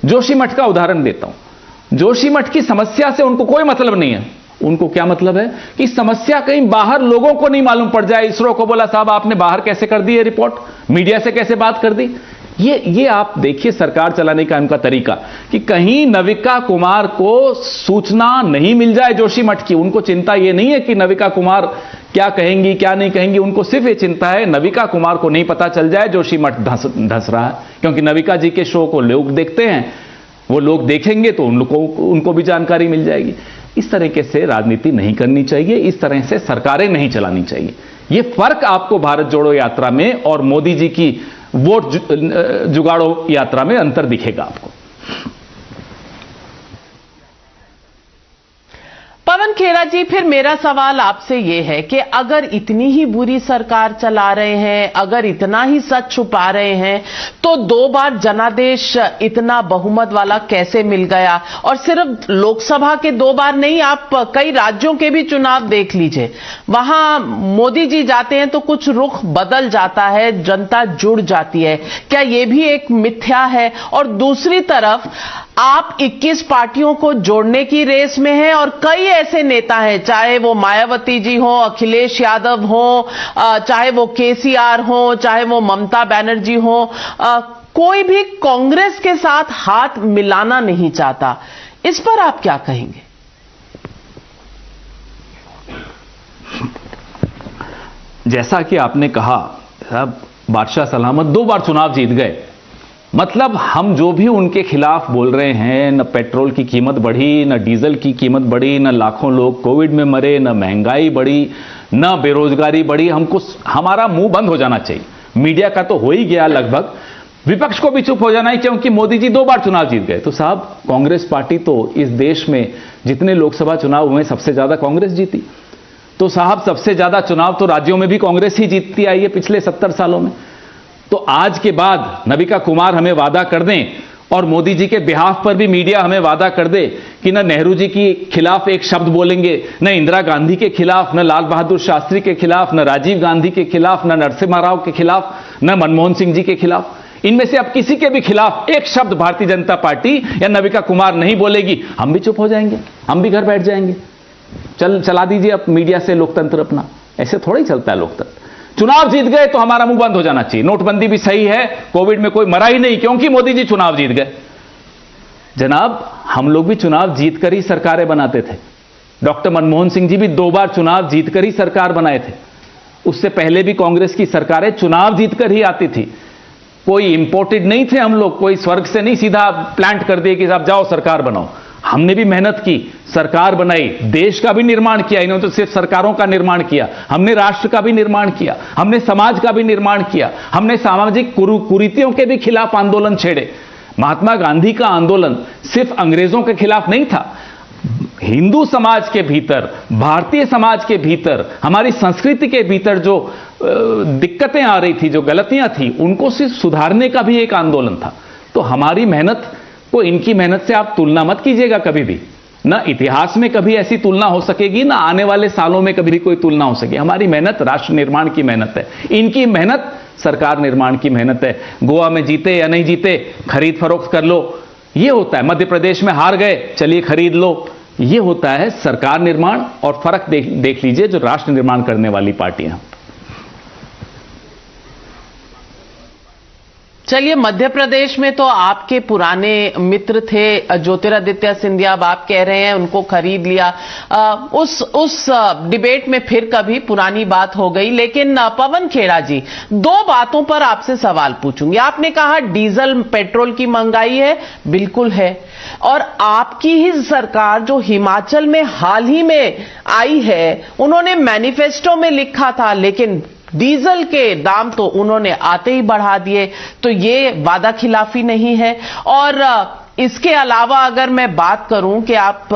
जोशी मठ का उदाहरण देता हूं। जोशी मठ की समस्या से उनको कोई मतलब नहीं है। उनको क्या मतलब है कि समस्या कहीं बाहर लोगों को नहीं मालूम पड़ जाए। इसरो को बोला साहब आपने बाहर कैसे कर दी ये रिपोर्ट, मीडिया से कैसे बात कर दी। ये आप देखिए सरकार चलाने का इनका तरीका कि कहीं नविका कुमार को सूचना नहीं मिल जाए जोशी मठ की। उनको चिंता यह नहीं है कि नविका कुमार क्या कहेंगी क्या नहीं कहेंगी, उनको सिर्फ ये चिंता है नविका कुमार को नहीं पता चल जाए जोशी मठ धंस रहा है। क्योंकि नविका जी के शो को लोग देखते हैं, वो लोग देखेंगे तो उनको भी जानकारी मिल जाएगी। इस तरीके से राजनीति नहीं करनी चाहिए, इस तरह से सरकारें नहीं चलानी चाहिए। ये फर्क आपको भारत जोड़ो यात्रा में और मोदी जी की वोट जुगाड़ो यात्रा में अंतर दिखेगा आपको। पवन खेरा जी, फिर मेरा सवाल आपसे ये है कि अगर इतनी ही बुरी सरकार चला रहे हैं, अगर इतना ही सच छुपा रहे हैं, तो 2 बार जनादेश इतना बहुमत वाला कैसे मिल गया? और सिर्फ लोकसभा के 2 बार नहीं, आप कई राज्यों के भी चुनाव देख लीजिए, वहां मोदी जी जाते हैं तो कुछ रुख बदल जाता है, जनता जुड़ जाती है। क्या यह भी एक मिथ्या है? और दूसरी तरफ आप 21 पार्टियों को जोड़ने की रेस में हैं और कई ऐसे नेता हैं, चाहे वो मायावती जी हो, अखिलेश यादव हो, चाहे वो केसीआर हो, चाहे वो ममता बनर्जी हो, कोई भी कांग्रेस के साथ हाथ मिलाना नहीं चाहता। इस पर आप क्या कहेंगे? जैसा कि आपने कहा साहब, बादशाह सलामत 2 बार चुनाव जीत गए, मतलब हम जो भी उनके खिलाफ बोल रहे हैं, न पेट्रोल की कीमत बढ़ी, न डीजल की कीमत बढ़ी, न लाखों लोग कोविड में मरे, न महंगाई बढ़ी, न बेरोजगारी बढ़ी, हमको हमारा मुंह बंद हो जाना चाहिए। मीडिया का तो हो ही गया लगभग, विपक्ष को भी चुप हो जाना है क्योंकि मोदी जी 2 बार चुनाव जीत गए। तो साहब कांग्रेस पार्टी तो इस देश में जितने लोकसभा चुनाव हुए सबसे ज्यादा कांग्रेस जीती। तो साहब सबसे ज्यादा चुनाव तो राज्यों में भी कांग्रेस ही जीतती आई है पिछले 70 सालों में। तो आज के बाद नविका कुमार हमें वादा कर दें और मोदी जी के बिहाफ पर भी मीडिया हमें वादा कर दे कि न नेहरू जी के खिलाफ एक शब्द बोलेंगे, न इंदिरा गांधी के खिलाफ, न लाल बहादुर शास्त्री के खिलाफ, न राजीव गांधी के खिलाफ, न नरसिम्हा राव के खिलाफ, न मनमोहन सिंह जी के खिलाफ, इनमें से अब किसी के भी खिलाफ एक शब्द भारतीय जनता पार्टी या नविका कुमार नहीं बोलेगी, हम भी चुप हो जाएंगे, हम भी घर बैठ जाएंगे। चला दीजिए अब मीडिया से लोकतंत्र अपना। ऐसे थोड़ा ही चलता है लोकतंत्र। चुनाव जीत गए तो हमारा मुंह बंद हो जाना चाहिए। नोटबंदी भी सही है, कोविड में कोई मरा ही नहीं क्योंकि मोदी जी चुनाव जीत गए। जनाब हम लोग भी चुनाव जीतकर ही सरकारें बनाते थे। डॉक्टर मनमोहन सिंह जी भी 2 बार चुनाव जीतकर ही सरकार बनाए थे। उससे पहले भी कांग्रेस की सरकारें चुनाव जीतकर ही आती थी। कोई इंपोर्टेड नहीं थे हम लोग, कोई स्वर्ग से नहीं सीधा प्लांट कर दिए कि आप जाओ सरकार बनाओ। हमने भी मेहनत की, सरकार बनाई, देश का भी निर्माण किया। इन्होंने तो सिर्फ सरकारों का निर्माण किया, हमने राष्ट्र का भी निर्माण किया, हमने समाज का भी निर्माण किया, हमने सामाजिक कुरीतियों के भी खिलाफ आंदोलन छेड़े। महात्मा गांधी का आंदोलन सिर्फ अंग्रेजों के खिलाफ नहीं था, हिंदू समाज के भीतर, भारतीय समाज के भीतर, हमारी संस्कृति के भीतर जो दिक्कतें आ रही थी, जो गलतियां थी, उनको सिर्फ सुधारने का भी एक आंदोलन था। तो हमारी मेहनत को इनकी मेहनत से आप तुलना मत कीजिएगा कभी भी। ना इतिहास में कभी ऐसी तुलना हो सकेगी, ना आने वाले सालों में कभी भी कोई तुलना हो सकेगी। हमारी मेहनत राष्ट्र निर्माण की मेहनत है, इनकी मेहनत सरकार निर्माण की मेहनत है। गोवा में जीते या नहीं जीते, खरीद फरोख्त कर लो, ये होता है। मध्य प्रदेश में हार गए, चलिए खरीद लो, ये होता है सरकार निर्माण। और फर्क देख लीजिए जो राष्ट्र निर्माण करने वाली पार्टियां। चलिए, मध्य प्रदेश में तो आपके पुराने मित्र थे ज्योतिरादित्य सिंधिया, अब आप कह रहे हैं उनको खरीद लिया। उस डिबेट में फिर कभी पुरानी बात हो गई। लेकिन पवन खेड़ा जी, दो बातों पर आपसे सवाल पूछूंगी। आपने कहा डीजल पेट्रोल की महंगाई है, बिल्कुल है, और आपकी ही सरकार जो हिमाचल में हाल ही में आई है, उन्होंने मैनिफेस्टो में लिखा था, लेकिन डीजल के दाम तो उन्होंने आते ही बढ़ा दिए। तो ये वादा खिलाफी नहीं है? और इसके अलावा अगर मैं बात करूं कि आप,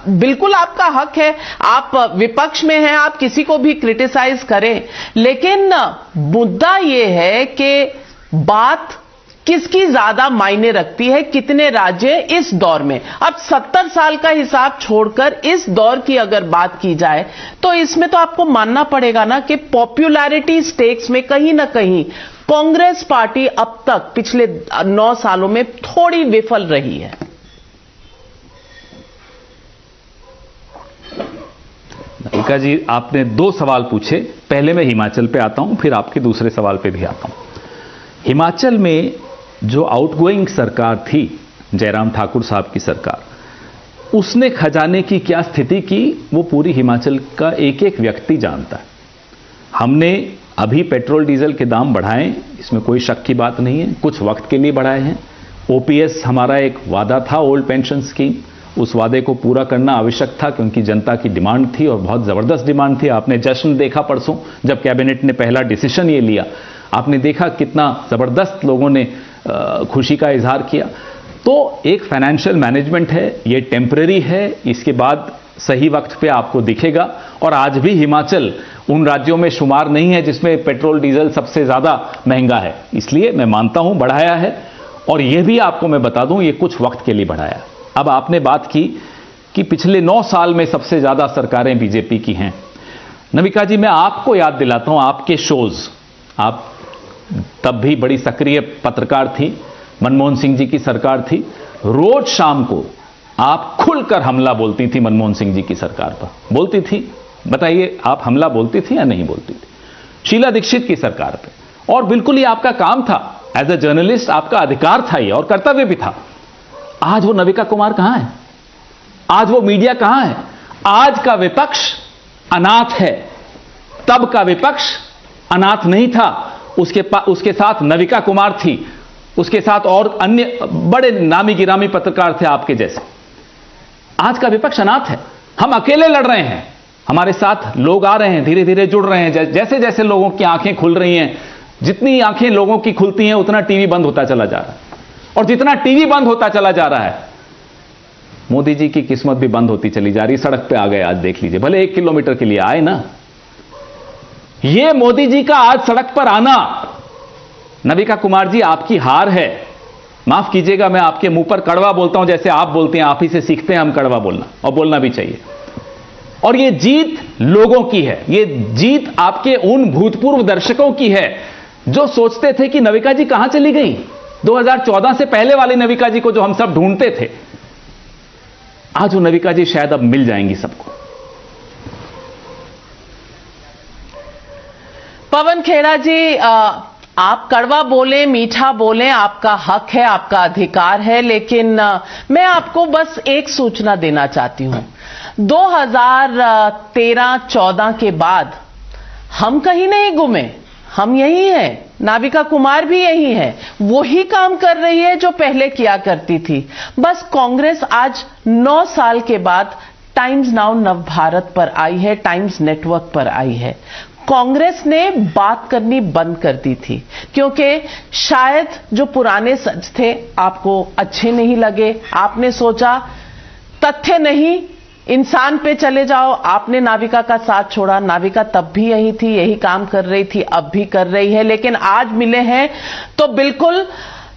बिल्कुल आपका हक है, आप विपक्ष में हैं, आप किसी को भी क्रिटिसाइज करें, लेकिन मुद्दा ये है कि बात किसकी ज्यादा मायने रखती है, कितने राज्य इस दौर में। अब 70 साल का हिसाब छोड़कर इस दौर की अगर बात की जाए तो इसमें तो आपको मानना पड़ेगा ना कि पॉपुलैरिटी स्टेक्स में कहीं ना कहीं कांग्रेस पार्टी अब तक पिछले 9 सालों में थोड़ी विफल रही है। नविका जी, आपने 2 सवाल पूछे। पहले मैं हिमाचल पे आता हूं, फिर आपके दूसरे सवाल पे भी आता हूं। हिमाचल में जो आउटगोइंग सरकार थी, जयराम ठाकुर साहब की सरकार, उसने खजाने की क्या स्थिति की वो पूरी हिमाचल का एक एक व्यक्ति जानता है। हमने अभी पेट्रोल डीजल के दाम बढ़ाए, इसमें कोई शक की बात नहीं है, कुछ वक्त के लिए बढ़ाए हैं। ओपीएस हमारा एक वादा था, ओल्ड पेंशन स्कीम, उस वादे को पूरा करना आवश्यक था क्योंकि जनता की डिमांड थी और बहुत जबरदस्त डिमांड थी। आपने जश्न देखा परसों जब कैबिनेट ने पहला डिसीजन ये लिया, आपने देखा कितना जबरदस्त लोगों ने खुशी का इजहार किया। तो एक फाइनेंशियल मैनेजमेंट है, ये टेम्परेरी है, इसके बाद सही वक्त पे आपको दिखेगा। और आज भी हिमाचल उन राज्यों में शुमार नहीं है जिसमें पेट्रोल डीजल सबसे ज्यादा महंगा है, इसलिए मैं मानता हूं बढ़ाया है। और यह भी आपको मैं बता दूं, ये कुछ वक्त के लिए बढ़ाया। अब आपने बात की कि पिछले 9 साल में सबसे ज्यादा सरकारें बीजेपी की हैं। नविका जी, मैं आपको याद दिलाता हूं आपके शोज, आप तब भी बड़ी सक्रिय पत्रकार थी, मनमोहन सिंह जी की सरकार थी, रोज शाम को आप खुलकर हमला बोलती थी मनमोहन सिंह जी की सरकार पर। बोलती थी, बताइए, आप हमला बोलती थी या नहीं बोलती थी? शीला दीक्षित की सरकार पे। और बिल्कुल ये आपका काम था, एज ए जर्नलिस्ट आपका अधिकार था ये, और कर्तव्य भी था। आज वो नविका कुमार कहां है? आज वो मीडिया कहां है? आज का विपक्ष अनाथ है, तब का विपक्ष अनाथ नहीं था। उसके साथ नविका कुमार थी, उसके साथ और अन्य बड़े नामी गिरामी पत्रकार थे आपके जैसे। आज का विपक्ष अनाथ है, हम अकेले लड़ रहे हैं, हमारे साथ लोग आ रहे हैं, धीरे धीरे जुड़ रहे हैं। जैसे जैसे लोगों की आंखें खुल रही हैं, जितनी आंखें लोगों की खुलती हैं उतना टीवी बंद होता चला जा रहा है, और जितना टीवी बंद होता चला जा रहा है, मोदी जी की किस्मत भी बंद होती चली जा रही। सड़क पे आ गए, आज देख लीजिए, भले 1 किलोमीटर के लिए आए ना। ये मोदी जी का आज सड़क पर आना, नविका कुमार जी, आपकी हार है। माफ कीजिएगा, मैं आपके मुंह पर कड़वा बोलता हूं, जैसे आप बोलते हैं, आप ही से सीखते हैं हम कड़वा बोलना, और बोलना भी चाहिए। और ये जीत लोगों की है, ये जीत आपके उन भूतपूर्व दर्शकों की है जो सोचते थे कि नविका जी कहां चली गई। 2014 से पहले वाली नविका जी को जो हम सब ढूंढते थे, आज वो नविका जी शायद अब मिल जाएंगी सबको। पवन खेड़ा जी, आप कड़वा बोलें, मीठा बोलें, आपका हक है, आपका अधिकार है, लेकिन मैं आपको बस एक सूचना देना चाहती हूं। 2013-14 के बाद हम कहीं नहीं गुमे, हम यही हैं, नाविका कुमार भी यही है, वही काम कर रही है जो पहले किया करती थी। बस कांग्रेस आज 9 साल के बाद टाइम्स नाउ नव भारत पर आई है, टाइम्स नेटवर्क पर आई है। कांग्रेस ने बात करनी बंद कर दी थी क्योंकि शायद जो पुराने सच थे आपको अच्छे नहीं लगे, आपने सोचा तथ्य नहीं इंसान पे चले जाओ, आपने नाविका का साथ छोड़ा। नाविका तब भी यही थी, यही काम कर रही थी, अब भी कर रही है, लेकिन आज मिले हैं तो बिल्कुल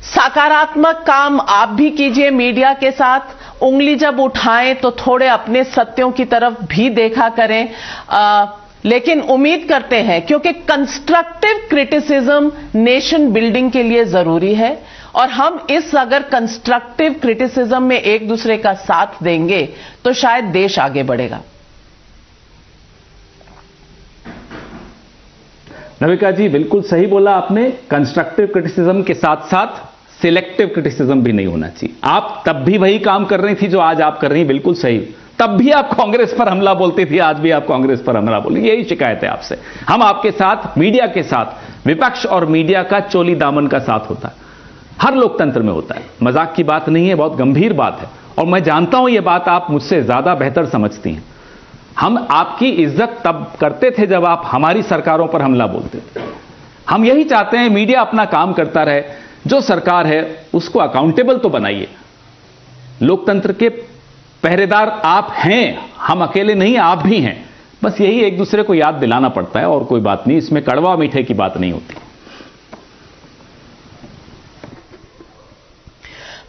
सकारात्मक काम आप भी कीजिए मीडिया के साथ। उंगली जब उठाएं तो थोड़े अपने सत्यों की तरफ भी देखा करें, लेकिन उम्मीद करते हैं क्योंकि कंस्ट्रक्टिव क्रिटिसिज्म नेशन बिल्डिंग के लिए जरूरी है, और हम इस अगर कंस्ट्रक्टिव क्रिटिसिज्म में एक दूसरे का साथ देंगे तो शायद देश आगे बढ़ेगा। नविका जी बिल्कुल सही बोला आपने। कंस्ट्रक्टिव क्रिटिसिज्म के साथ साथ सिलेक्टिव क्रिटिसिज्म भी नहीं होना चाहिए। आप तब भी वही काम कर रही थी जो आज आप कर रही हैं, बिल्कुल सही। तब भी आप कांग्रेस पर हमला बोलती थी, आज भी आप कांग्रेस पर हमला बोली। यही शिकायत है आपसे। हम आपके साथ, मीडिया के साथ, विपक्ष और मीडिया का चोली दामन का साथ होता है, हर लोकतंत्र में होता है। मजाक की बात नहीं है, बहुत गंभीर बात है। और मैं जानता हूं यह बात आप मुझसे ज्यादा बेहतर समझती हैं। हम आपकी इज्जत तब करते थे जब आप हमारी सरकारों पर हमला बोलते थे। हम यही चाहते हैं मीडिया अपना काम करता रहे, जो सरकार है उसको अकाउंटेबल तो बनाइए। लोकतंत्र के पहरेदार आप हैं, हम अकेले नहीं, आप भी हैं। बस यही एक दूसरे को याद दिलाना पड़ता है और कोई बात नहीं, इसमें कड़वा मीठे की बात नहीं होती।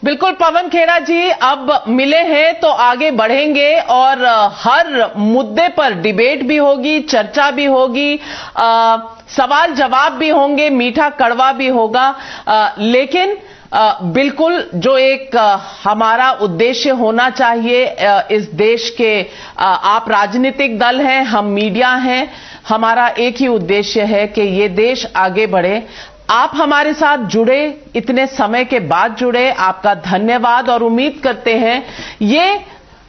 बिल्कुल पवन खेड़ा जी, अब मिले हैं तो आगे बढ़ेंगे और हर मुद्दे पर डिबेट भी होगी, चर्चा भी होगी, सवाल जवाब भी होंगे, मीठा कड़वा भी होगा। लेकिन बिल्कुल जो एक हमारा उद्देश्य होना चाहिए इस देश के, आप राजनीतिक दल हैं, हम मीडिया हैं, हमारा एक ही उद्देश्य है कि ये देश आगे बढ़े। आप हमारे साथ जुड़े, इतने समय के बाद जुड़े, आपका धन्यवाद। और उम्मीद करते हैं ये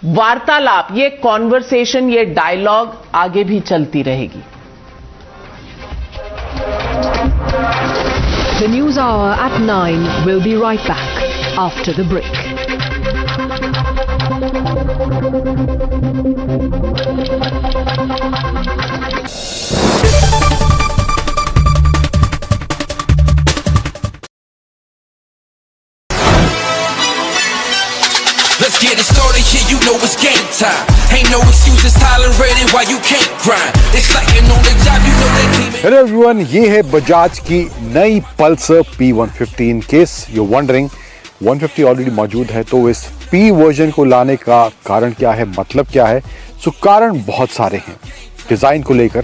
वार्तालाप, ये कॉन्वर्सेशन, ये डायलॉग आगे भी चलती रहेगी। The News Hour at 9 will be right back after the break. Let's get it started here, you know it's game time. Ain't no excuses tolerated why you can't grind. It's like you're on the job, you know that team. Hello everyone, ये है बजाज की नई Pulsar P150 in case you're wondering, 150 already मौजूद है तो इस P version को लाने का कारण क्या है, मतलब क्या है? सो कारण बहुत सारे हैं, डिजाइन को लेकर,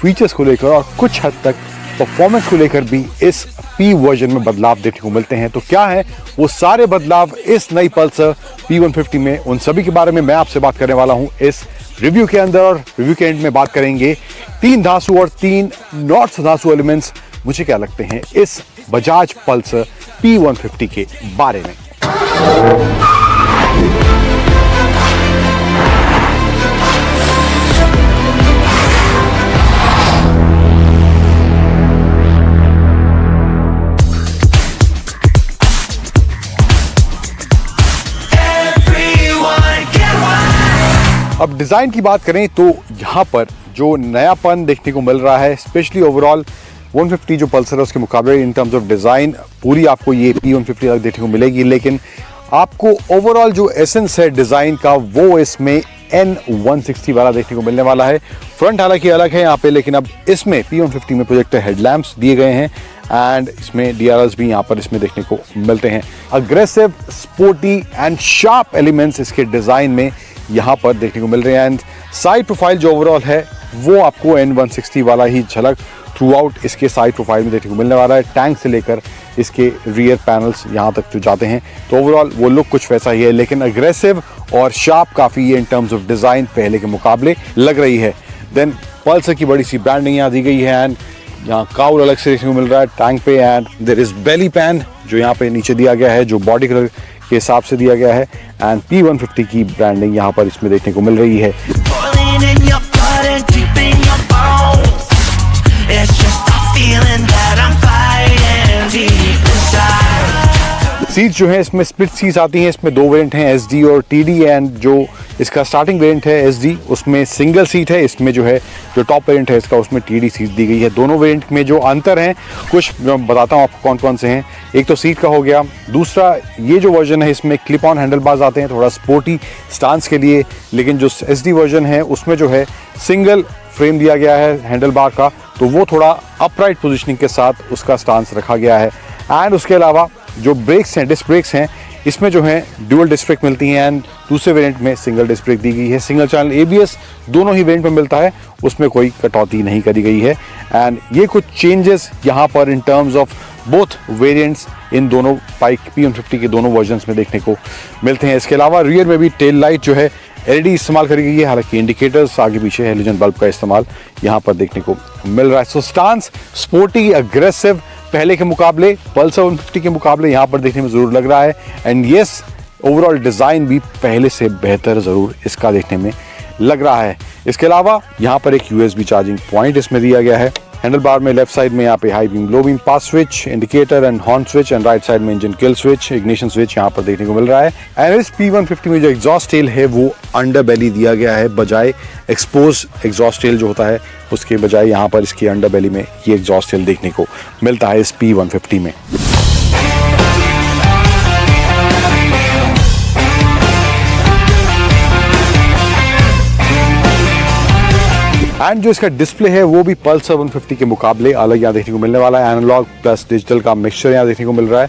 फीचर्स को लेकर और कुछ हद तक परफॉर्मेंस को लेकर भी इस P वर्जन में बदलाव देखने को मिलते हैं। तो क्या है वो सारे बदलाव इस नई पल्सर P150 में, उन सभी के बारे में मैं आपसे बात करने वाला हूं इस रिव्यू के अंदर। और रिव्यू के एंड में बात करेंगे 3 धांसू और 3 नॉट धांसू एलिमेंट्स मुझे क्या लगते हैं इस बजाज पल्सर P150 के बारे में। अब डिज़ाइन की बात करें तो यहाँ पर जो नयापन देखने को मिल रहा है, स्पेशली ओवरऑल 150 जो पल्सर है उसके मुकाबले इन टर्म्स ऑफ डिज़ाइन पूरी आपको ये P150 तक देखने को मिलेगी। लेकिन आपको ओवरऑल जो एसेंस है डिज़ाइन का वो इसमें N160 वाला देखने को मिलने वाला है। फ्रंट हालांकि अलग है यहाँ पे, लेकिन अब इसमें P150 में प्रोजेक्टर हेडलैम्प्स दिए गए हैं एंड इसमें DRLs भी यहाँ पर इसमें देखने को मिलते हैं। Aggressive, sporty and sharp elements इसके डिज़ाइन में यहाँ पर देखने को मिल रहे हैं। एंड साइड प्रोफाइल जो ओवरऑल है वो आपको N160 वाला ही झलक थ्रू आउट इसके साइड प्रोफाइल में देखने को मिलने वाला है। टैंक से लेकर इसके रियर पैनल्स यहाँ तक जो जाते हैं तो ओवरऑल वो लुक कुछ वैसा ही है, लेकिन अग्रेसिव और शार्प काफ़ी इन टर्म्स ऑफ डिज़ाइन पहले के मुकाबले लग रही है। देन पल्सर की बड़ी सी ब्रांडिंग यहाँ दी गई है एंड यहाँ काउल अलग से देखने को मिल रहा है टैंक पे। And there is belly pan जो यहाँ पे नीचे दिया गया है, जो बॉडी कलर के हिसाब से दिया गया है। एंड P150 की ब्रांडिंग यहाँ पर इसमें देखने को मिल रही है। सीट जो है इसमें स्प्लिट सीट्स आती हैं, इसमें 2 वेरिएंट हैं SD और TD। एंड जो इसका स्टार्टिंग वेरिएंट है SD उसमें सिंगल सीट है, इसमें जो है जो टॉप वेरिएंट है इसका उसमें TD सीट दी गई है। दोनों वेरिएंट में जो अंतर हैं कुछ मैं बताता हूँ आपको कौन कौन से हैं। एक तो सीट का हो गया, दूसरा ये जो वर्जन है इसमें क्लिप ऑन हैंडल बार्स आते हैं थोड़ा स्पोर्टी स्टांस के लिए, लेकिन जो SD वर्जन है उसमें जो है सिंगल फ्रेम दिया गया है हैंडल बार का, तो वो थोड़ा अपराइट पोजिशनिंग के साथ उसका स्टांस रखा गया है। एंड उसके अलावा जो ब्रेक्स हैं, डिस्क ब्रेक्स हैं, इसमें जो है ड्यूअल डिस्क ब्रेक मिलती हैं एंड दूसरे वेरिएंट में सिंगल डिस्क ब्रेक दी गई है। सिंगल चैनल ABS दोनों ही वेरिएंट में मिलता है, उसमें कोई कटौती नहीं करी गई है। एंड ये कुछ चेंजेस यहाँ पर in terms of both variants इन दोनों P150 के दोनों वर्जन्स में देखने को मिलते हैं। इसके अलावा रियर में भी टेल लाइट जो है LED इस्तेमाल करी गई है, हालांकि इंडिकेटर्स आगे पीछे हेलोजन बल्ब का इस्तेमाल यहाँ पर देखने को मिल रहा है। सो स्टांस स्पोर्टी अग्रेसिव पहले के मुकाबले, पल्सर 150 के मुकाबले यहाँ पर देखने में जरूर लग रहा है। एंड यस, ओवरऑल डिजाइन भी पहले से बेहतर जरूर इसका देखने में लग रहा है। इसके अलावा यहाँ पर एक USB चार्जिंग पॉइंट इसमें दिया गया है। हैंडल बार में लेफ्ट साइड में यहाँ पे high beam, low beam, pass switch, indicator and horn switch, and right side में engine kill switch, ignition switch यहाँ पर देखने को मिल रहा है। एंड इस P150 में जो एग्जॉस्ट टेल है वो अंडर बेली दिया गया है, बजाय एक्सपोज एग्जॉस्ट टेल जो होता है उसके बजाय यहाँ पर इसकी अंडर बेली में ये एग्जॉस्ट टेल देखने को मिलता है इस P150 में। एंड जो इसका डिस्प्ले है वो भी पल्सर 150 के मुकाबले अलग यहाँ देखने को मिलने वाला है। एनालॉग प्लस डिजिटल का मिक्सचर यहाँ देखने को मिल रहा है।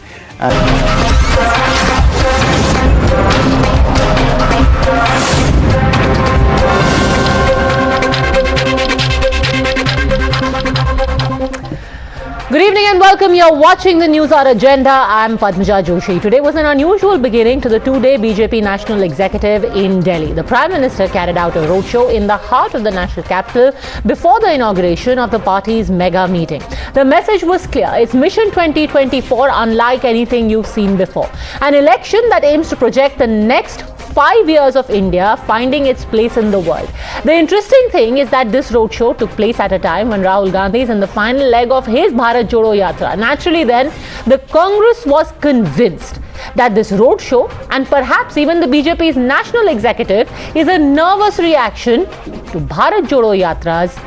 Good evening and welcome. You're watching the News Hour Agenda. I'm Padmaja Joshi. Today was an unusual beginning to the two-day BJP National Executive in Delhi. The Prime Minister carried out a roadshow in the heart of the national capital before the inauguration of the party's mega meeting. The message was clear. It's Mission 2024 unlike anything you've seen before. An election that aims to project the next 5 years of India finding its place in the world. The interesting thing is that this roadshow took place at a time when Rahul Gandhi is in the final leg of his Bharat Jodo Yatra. Naturally then, the Congress was convinced that this roadshow and perhaps even the BJP's national executive is a nervous reaction to Bharat Jodo Yatra's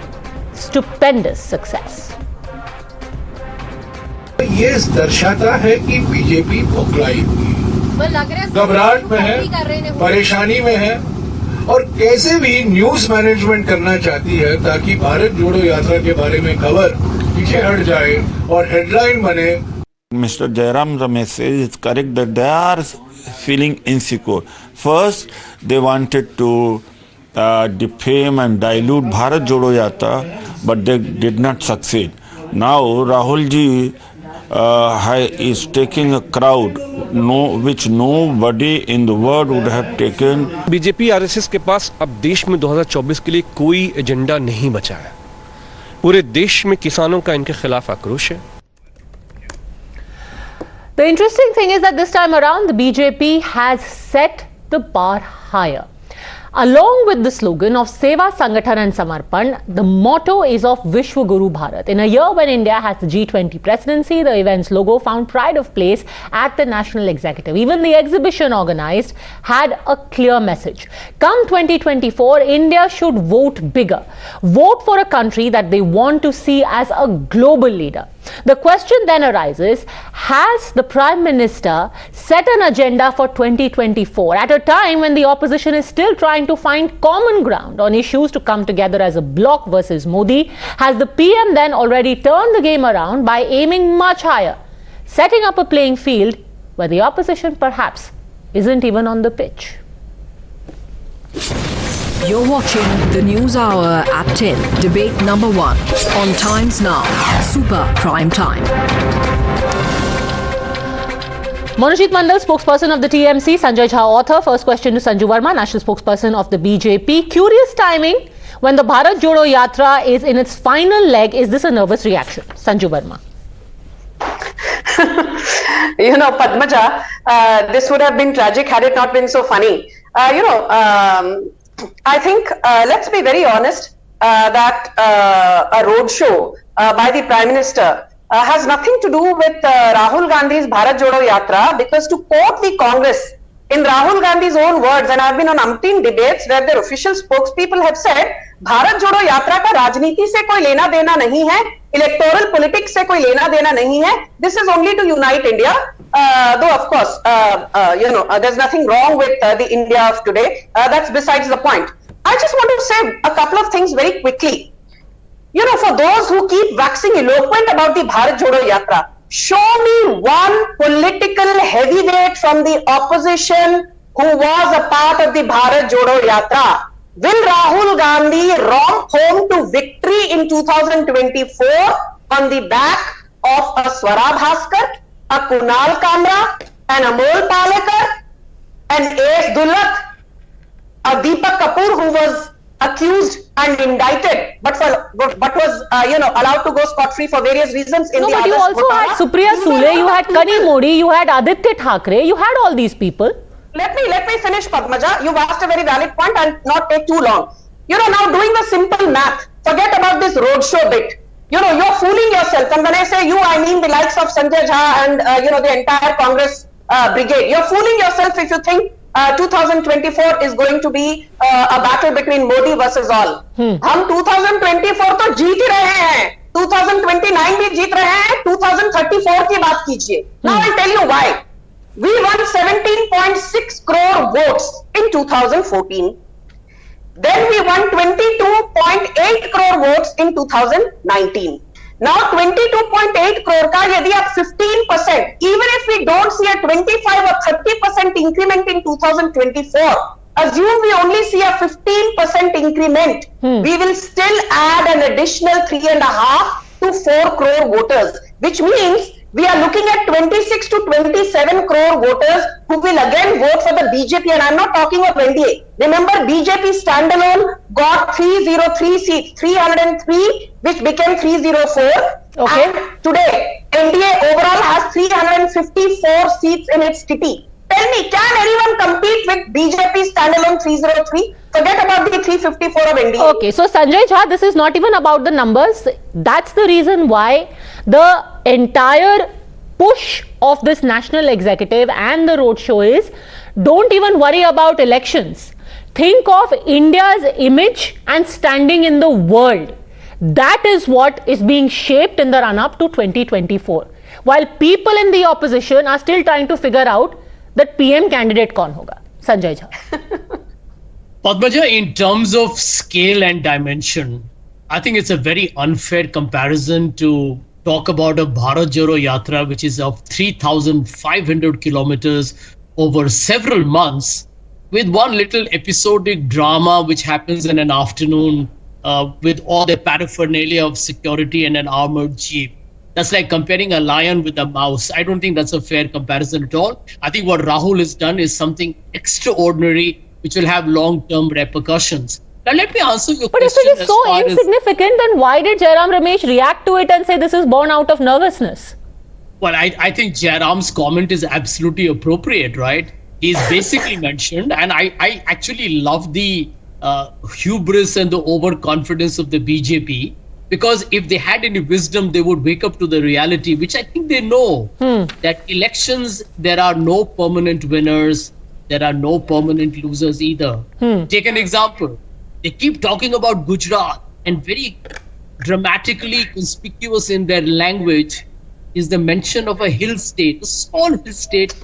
stupendous success. ये दर्शाता है कि BJP बौखलाई हुई है, घबराहट में है, परेशानी में है और कैसे भी न्यूज मैनेजमेंट करना चाहती है ताकि भारत जोड़ो यात्रा के बारे में खबर पीछे हट जाए और हेडलाइन बने। Mr. Jairam Ramesh says it's correct that they are feeling insecure. First, they wanted to defame and dilute Bharat Jodo Yatra, but they did not succeed. Now Rahul ji is taking a crowd which nobody in the world would have taken. BJP RSS के पास अब देश में 2024 के लिए कोई agenda नहीं बचा है। पूरे देश में किसानों का इनके खिलाफ आक्रोश है। The interesting thing is that this time around the BJP has set the bar higher. Along with the slogan of Seva, Sangathan and Samarpan, the motto is of Vishwa Guru Bharat. In a year when India has the G20 presidency, the event's logo found pride of place at the national executive. Even the exhibition organized had a clear message. Come 2024, India should vote bigger. Vote for a country that they want to see as a global leader. The question then arises, has the Prime Minister set an agenda for 2024 at a time when the opposition is still trying to find common ground on issues to come together as a bloc versus Modi? Has the PM then already turned the game around by aiming much higher, setting up a playing field where the opposition perhaps isn't even on the pitch? You're watching the News Hour at 10, debate number 1 on Times Now, Super Prime Time. Monojit Mandal, spokesperson of the TMC, Sanjay Jha, author. First question to Sanju Verma, national spokesperson of the BJP. Curious timing when the Bharat Jodo Yatra is in its final leg. Is this a nervous reaction? Sanju Verma. You know, Padmaja, this would have been tragic had it not been so funny. I think, let's be very honest, that a roadshow by the Prime Minister has nothing to do with Rahul Gandhi's Bharat Jodo Yatra, because to quote the Congress in Rahul Gandhi's own words, and I've been on umpteen debates where their official spokespeople have said, Bharat Jodo Yatra ka rajniti se koi lena dena nahi hai, electoral politics se koi lena dena nahi hai, this is only to unite India. Though of course, there's nothing wrong with the India of today. That's besides the point. I just want to say a couple of things very quickly. You know, for those who keep waxing eloquent about the Bharat Jodo Yatra, show me one political heavyweight from the opposition who was a part of the Bharat Jodo Yatra. Will Rahul Gandhi romp home to victory in 2024 on the back of a Swara Bhaskar, a Kunal Kamra, an Amol Palekar, an A.S. Dullat, a Deepak Kapoor, who was accused and indicted, but was allowed to go scot-free for various reasons. No, but you also had Supriya Sule, you had Kani Modi, you had Aditya Thackeray, you had all these people. Let me finish, Padmaja. You've asked a very valid point. I'll not take too long. Now doing the simple math. Forget about this roadshow bit. You're fooling yourself. And when I say you, I mean the likes of Sanjay Jha and the entire Congress brigade. You're fooling yourself if you think 2024 is going to be a battle between Modi versus all. हम 2024 तो जीत ही रहे हैं, 2029 भी जीत रहे हैं, 2034 की बात कीजिए. Now I'll tell you why. We won 17.6 crore votes in 2014. Then we won 22.8 crore votes in 2019. Now 22.8 crore का यदि आप 15%, even if we don't see a 25 or 30% increment in 2024, assume we only see a 15% increment, we will still add an additional 3.5 to 4 crore voters, which means we are looking at 26 to 27 crore voters who will again vote for the BJP, and I'm not talking of NDA. Remember, BJP standalone got 303 seats, 303, which became 304. Okay. And today, NDA overall has 354 seats in its kitty. Tell me, can anyone compete with BJP standalone 303? Forget about the 354 of NDA. Okay, so Sanjay Jha, this is not even about the numbers. That's the reason why the entire push of this national executive and the roadshow is, don't even worry about elections. Think of India's image and standing in the world. That is what is being shaped in the run-up to 2024. While people in the opposition are still trying to figure out that PM candidate kaun hoga. Sanjay Jha. Padmaja, in terms of scale and dimension, I think it's a very unfair comparison to talk about a Bharat Jodo Yatra, which is of 3,500 kilometers over several months, with one little episodic drama which happens in an afternoon with all the paraphernalia of security and an armored jeep. That's like comparing a lion with a mouse. I don't think that's a fair comparison at all. I think what Rahul has done is something extraordinary, which will have long-term repercussions. Now let me answer your question. But if it is so insignificant, then why did Jairam Ramesh react to it and say this is born out of nervousness? Well, I think Jairam's comment is absolutely appropriate, right? He's basically mentioned, and I actually love the hubris and the overconfidence of the BJP, because if they had any wisdom, they would wake up to the reality, which I think they know, that elections, there are no permanent winners, there are no permanent losers either. Take an example. They keep talking about Gujarat, and very dramatically conspicuous in their language is the mention of a hill state, a small hill state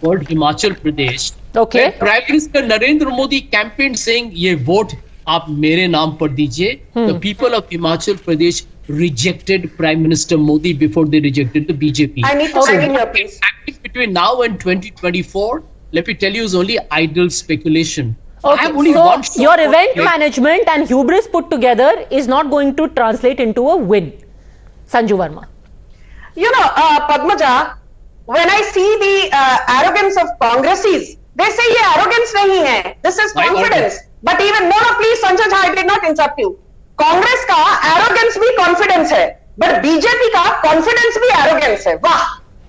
called Himachal Pradesh. Okay. Prime Minister Narendra Modi campaigned saying, "Ye vote aap mere naam par dijiye." The people of Himachal Pradesh rejected Prime Minister Modi before they rejected the BJP. I need to say in your piece. Between now and 2024, let me tell you, is only idle speculation. Okay, so your event management and hubris put together is not going to translate into a win. Sanju Verma. Padmaja, when I see the arrogance of Congresses, they say ye arrogance nahi hai. This is confidence. But even no, please, Sanjay Jha, I did not interrupt you. Congress ka arrogance bhi confidence hai, but BJP ka confidence bhi arrogance hai. Wow,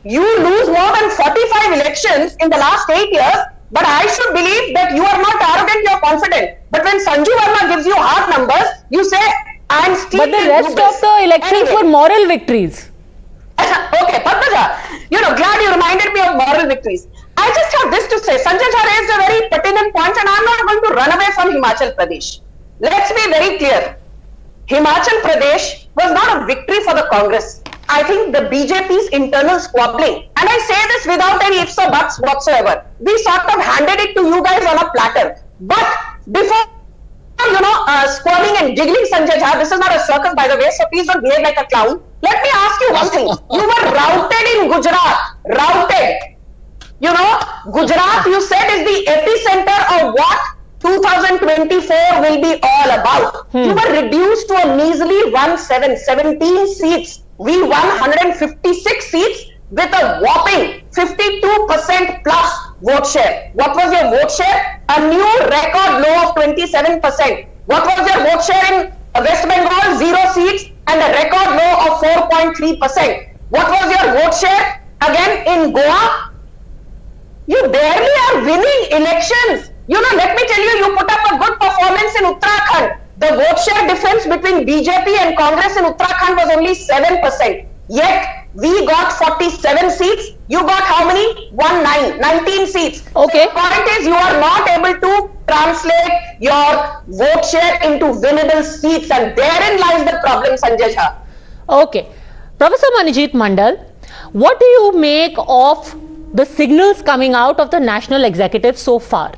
you lose more than 45 elections in the last 8 years. But I should believe that you are not arrogant, you are confident. But when Sanju Verma gives you hard numbers, you say, I am still. But the rest of the elections were moral victories. Okay, Padmaja, glad you reminded me of moral victories. I just have this to say. Sanjay Jha raised a very pertinent point, and I'm not going to run away from Himachal Pradesh. Let's be very clear. Himachal Pradesh was not a victory for the Congress. I think the BJP's internal squabbling, and I say this without any ifs or buts whatsoever, we sort of handed it to you guys on a platter. But before, squirming and giggling, Sanjay Jha, this is not a circus, by the way, so please don't behave like a clown. Let me ask you one thing. You were routed in Gujarat. Routed. Gujarat, you said, is the epicenter of what 2024 will be all about. You were reduced to a measly 17 seats. We won 156 seats, with a whopping 52% plus vote share. What was your vote share? A new record low of 27%. What was your vote share in West Bengal? 0 seats and a record low of 4.3%. What was your vote share again in Goa? You barely are winning elections. You know, let me tell you, you put up a good performance in Uttarakhand. The vote share difference between BJP and Congress in Uttarakhand was only 7%. Yet, we got 47 seats. You got how many? 19 seats. Okay. So the point is, you are not able to translate your vote share into winnable seats, and therein lies the problem, Sanjay Jha. Okay. Professor Manijit Mandal, what do you make of the signals coming out of the national executive so far,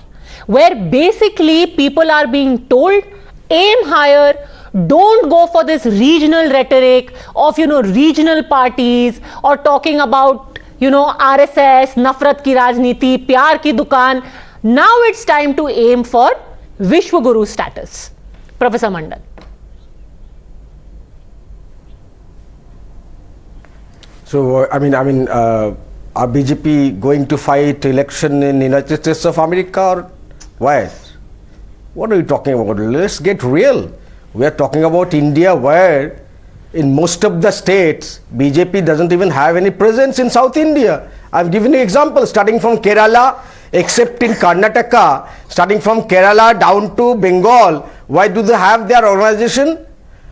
where basically people are being told, aim higher, don't go for this regional rhetoric of, regional parties or talking about, RSS, nafrat ki rajniti, pyar ki dukaan. Now it's time to aim for Vishwaguru status. Professor Mandal. So, are BJP going to fight election in the United States of America, or why? What are you talking about? Let's get real. We are talking about India, where in most of the states, BJP doesn't even have any presence in South India. I've given you examples, starting from Kerala, except in Karnataka, starting from Kerala down to Bengal. Why do they have their organization?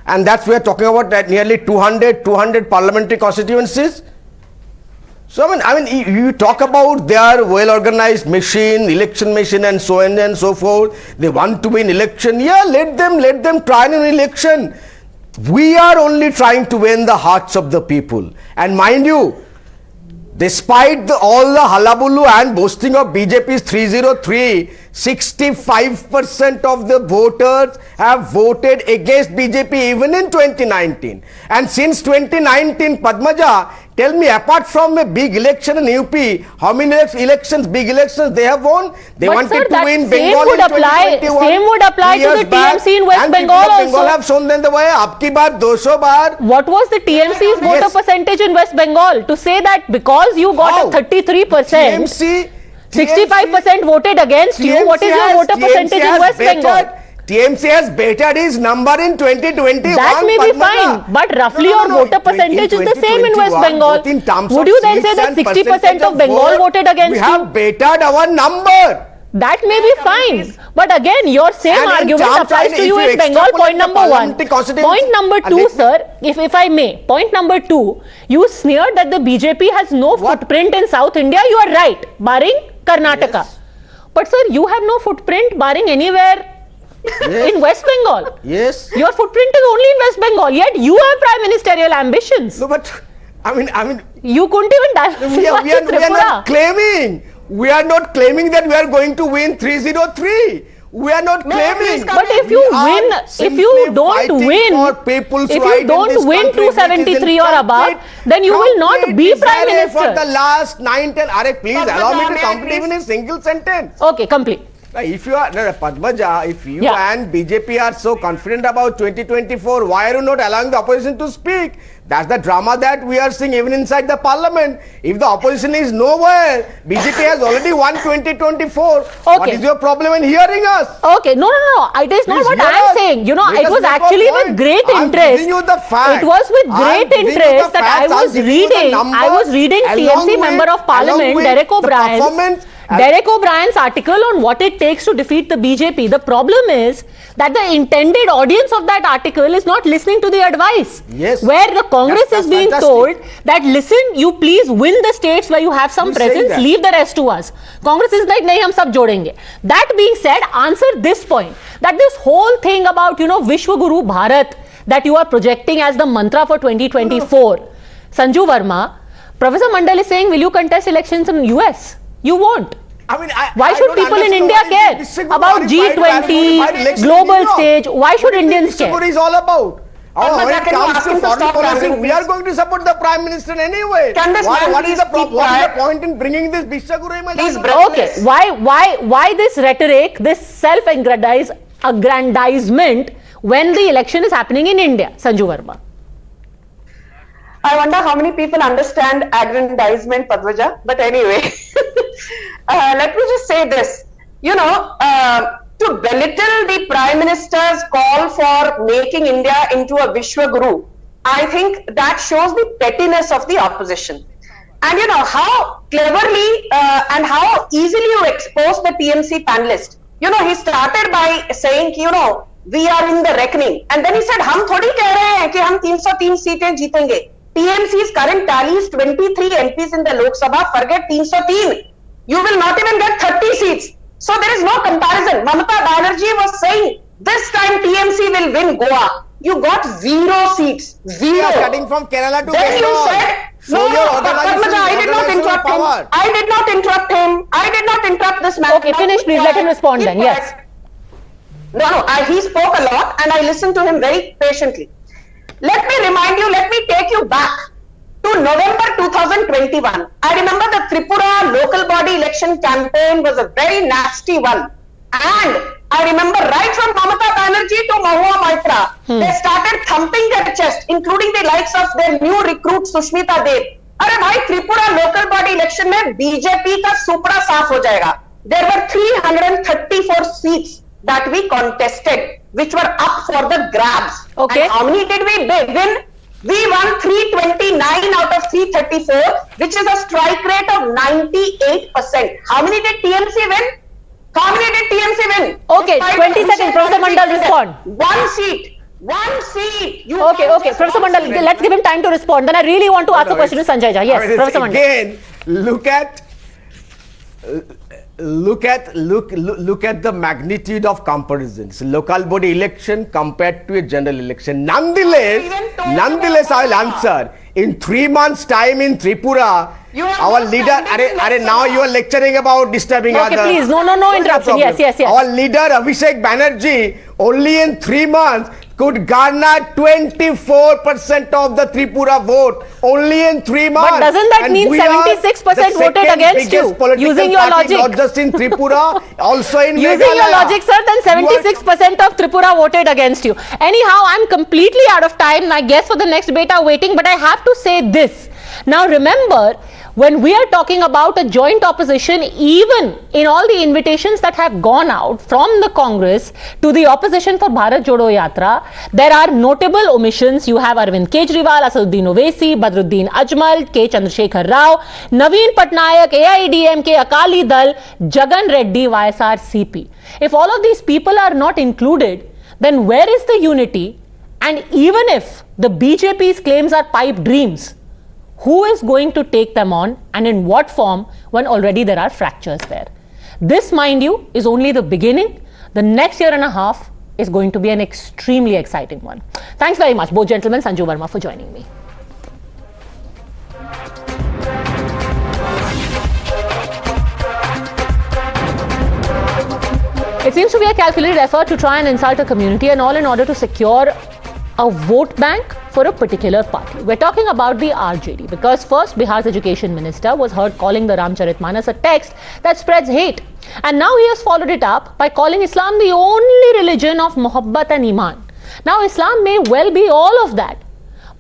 And that's we are talking about at nearly 200 parliamentary constituencies. So I mean, you talk about their well-organized machine, election machine, and so on and so forth. They want to win election. Yeah, let them try an election. We are only trying to win the hearts of the people. And mind you, despite all the hullabaloo and boasting of BJP's 303, 65% of the voters have voted against BJP even in 2019. And since 2019, Padmaja, tell me, apart from a big election in UP, how many elections, big elections they have won? They wanted to win Bengal in 2021. Same would apply to the TMC in West Bengal also. And Bengal have shown them the way, abki baar, 200 baar. What was the TMC's voter percentage in West Bengal? To say that because you got a 33%, 65% voted against you, what is your voter percentage in West Bengal? TMC has bettered his number in 2021. That may be fine, but roughly your voter percentage is the same in West Bengal. Would you then say that 60% of Bengal voted against you? We have bettered our number. That may be fine, but again, your same argument applies to you in Bengal. Point number one. Point number two, sir, if I may. Point number two, you sneered that the BJP has no footprint in South India. You are right, barring Karnataka. Yes. But sir, you have no footprint barring anywhere in West Bengal. Yes. Your footprint is only in West Bengal, yet you have prime ministerial ambitions. No, but I mean, you couldn't even we are not claiming. We are not claiming that we are going to win 303. We are not claiming. But if you win, if you don't win 273 or above, then you will not be prime minister. For the last 9-10, please allow me to complete in a single sentence. Okay, complete. If you are, Padmaja, if you and BJP are so confident about 2024, why are you not allowing the opposition to speak? That's the drama that we are seeing even inside the parliament. If the opposition is nowhere, BJP has already won 2024. Okay. What is your problem in hearing us? Okay, no. It is not what I am saying. You know, it was actually with great interest. I'm giving you the fact. It was with great interest that I was reading TMC Member of Parliament, Derek O'Brien's article on what it takes to defeat the BJP. The problem is that the intended audience of that article is not listening to the advice. Yes. Where the Congress is being told that, listen, you please win the states where you have some presence, leave the rest to us. Congress is like, nahi, hum sab jodenge. That being said, answer this point, that this whole thing about, Vishwaguru Bharat that you are projecting as the mantra for 2024. Sanju Verma, Professor Mandal is saying, will you contest elections in US? You won't. Why should people in India care about G20, global stage? Why should Indians care? What is all about? When it comes to foreign policy, we are going to support the Prime Minister anyway. What is the point in bringing this Vishwaguru? Okay, why this rhetoric, this self-aggrandizement when the election is happening in India? Sanju Verma. I wonder how many people understand aggrandizement, Padmaja. But anyway, let me just say this. You know, to belittle the Prime Minister's call for making India into a Vishwa Guru, I think that shows the pettiness of the opposition. And you know, how cleverly and how easily you expose the TMC panelist. You know, he started by saying, you know, we are in the reckoning. And then he said, हम थोड़ी कह रहे हैं कि हम 303 सीटें जीतेंगे. TMC's current tally is 23 MPs in the Lok Sabha. Forget 303. You will not even get 30 seats. So there is no comparison. Mamata Banerjee was saying, this time TMC will win Goa. You got 0 seats. 0. You are cutting from Kerala to then Bengal. You said, so no, Padmaja, I did not interrupt him. I did not interrupt him. I did not interrupt this man. Okay, finish please. Let him respond then. Yes. No, he spoke a lot and I listened to him very patiently. Let me remind you, let me take you back to November 2021. I remember the Tripura local body election campaign was a very nasty one. And I remember right from Mamata Banerjee to Mahua Maitra, they started thumping their chest, including the likes of their new recruit Sushmita Dev. अरे भाई Tripura local body election में BJP का सुपड़ा साफ हो जाएगा. There were 334 seats that we contested, which were up for the grabs. Okay. And how many did we win? We won 329 out of 334, which is a strike rate of 98%. How many did TMC win? How many did TMC win? Okay, 20 seconds. Professor Mandal, respond. One seat. One seat. Okay. Professor Mandal, let's give him time to respond. Then I really want to ask a question to Sanjay Jha. Yes, Professor Mandal. Again, look at the magnitude of comparisons. Local body election compared to a general election. Nonetheless, I will answer. In 3 months' time in Tripura, our leader, now you are lecturing about disturbing others. Okay, please, no interruption. Yes. Our leader Abhishek Banerjee, only in 3 months, could garner 24% of the Tripura vote. Only in 3 months. But doesn't that mean 76% voted against you? Using your logic. Not just in Tripura, also in Using Meghalaya. your logic, sir, then 76% of Tripura voted against you. Anyhow, I'm completely out of time. I guess for the next debate are waiting, but I have to say this. Now remember, when we are talking about a joint opposition, even in all the invitations that have gone out from the Congress to the opposition for Bharat Jodo Yatra, there are notable omissions. You have Arvind Kejriwal, Asaduddin Owaisi, Badruddin Ajmal, K. Chandrasekhar Rao, Naveen Patnaik, AIDMK, Akali Dal, Jagan Reddy, YSR CP. If all of these people are not included, then where is the unity? And even if the BJP's claims are pipe dreams, who is going to take them on and in what form when already there are fractures there? This, mind you, is only the beginning. The next year and a half is going to be an extremely exciting one. Thanks very much, both gentlemen, Sanju Verma, for joining me. It seems to be a calculated effort to try and insult a community, and all in order to secure a vote bank for a particular party. We're talking about the RJD because first Bihar's education minister was heard calling the Ramcharitmanas a text that spreads hate, and now he has followed it up by calling Islam the only religion of Muhabbat and Iman. Now Islam may well be all of that,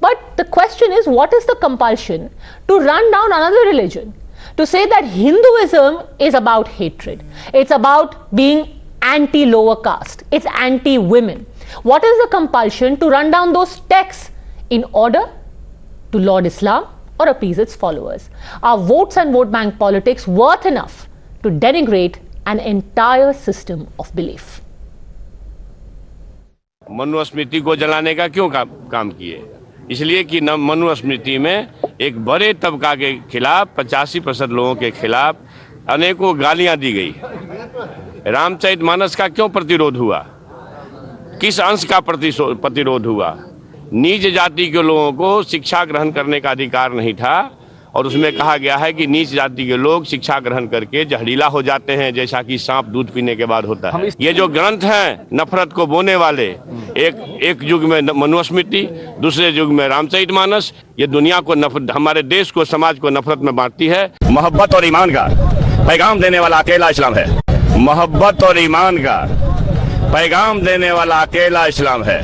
but the question is, what is the compulsion to run down another religion? To say that Hinduism is about hatred, it's about being anti-lower caste, it's anti-women. What is the compulsion to run down those texts in order to laud Islam or appease its followers? Are votes and vote bank politics worth enough to denigrate an entire system of belief? Manusmriti को जलाने का क्यों काम किए? इसलिए कि मनुस्मृति में एक बड़े तबका के खिलाफ 85% लोगों के खिलाफ अनेकों गालियां दी गई। रामचरितमानस का क्यों प्रतिरोध हुआ? किस अंश का प्रतिरोध हुआ? नीच जाति के लोगों को शिक्षा ग्रहण करने का अधिकार नहीं था, और उसमें कहा गया है कि नीच जाति के लोग शिक्षा ग्रहण करके जहरीला हो जाते हैं, जैसा कि सांप दूध पीने के बाद होता है। ये जो ग्रंथ हैं नफरत को बोने वाले, एक युग में मनुस्मृति, दूसरे युग में रामचरितमानस, ये दुनिया को हमारे देश को, समाज को नफरत में बांटती है। मोहब्बत और ईमान का पैगाम देने वाला अकेला इस्लाम है। मोहब्बत और ईमान का पैगाम देने वाला अकेला इस्लाम है।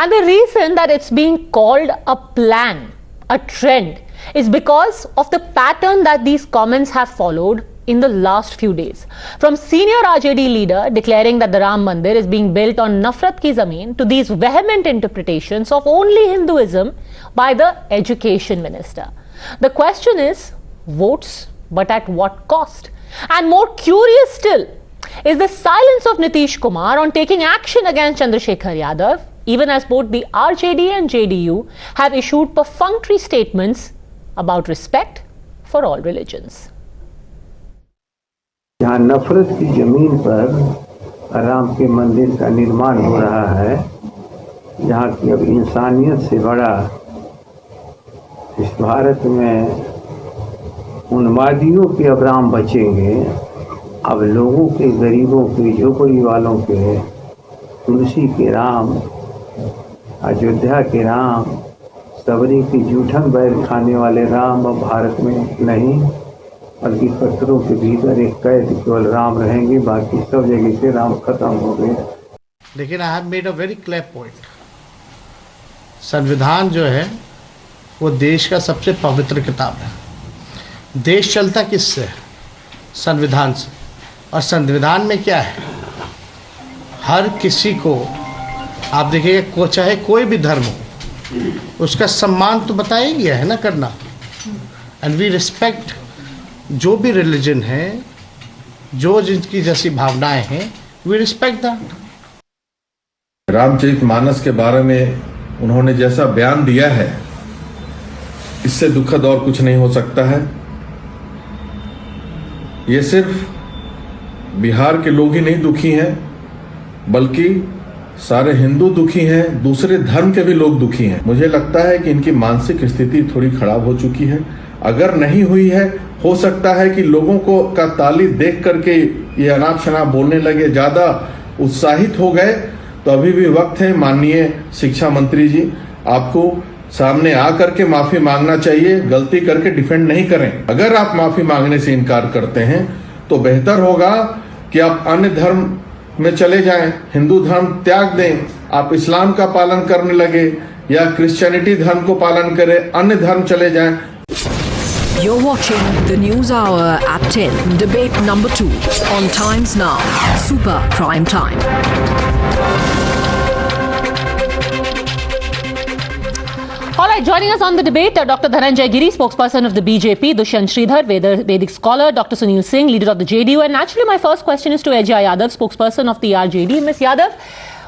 And the reason that it's being called a plan, a trend, is because of the pattern that these comments have followed in the last few days. From senior RJD leader declaring that the Ram Mandir is being built on Nafrat ki Zameen to these vehement interpretations of only Hinduism by the education minister. The question is, votes, but at what cost? And more curious still is the silence of Nitish Kumar on taking action against Chandrasekhar Yadav, even as both the RJD and JDU have issued perfunctory statements about respect for all religions. जहाँ नफरत की जमीन पर राम के मंदिर का निर्माण हो रहा है, जहाँ की अब इंसानियत से बड़ा इस भारत में उन्मादियों के अब राम बचेंगे, अब लोगों के, गरीबों के, झोपड़ी वालों के, तुलसी के राम, अयोध्या के राम, सबरी की जूठन बैल खाने वाले राम अब भारत में नहीं, बल्कि पत्थरों के भीतर एक कैद केवल राम रहेंगे, बाकी सब जगह से राम खत्म हो गए। लेकिन I have made a very clear point, संविधान जो है वो देश का सबसे पवित्र किताब है। देश चलता किससे? संविधान से। और संविधान में क्या है? हर किसी को, आप देखिएगा, चाहे कोई भी धर्म हो, उसका सम्मान तो बताया गया है ना करना। एंड वी रिस्पेक्ट जो भी रिलीजन है, जो जिनकी जैसी भावनाएं हैं, वी रिस्पेक्ट दैट। रामचरितमानस के बारे में उन्होंने जैसा बयान दिया है, इससे दुखद और कुछ नहीं हो सकता है। ये सिर्फ बिहार के लोग ही नहीं दुखी हैं, बल्कि सारे हिंदू दुखी हैं, दूसरे धर्म के भी लोग दुखी हैं। मुझे लगता है कि इनकी मानसिक स्थिति थोड़ी खराब हो चुकी है। अगर नहीं हुई है, हो सकता है कि लोगों को का ताली देख करके ये अनाप शनाप बोलने लगे, ज्यादा उत्साहित हो गए, तो अभी भी वक्त है। माननीय शिक्षा मंत्री जी, आपको सामने आ करके माफी मांगना चाहिए, गलती करके डिफेंड नहीं करें। अगर आप माफी मांगने से इनकार करते हैं तो बेहतर होगा कि आप अन्य धर्म में चले जाएं, हिंदू धर्म त्याग दें, आप इस्लाम का पालन करने लगे या क्रिश्चियनिटी धर्म को पालन करें, अन्य धर्म चले जाएं। You're watching the News Hour at 10, debate number 2 on Times Now, Super Prime Time. All right, joining us on the debate, Dr. Dhananjay Giri, spokesperson of the BJP, Dushyant Sridhar, Vedic scholar, Dr. Sunil Singh, leader of the JDU, and naturally my first question is to Ajay Yadav, spokesperson of the RJD. Ms. Yadav,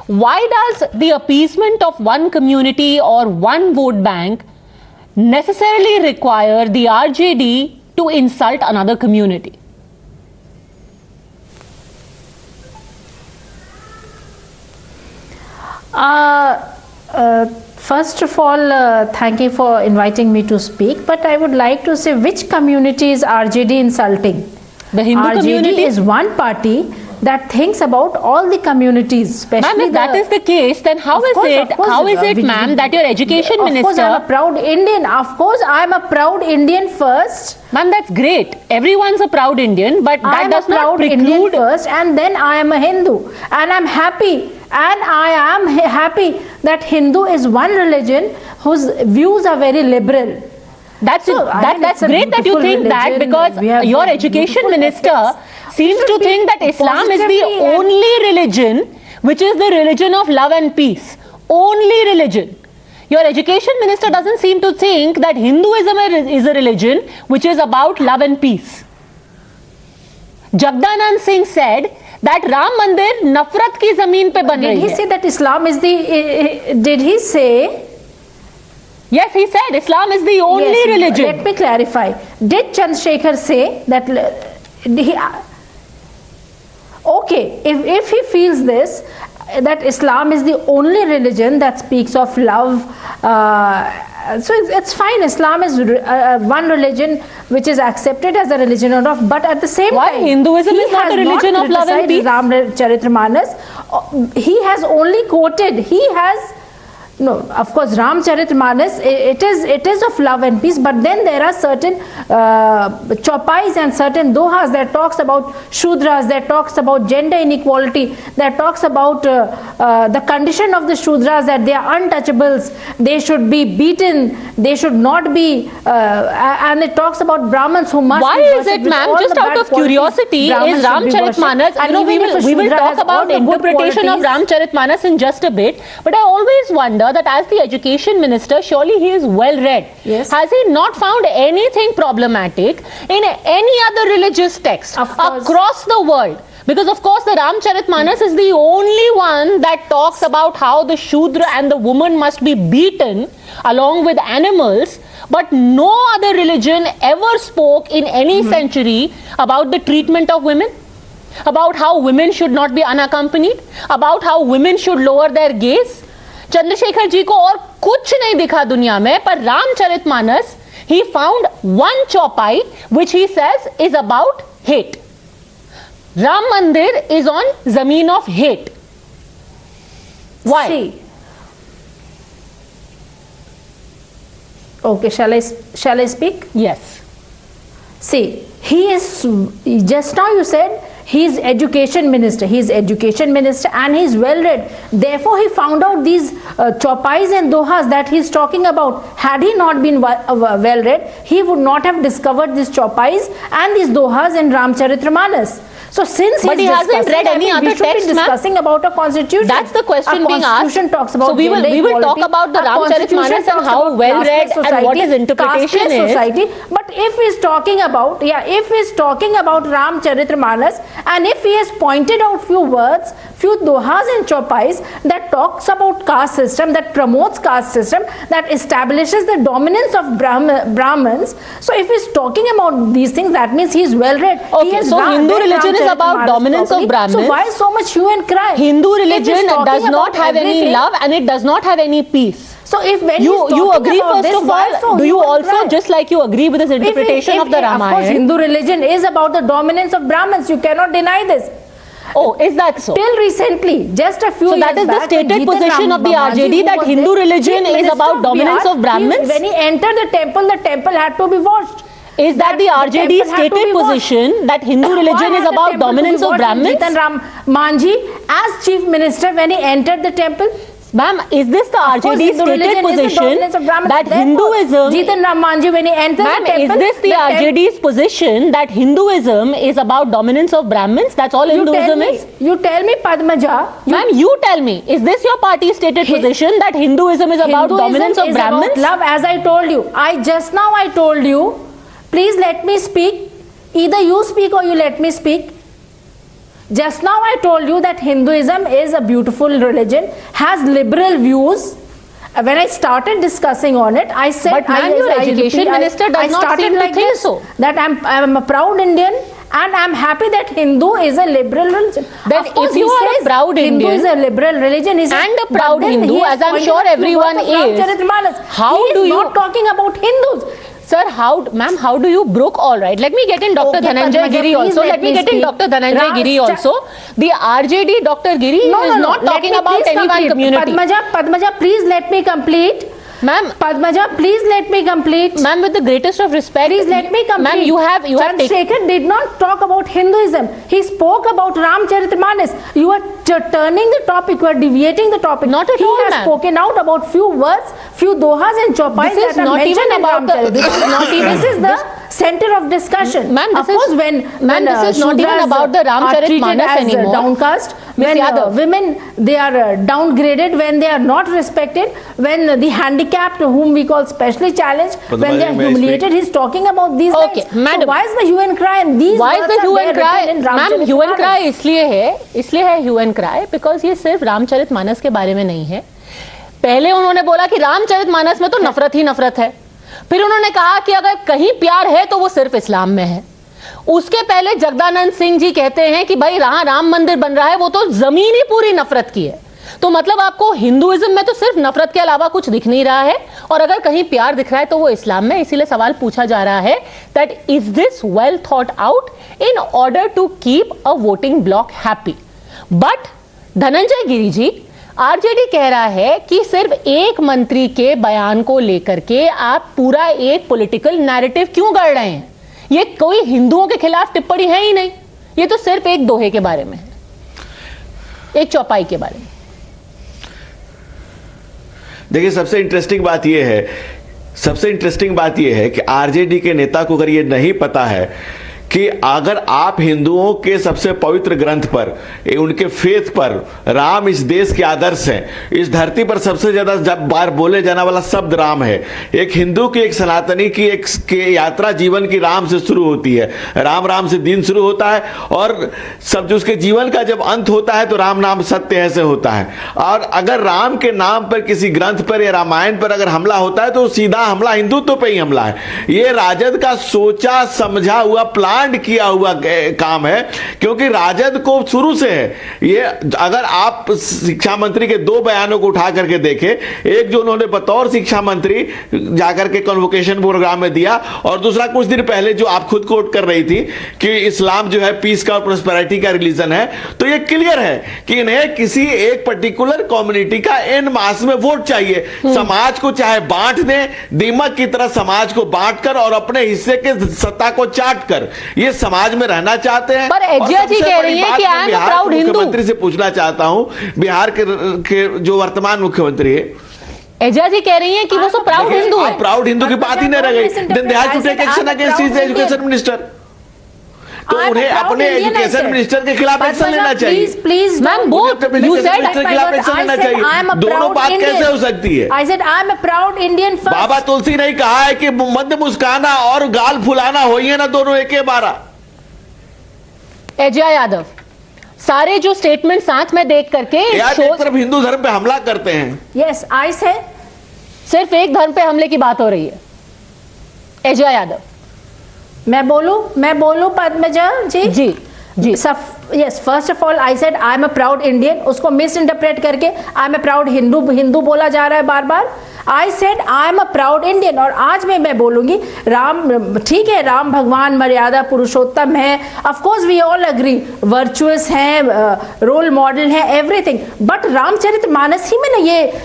why does the appeasement of one community or one vote bank necessarily require the RJD to insult another community? First of all, thank you for inviting me to speak, but I would like to say, which community is RJD insulting? The Hindu RJD community is one party that thinks about all the communities, especially. Ma'am, if that is the case, then how is it, ma'am, that your education minister? Of course, I'm a proud Indian. Of course, I'm a proud Indian first. Ma'am, that's great. Everyone's a proud Indian, but that does not preclude. Indian first, and then I am a Hindu, and I'm happy. And I am happy that Hindu is one religion whose views are very liberal. That's great that you think that, because your education minister seems to think that Islam is the only religion which is the religion of love and peace. Only religion. Your education minister doesn't seem to think that Hinduism is a religion which is about love and peace. Jagdanand Singh said that Ram Mandir nafrat ki zameen pe ban rahi hai. Did he say that Islam is the... Did he say... Yes, he said Islam is the only religion. Let me clarify. Did Chandrasekhar say that... Okay, if he feels this, that Islam is the only religion that speaks of love, so it's fine. Islam is one religion which is accepted as a religion of love, but at the same time, Hinduism is not a religion of love and peace? Ram Charitamanas. He has only quoted, he has No, of course, Ramcharitmanas, it is of love and peace, but then there are certain chopais and certain dohas that talks about Shudras, that talks about gender inequality, that talks about the condition of the Shudras, that they are untouchables, they should be beaten, they should not be, and it talks about Brahmins who must Why be is it, ma'am, just out of curiosity, is Ramcharitmanas, we will talk about interpretation of Ramcharitmanas in just a bit, but I always wonder that as the education minister, surely he is well read. Yes. Has he not found anything problematic in any other religious text across the world? Because of course the Ramcharitmanas is the only one that talks about how the Shudra and the woman must be beaten along with animals, but no other religion ever spoke in any century about the treatment of women, about how women should not be unaccompanied, about how women should lower their gaze. Chandrashekhar ji को और कुछ नहीं दिखा दुनिया में, पर Ramcharitmanas he found one chaupai which he says is about hate. Ram Mandir is on zameen of hate. Why? See. Okay, shall I speak? Yes. See, he is, just now you said he is education minister. He is education minister and he is well read. Therefore, he found out these chopais and dohas that he is talking about. Had he not been well read, he would not have discovered these chopais and these dohas in Ramcharitmanas. So since he hasn't read any other text, discussing about a constitution. That's the question being asked. Constitution talks about so we will talk about the Ramcharitmanas and how well read and what his interpretation is. Society. But if he is talking about, Ramcharitmanas, and if he has pointed out few words, few dohas and chopais that talks about caste system, that promotes caste system, that establishes the dominance of Brahmins. So if he is talking about these things, that means he is well read. Okay, so Hindu religion is about dominance of Brahmins. So why so much hue and cry? Hindu religion does not have any love and it does not have any peace. So if when you agree, first of all, do you also, just like you agree with his interpretation of the Ramayana? Of course, Hindu religion is about the dominance of Brahmins. You cannot deny this. Oh, is that so? Till recently, just a few years back. So that is the stated position of the RJD, that Hindu religion is about dominance of Brahmins? When he entered the temple had to be washed. Is that the RJD stated position that Hindu religion is about dominance of Brahmins? Jitan Ram Manjhi, as chief minister, when he entered the temple. Ma'am, is this the RJD stated position that Hinduism... Jitan Ram Manjhi, when he entered the temple... Is this the RJD's position that Hinduism is about dominance of Brahmins? That's all Hinduism is? You tell me, Padmaja... Ma'am, you tell me. Is this your party's stated position that Hinduism is about dominance of Brahmins? About love, as I told you. Just now I told you, please let me speak. Either you speak or you let me speak. Just now I told you that Hinduism is a beautiful religion, has liberal views. When I started discussing on it, I said... But ma'am, your education minister does not seem to think so. That I'm a proud Indian and I'm happy that Hindu is a liberal religion. Then if you are a proud Indian... Hindu is a liberal religion. And a proud Hindu, as I'm sure everyone is... How do you... He is not talking about Hindus. Sir, ma'am, how do you brook? All right, let me get in Dr. Dhananjay Giri also. Let me get in Dr. Dhananjay Giri also. The RJD Dr. Giri is not talking about any one community. Padmaja, please let me complete. Ma'am, Padmaja, please let me complete. Ma'am, with the greatest of respect, please let me complete. Ma'am, you have Chandrasekhar did not talk about Hinduism. He spoke about Ramcharitmanas. You are turning the topic. You are deviating the topic. Not at all, He has spoken out about few words, few dohas and chopais that are mentioned in Ramcharitmanas. This is the center of discussion. Ma'am, this is not even about the Ramcharitmanas anymore. Downcast. When women, they are downgraded, when they are not respected, when the handicapped, whom we call specially challenged, when they are humiliated, he's talking about these things. Madam, so why is the hue and cry? And these why is the hue and cry? Ma'am, hue and cry इसलिए है hue and cry because ये सिर्फ रामचरितमानस के बारे में नहीं है. पहले उन्होंने बोला कि रामचरितमानस में तो नफरत ही नफरत है. फिर उन्होंने कहा कि अगर कहीं प्यार है तो वो सिर्फ इस्लाम में है. उसके पहले जगदानंद सिंह जी कहते हैं कि भाई राम मंदिर बन रहा है वो तो जमीन ही पूरी नफरत की है. तो मतलब आपको हिंदुइज्म में तो सिर्फ नफरत के अलावा कुछ दिख नहीं रहा है और अगर कहीं प्यार दिख रहा है तो वो इस्लाम में. इसीलिए सवाल पूछा जा रहा है that is this well thought out in order to keep a voting block happy. But Dhananjay Giri ji, RJD कह रहा है कि सिर्फ एक मंत्री के बयान को लेकर के आप पूरा एक पॉलिटिकल नैरेटिव क्यों गढ़ रहे हैं? ये कोई हिंदुओं के खिलाफ टिप्पणी है ही नहीं, ये तो सिर्फ एक दोहे के बारे में है, एक चौपाई के बारे में। देखिए, सबसे इंटरेस्टिंग बात यह है कि आरजेडी के नेता को अगर ये नहीं पता है कि अगर आप हिंदुओं के सबसे पवित्र ग्रंथ पर, उनके फेथ पर, राम इस देश के आदर्श हैं, इस धरती पर सबसे ज्यादा जब बार बोले जाने वाला शब्द राम है, एक हिंदू की, एक सनातनी की एक यात्रा जीवन की राम से शुरू होती है, राम राम से दिन शुरू होता है और सब जो उसके जीवन का जब अंत होता है तो राम नाम सत्य है से होता है। और अगर राम के नाम पर किसी ग्रंथ पर या रामायण पर अगर हमला होता है तो सीधा हमला हिंदुत्व पे ही हमला है। ये राजद का सोचा समझा हुआ प्लान किया हुआ काम है, क्योंकि राजद को शुरू से है ये। अगर आप शिक्षा मंत्री के दो बयानों को उठा करके देखें, एक जो उन्होंने बतौर शिक्षा मंत्री जाकर के कन्वोकेशन प्रोग्राम में दिया, और दूसरा कुछ दिन पहले जो आप खुद कोट कर रही थी कि इस्लाम जो है पीस का और प्रोस्पेरिटी का रिलीजन है, तो ये क्लियर है कि इन्हें किसी एक पर्टिकुलर कम्युनिटी का एन मास में वोट चाहिए। समाज को चाहे बांट दें, दीमक की तरह समाज को बांटकर और अपने हिस्से के सत्ता को चाट कर ये समाज में रहना चाहते हैं। पर एजिया जी कह रही है कि आई एम प्राउड हिंदू। मुख्यमंत्री से पूछना चाहता हूं, बिहार के जो वर्तमान मुख्यमंत्री है, एजिया जी कह रही है कि वो तो प्राउड हिंदू है। प्राउड हिंदू की बात ही नहीं रह गई। Then they have to take action against his education minister. तो उन्हें अपने एजुकेशन मिनिस्टर के खिलाफ एक्शन लेना चाहिए। Please ma'am, both you said के खिलाफ एक्शन लेना चाहिए। दोनों बात कैसे हो सकती है? I said I am a proud Indian first. Baba Tulsi ने कहा है कि मध्य मुस्काना और गाल फुलाना होई है ना दोनों एक बारा। एजिया यादव, सारे जो स्टेटमेंट साथ में देख करके एक तरफ हिंदू धर्म पे हमला करते हैं। यस, आई से सिर्फ एक धर्म पे हमले की बात हो रही है। एजिया यादव, मैं बोलूं पद्मजा जी? जी जी। Yes, first of all I said I am a proud Indian. उसको मिस इंटरप्रेट करके I am a proud Hindu बोला जा रहा है बार बार। I said I am a proud Indian. और आज मैं बोलूंगी राम, ठीक है, राम भगवान मर्यादा पुरुषोत्तम है, of course we all agree, virtuous हैं, रोल मॉडल है, एवरीथिंग, बट रामचरितमानस ही में ना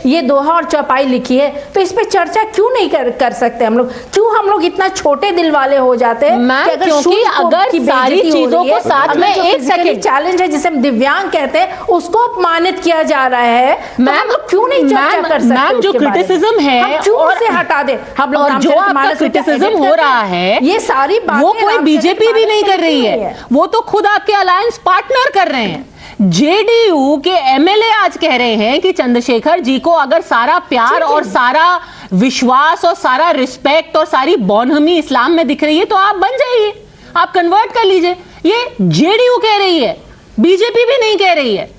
ये दोहा और चौपाई लिखी है, तो इस पे चर्चा क्यों नहीं कर सकते हम लोग? क्यों हम लोग इतना छोटे दिल वाले हो जाते हैं? क्योंकि अगर सारी चीजों को साथ में एक सेकंड चैलेंज है जिसे हम दिव्यांग कहते हैं, उसको अपमानित किया जा रहा है, मैम, क्यों नहीं चर्चा कर सकते? मैम, जो क्रिटिसिज्म है और से हटा दे हम लोग, और जो आपका क्रिटिसिज्म हो रहा है, ये सारी बातें वो कोई बीजेपी भी नहीं कर रही है, वो तो खुद आपके अलायंस पार्टनर कर रहे हैं। जेडीयू के एमएलए आज कह रहे हैं कि चंद्रशेखर जी को अगर सारा प्यार और सारा विश्वास और सारा रिस्पेक्ट और सारी बॉनहमी इस्लाम में दिख रही है तो आप बन जाइए, आप कन्वर्ट कर लीजिए। ये जेडीयू कह रही है, बीजेपी भी नहीं कह रही है।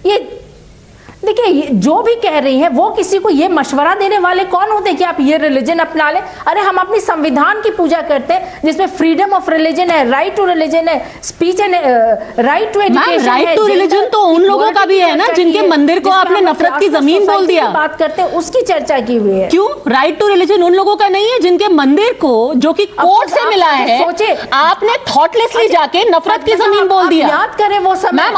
ये देखिए, जो भी कह रही हैं वो किसी को ये मशवरा देने वाले कौन होते हैं कि आप ये रिलीजन अपना लें? अरे हम अपनी संविधान की पूजा करते हैं जिसमें फ्रीडम ऑफ रिलीजन है, राइट टू रिलीजन है, speech and right to education है। राइट टू रिलीजन तो उन लोगों का भी है ना जिनके मंदिर को आपने नफरत की जमीन बोल दिया। बात करते हैं उसकी चर्चा की हुई है। क्यों राइट टू रिलीजन उन लोगों का नहीं है जिनके मंदिर को, जो कि कोर्ट से मिला है, सोचे आपने थॉटलेसली जाके नफरत की जमीन बोल दिया। याद करें वो समय। मैम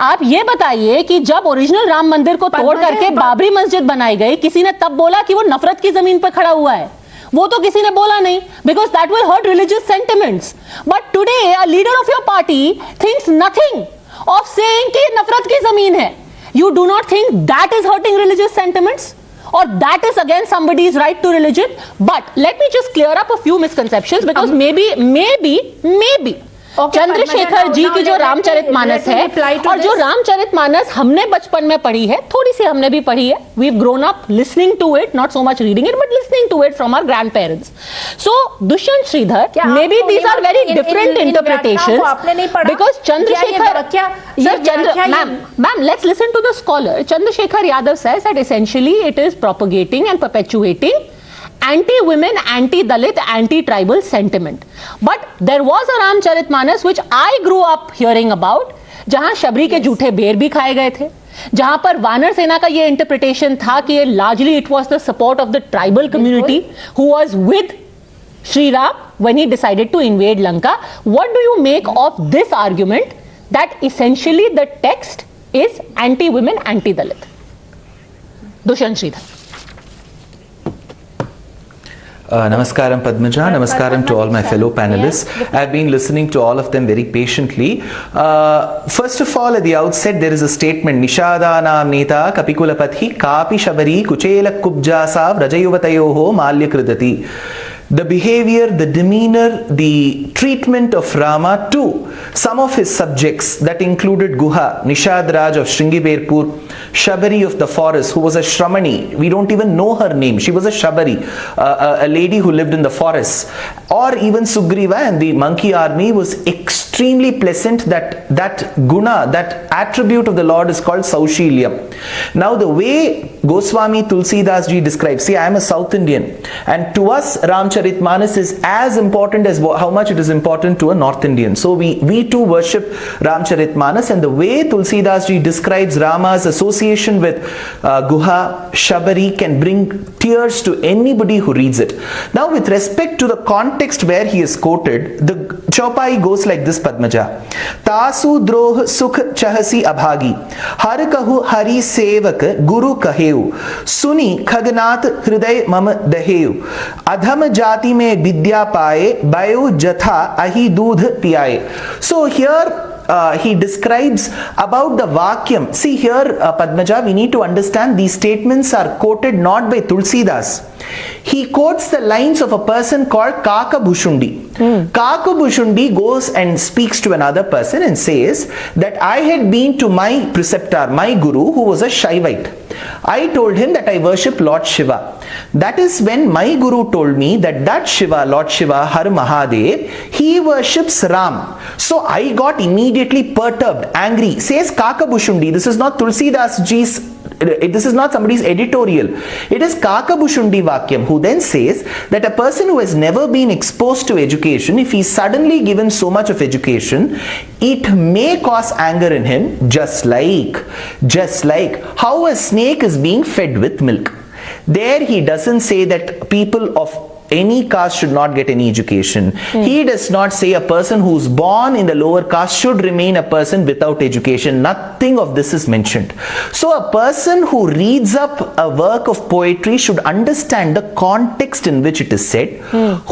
आप ये बताइए कि जब ओरिजिनल राम मंदिर को तोड़ करके बाबरी मस्जिद बनाई गई, किसी ने तब बोला कि वो नफरत की जमीन पर खड़ा हुआ है? वो तो किसी ने बोला नहीं, because that will hurt religious sentiments. But today a leader of your party thinks nothing of saying कि नफरत की जमीन है। You do not think that is hurting religious sentiments? Or that is against somebody's right to religion? But let me just clear up a few misconceptions because maybe Chandrashekhar ji की जो रामचरितमानस है और जो रामचरितमानस हमने बचपन में पढ़ी है, थोड़ी सी हमने भी पढ़ी है, we've grown up listening to it, not so much reading it, but listening to it from our grandparents. So Dushyant Sridhar, maybe these are very different interpretations because Chandrasekhar, ma'am, let's listen to the scholar. Chandrasekhar Yadav says that essentially it is propagating and perpetuating anti-women, anti-Dalit, anti-tribal sentiment. But there was a Ramcharitmanas which I grew up hearing about, जहां शबरी के जूठे बेर भी खाए गए थे, जहां पर वानर सेना का ये इंटरप्रिटेशन था कि ये largely it was the support of the tribal community who was with Sri Ram when he decided to invade Lanka. What do you make of this argument that essentially the text is anti-women, anti-Dalit. Dushyant Sridhar. Namaskaram Padmaja, namaskaram to all my fellow panelists. I've been listening to all of them very patiently. First of all, at the outset, there is a statement, Nishadana Neta Kapikulapati Kapi Shabari Kuchela Kubjasa Rajayuvatayoho Malya Kridati. The behavior, the demeanor, the treatment of Rama to some of his subjects that included Guha, Nishad Raj of Shringiberpur, Shabari of the forest, who was a Shramani. We don't even know her name. She was a Shabari, a lady who lived in the forests. Or even Sugriva and the monkey army was extremely pleasant. That guna, that attribute of the Lord is called Saushilyam. Now the way Goswami Tulsidas ji describes, see, I am a South Indian, and to us Ramcharitmanas is as important as how much it is important to a North Indian. So we too worship Ramcharitmanas, and the way Tulsidas ji describes Rama's association with Guha, Shabari can bring tears to anybody who reads it. Now with respect to the context where he is quoted, the Chaupai goes like this, Padmaja. Tasu droh sukh chahasi abhagi, har kahu hari sevak guru kaheu, suni khagnath hriday mam daheu, adham jati mein vidya paaye, bayo jatha ahi doodh piyaye. So here he describes about the Vakyam. See here, Padmaja, we need to understand these statements are quoted not by Tulsidas. He quotes the lines of a person called Kaka Bhushundi. Kaka Bhushundi goes and speaks to another person and says that I had been to my preceptor, my guru, who was a Shaivite. I told him that I worship Lord Shiva. That is when my guru told me that Shiva, Lord Shiva, Har Mahadev, he worships Ram. So I got immediately perturbed, angry. Says Kaka Bhushundi. This is not Tulsidas ji's, this is not somebody's editorial. It is Kaka Bhushundi Vakyam, who then says that a person who has never been exposed to education, if he is suddenly given so much of education, it may cause anger in him, just like how a snake is being fed with milk. There he doesn't say that people of any caste should not get any education. He does not say a person who's born in the lower caste should remain a person without education. Nothing of this is mentioned. So a person who reads up a work of poetry should understand the context in which it is said.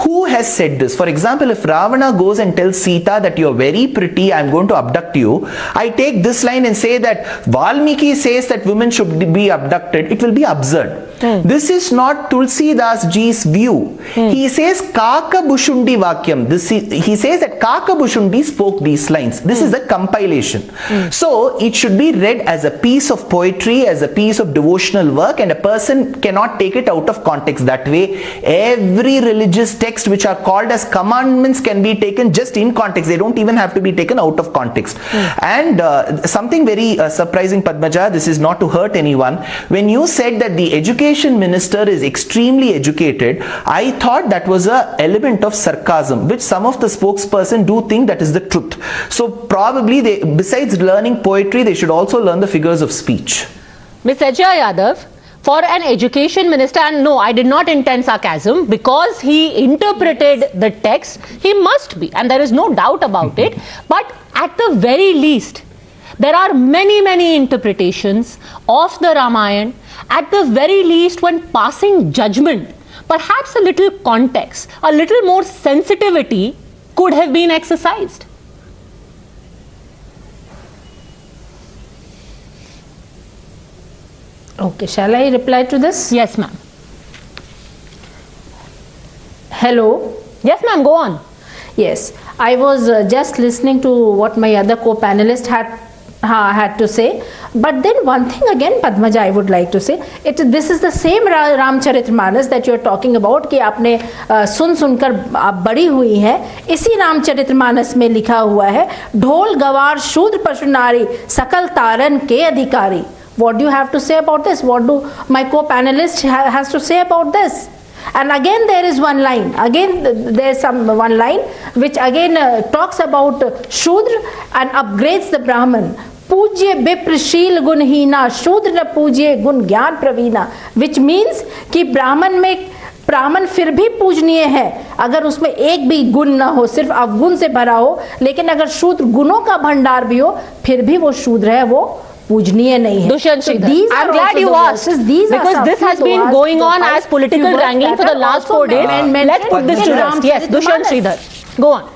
Who has said this? For example, if Ravana goes and tells Sita that you're very pretty, I'm going to abduct you, I take this line and say that Valmiki says that women should be abducted, it will be absurd. This is not Tulsidas ji's view. He says Kaka Bhushundi Vakyam. He says that Kaka Bhushundi spoke these lines. This is a compilation. So it should be read as a piece of poetry, as a piece of devotional work, and a person cannot take it out of context. That way, every religious text which are called as commandments can be taken just in context. They don't even have to be taken out of context. And something very surprising, Padmaja, this is not to hurt anyone. When you said that the education minister is extremely educated, I thought that was an element of sarcasm, which some of the spokesperson do think that is the truth. So probably they, besides learning poetry, they should also learn the figures of speech. Ms. Ajay Yadav, for an education minister, and no, I did not intend sarcasm, because he interpreted the text, he must be, and there is no doubt about it. But at the very least, there are many interpretations of the Ramayana. At the very least, when passing judgment, perhaps a little context, a little more sensitivity could have been exercised. Okay, shall I reply to this? Yes, ma'am. Hello? Yes, ma'am, go on. Yes, I was just listening to what my other co-panelist had to say, but then one thing again, Padmaja, I would like to say, this is the same Ramcharitmanas that you are talking about कि आपने सुनकर आप बड़ी हुई है. इसी रामचरितमानस में लिखा हुआ है, ढोल गवार शूद्र पशु नारी सकल तारन के अधिकारी. What do you have to say about this? What do my co-panelist has to say about this? And again there is one line, there is one line which again talks about Shudra and upgrades the Brahman. पूज्य विप्रशील गुणहीना शूद्र न पूज्य गुण ज्ञान प्रवीणा, which means कि ब्राह्मण में ब्राह्मण फिर भी पूजनीय है अगर उसमें एक भी गुण न हो, सिर्फ अवगुण से भरा हो, लेकिन अगर शूद्र गुणों का भंडार भी हो फिर भी वो शूद्र है, वो पूजनीय नहीं है. Dushyant Sridhar, I'm glad you asked because this has been going on as political wrangling for the last 4 days. Let's put this to rest. Yes, Dushyant Sridhar, go on.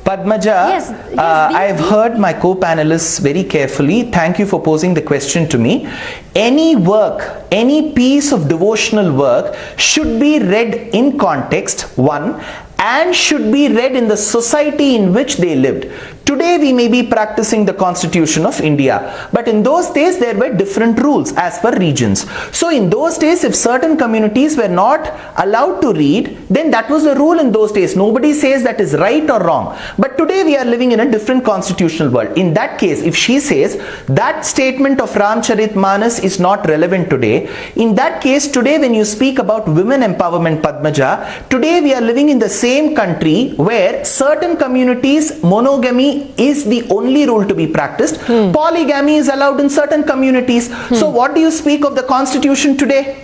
Padmaja, Yes, I've heard my co-panelists very carefully. Thank you for posing the question to me. Any work, any piece of devotional work should be read in context, one, and should be read in the society in which they lived. Today we may be practicing the Constitution of India, but in those days there were different rules as per regions. So in those days, if certain communities were not allowed to read, then that was the rule in those days. Nobody says that is right or wrong. But today we are living in a different constitutional world. In that case, if she says that statement of Ramcharitmanas is not relevant today, in that case today when you speak about women empowerment, Padmaja, today we are living in the same country where certain communities monogamy is the only rule to be practiced. Polygamy is allowed in certain communities. So what do you speak of the constitution today?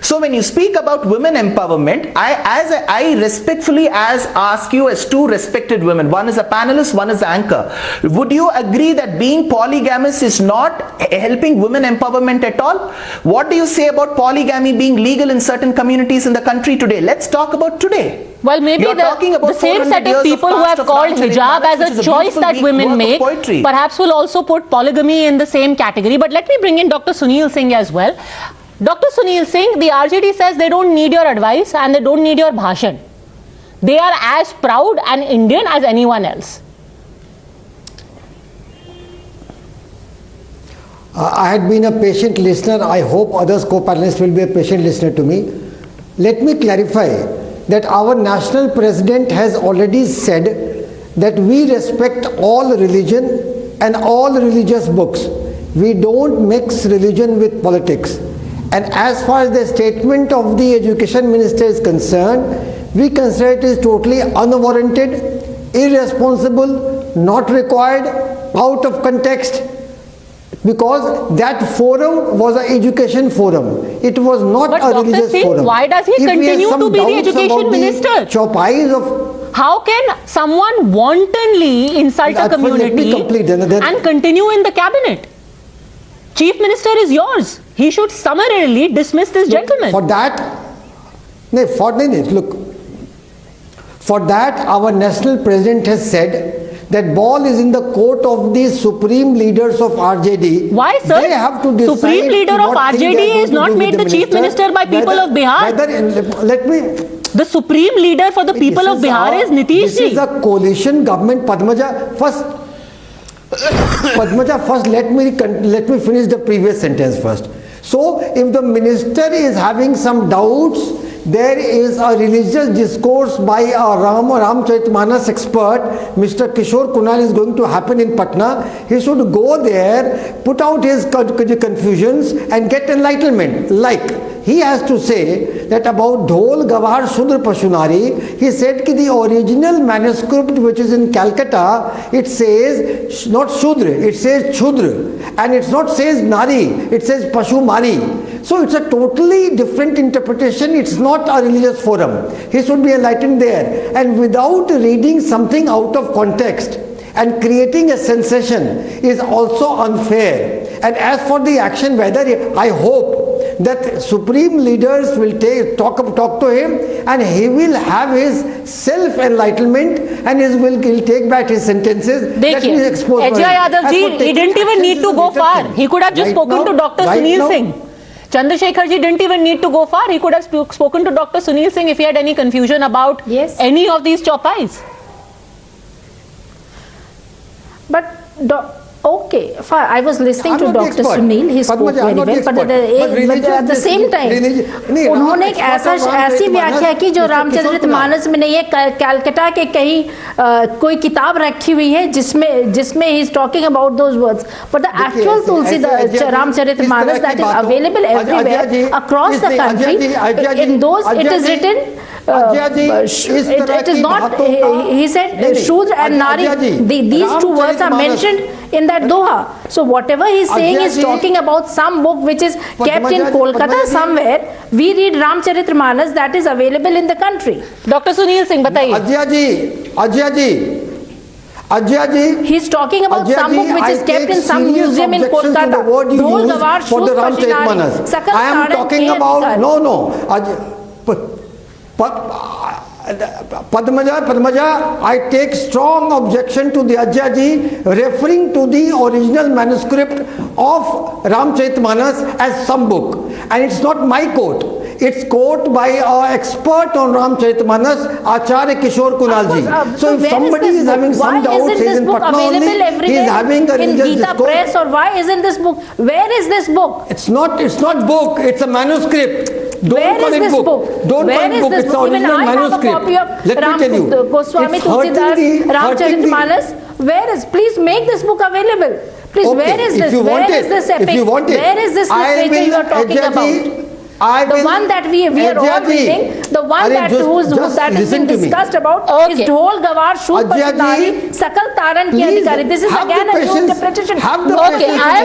So when you speak about women empowerment, I respectfully ask you as two respected women, one is a panelist, one is the anchor, would you agree that being polygamous is not helping women empowerment at all? What do you say about polygamy being legal in certain communities in the country today? Let's talk about today. Well, maybe the same set of people who have called hijab as a choice that women make perhaps will also put polygamy in the same category. But let me bring in Dr. Sunil Singh as well. Dr. Sunil Singh, the RJD says they don't need your advice and they don't need your bhashan. They are as proud and Indian as anyone else. I had been a patient listener. I hope others co-panelists will be a patient listener to me. Let me clarify that our national president has already said that we respect all religion and all religious books. We don't mix religion with politics. And as far as the statement of the education minister is concerned, we consider it is totally unwarranted, irresponsible, not required, out of context, because that forum was an education forum. It was not a religious forum. Why does he continue to be the education minister? How can someone wantonly insult a community and continue in the cabinet? Chief Minister is yours. He should summarily dismiss this gentleman. For that, for that our national president has said that ball is in the court of the supreme leaders of RJD. Why, sir? They have to decide. Supreme leader of RJD is not made the chief minister by people of Bihar. The supreme leader for the people of Bihar is Nitish ji. This is a coalition government. Padmaja, first let me finish the previous sentence first. So if the minister is having some doubts, there is a religious discourse by a Ramcharitmanas expert, Mr. Kishore Kunal, is going to happen in Patna. He should go there, put out his confusions and get enlightenment. Like he has to say that about Dhol Gawar Shudra Pashunari, he said that the original manuscript which is in Calcutta, it says not Shudra, it says Chudra, and it's not says Nari, it says Pashu Mari. So it's a totally different interpretation. It's not a religious forum. He should be enlightened there, and without reading something out of context and creating a sensation is also unfair. And as for the action, whether I hope that supreme leaders will talk to him, and he will have his self-enlightenment, and he'll take back his sentences. Ajay Yadav ji, he didn't even need to go far. He could have just spoken to Dr. Sunil Singh. Chandrasekhar ji didn't even need to go far. He could have spoken to Dr. Sunil Singh if he had any confusion about any of these chopais. But okay, fine. I was listening to Dr. Sunil. He spoke very well, but at the same time, उन्होंने एक ऐसी व्याख्या की जो रामचरितमानस में नहीं है, Calcutta के कहीं कोई किताब रखी हुई है जिसमें he is talking about those words. But the actual Tulsi, the Ramcharitmanas that is available everywhere across the country, in those it is written it is not, he said Shudra and Nari, these two words are mentioned in that Doha. So whatever he is saying is talking about some book which is kept in Kolkata somewhere. We read Ramcharitmanas that is available in the country. Dr. Sunil Singh, bataiye. Ajay ji, he's talking about some book which is kept in some museum in Kolkata. Dhol Gawar for the Ramcharitmanas. I am talking about no. Padmaja, I take strong objection to the Ajay ji referring to the original manuscript of Ramcharitmanas as some book, and it's not my quote. It's quote by an expert on Ramcharitmanas, Acharya Kishore Kunalji. So if somebody is having some doubts, he's in Patna only, he is having a religious discourse. Press, or why isn't this book? Where is this book? It's not book, it's a manuscript. Don't call it book. Don't call it book. It's the original manuscript. Let me tell you. Goswami Tulsidas Ramcharitmanas. Where is? Please make this book available. Please, where is this? Where is this epic? Where is this literature you are talking about? The one that we are all reading, the one that is being discussed about is Dhol Gawar Shud Pashunari Sakal Taran Ki Adhikari. This is again a new interpretation. Okay, I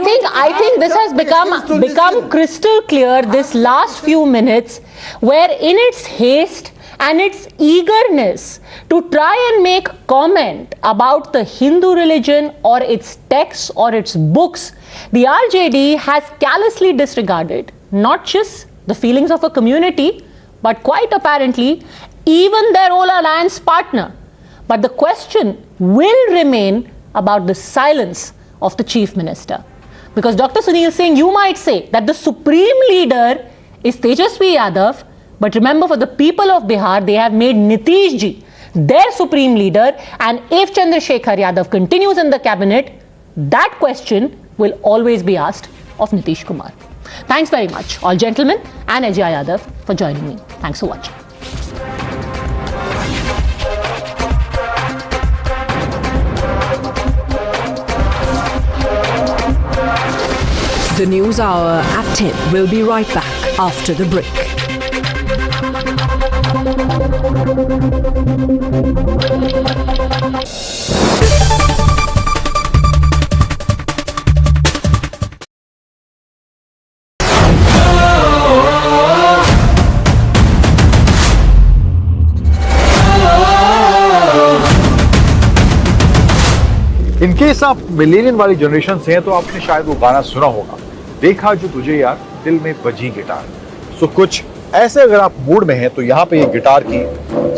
think this has become crystal clear this last few minutes, where in its haste and its eagerness to try and make comment about the Hindu religion or its texts or its books, the RJD has callously disregarded not just the feelings of a community, but quite apparently even their old alliance partner. But the question will remain about the silence of the Chief Minister. Because Dr. Sunil Singh, you might say that the supreme leader is Tejasvi Yadav, but remember, for the people of Bihar, they have made Nitish ji their supreme leader, and if Chandrasekhar Yadav continues in the cabinet, that question will always be asked of Nitish Kumar. Thanks very much, all gentlemen and Ajay Yadav, for joining me. Thanks for watching. The News Hour at 10 will be right back after the break. In case आप मिलेनियन वाली generation से हैं तो आपने शायद वो गाना सुना होगा, देखा जो तुझे यार दिल में बजी गिटार। सो कुछ ऐसे अगर आप मूड में हैं तो यहाँ पे ये गिटार की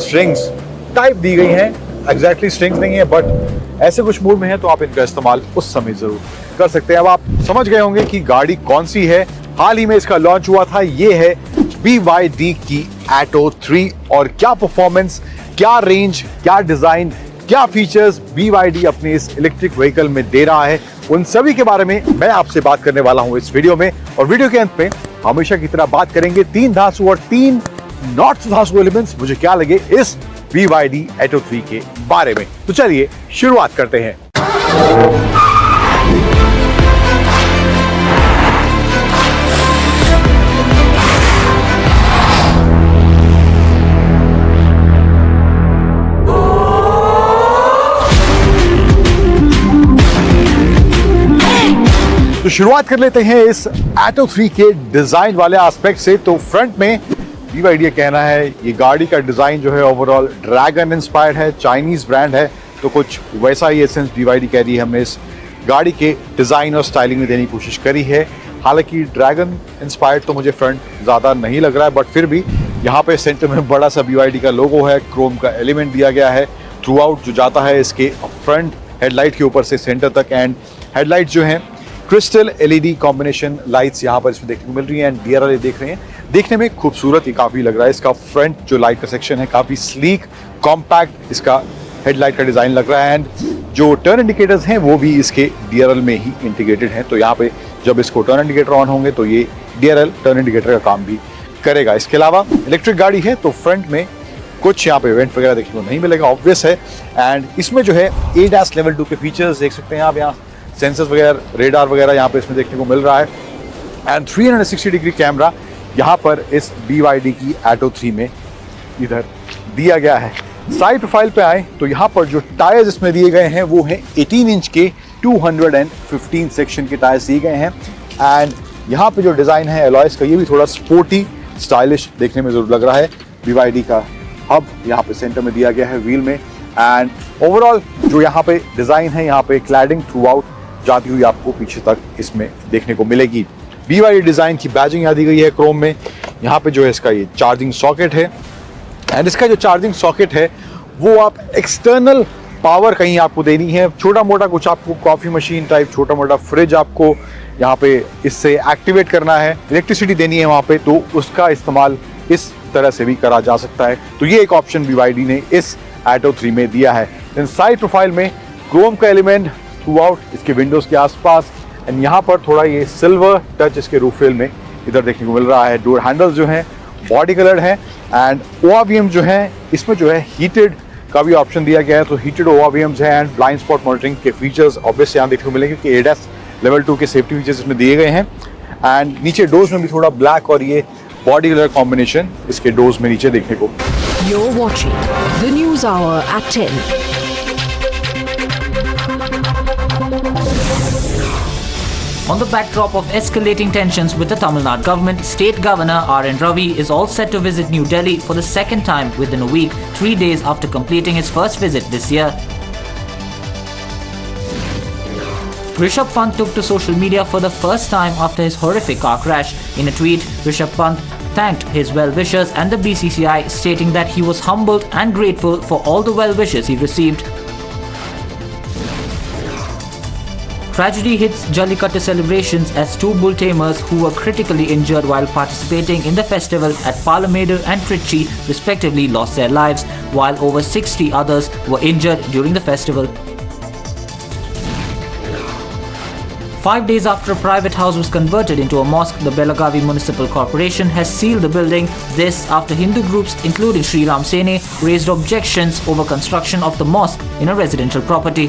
स्ट्रिंग्स टाइप दी गई हैं, एग्जैक्टली स्ट्रिंग्स नहीं है, बट ऐसे कुछ मूड में हैं तो आप इनका इस्तेमाल उस समय जरूर कर सकते हैं। अब आप समझ गए होंगे कि गाड़ी कौन सी है। हाल ही में इसका लॉन्च हुआ था, ये है BYD की Atto 3, और क्या परफॉर्मेंस, क्या रेंज, क्या डिजाइन, क्या फीचर्स BYD अपने इस इलेक्ट्रिक व्हीकल में दे रहा है, उन सभी के बारे में मैं आपसे बात करने वाला हूं इस वीडियो में। और वीडियो के अंत में हमेशा की तरह बात करेंगे 3 धांसू और 3 नॉट धांसू एलिमेंट्स मुझे क्या लगे इस BYD Atto 3 के बारे में। तो चलिए शुरुआत करते हैं। तो शुरुआत कर लेते हैं इस Atto 3 के डिजाइन वाले एस्पेक्ट से। तो फ्रंट में BYD कहना है ये गाड़ी का डिजाइन जो है ओवरऑल ड्रैगन इंस्पायर्ड है, चाइनीज ब्रांड है, तो कुछ वैसा ही एसेंस BYD कह रही है हमने इस गाड़ी के डिजाइन और स्टाइलिंग में देने की कोशिश करी है। हालांकि ड्रैगन इंस्पायर्ड तो मुझे फ्रंट ज़्यादा नहीं लग रहा है, बट फिर भी यहाँ पे सेंटर में बड़ा सा BYD का लोगो है, क्रोम का एलिमेंट दिया गया है थ्रू आउट जो जाता है इसके फ्रंट हेडलाइट के ऊपर से सेंटर तक। एंड हेडलाइट जो है क्रिस्टल LED कॉम्बिनेशन लाइट्स यहाँ पर इसमें देखने को मिल रही है। एंड DRL देख रहे हैं, देखने में खूबसूरत ही काफ़ी लग रहा है। इसका फ्रंट जो लाइट का सेक्शन है काफ़ी स्लीक कॉम्पैक्ट इसका हेडलाइट का डिज़ाइन लग रहा है। एंड जो टर्न इंडिकेटर्स हैं वो भी इसके DRL में ही इंटीग्रेटेड हैं, तो यहाँ पे जब इसको टर्न इंडिकेटर ऑन होंगे तो ये DRL टर्न इंडिकेटर का काम भी करेगा। इसके अलावा इलेक्ट्रिक गाड़ी है तो फ्रंट में कुछ यहाँ पे इवेंट वगैरह देखने को नहीं मिलेगा, ऑब्वियस है। एंड इसमें जो है ADAS लेवल 2 के फीचर्स देख सकते हैं आप, यहाँ सेंसर्स वगैरह, रेडार वगैरह यहाँ पे इसमें देखने को मिल रहा है। एंड 360 डिग्री कैमरा यहाँ पर इस BYD की Atto 3 में इधर दिया गया है। साइड प्रोफाइल पे आए तो यहाँ पर जो टायर्स इसमें दिए गए हैं वो हैं 18 इंच के 215 सेक्शन के टायर्स दिए गए हैं। एंड यहाँ पे जो डिज़ाइन है एलॉयस का, ये भी थोड़ा स्पोर्टी स्टाइलिश देखने में जरूर लग रहा है। BYD का हब यहाँ पे सेंटर में दिया गया है व्हील में। एंड ओवरऑल जो यहाँ पे डिज़ाइन है, यहाँ पे क्लैडिंग थ्रू आउट जाती हुई आपको पीछे तक इसमें देखने को मिलेगी। BYD डिज़ाइन की बैजिंग यहाँ दी गई है क्रोम में। यहाँ पे जो है इसका ये चार्जिंग सॉकेट है। एंड इसका जो चार्जिंग सॉकेट है वो आप एक्सटर्नल पावर कहीं आपको देनी है, छोटा मोटा कुछ आपको कॉफ़ी मशीन टाइप, छोटा मोटा फ्रिज आपको यहाँ पे इससे एक्टिवेट करना है, इलेक्ट्रिसिटी देनी है वहाँ पे, तो उसका इस्तेमाल इस तरह से भी करा जा सकता है। तो ये एक ऑप्शन BYD ने इस Atto 3 में दिया है। इन साइड प्रोफाइल में क्रोम का एलिमेंट थ्रू आउट इसके विंडोज़ के आसपास। एंड यहाँ पर थोड़ा ये सिल्वर टच इसके रूफ रेल में इधर देखने को मिल रहा है। डोर हैंडल्स जो हैं बॉडी कलर्ड है। एंड ORVM जो है इसमें जो है हीटेड का भी ऑप्शन दिया गया है, तो हीटेड ORVMs है। एंड ब्लाइंड स्पॉट मॉनिटरिंग के फीचर्स ऑब्वियसली यहाँ देखने को मिलेंगे क्योंकि ADAS लेवल 2 के सेफ्टी फीचर्स इसमें दिए गए हैं। एंड नीचे डोर्स में भी थोड़ा ब्लैक और ये बॉडी कलर कॉम्बिनेशन इसके डोर्स में नीचे देखने को। You're watching the News Hour at 10. On the backdrop of escalating tensions with the Tamil Nadu government, State Governor R.N. Ravi is all set to visit New Delhi for the second time within a week, 3 days after completing his first visit this year. Rishabh Pant took to social media for the first time after his horrific car crash. In a tweet, Rishabh Pant thanked his well-wishers and the BCCI, stating that he was humbled and grateful for all the well-wishes he received. Tragedy hits Jallikattu celebrations as 2 bull tamers who were critically injured while participating in the festival at Palamedu and Trichy respectively lost their lives, while over 60 others were injured during the festival. 5 days after a private house was converted into a mosque, the Belagavi Municipal Corporation has sealed the building. This after Hindu groups including Sri Ram Sene raised objections over construction of the mosque in a residential property.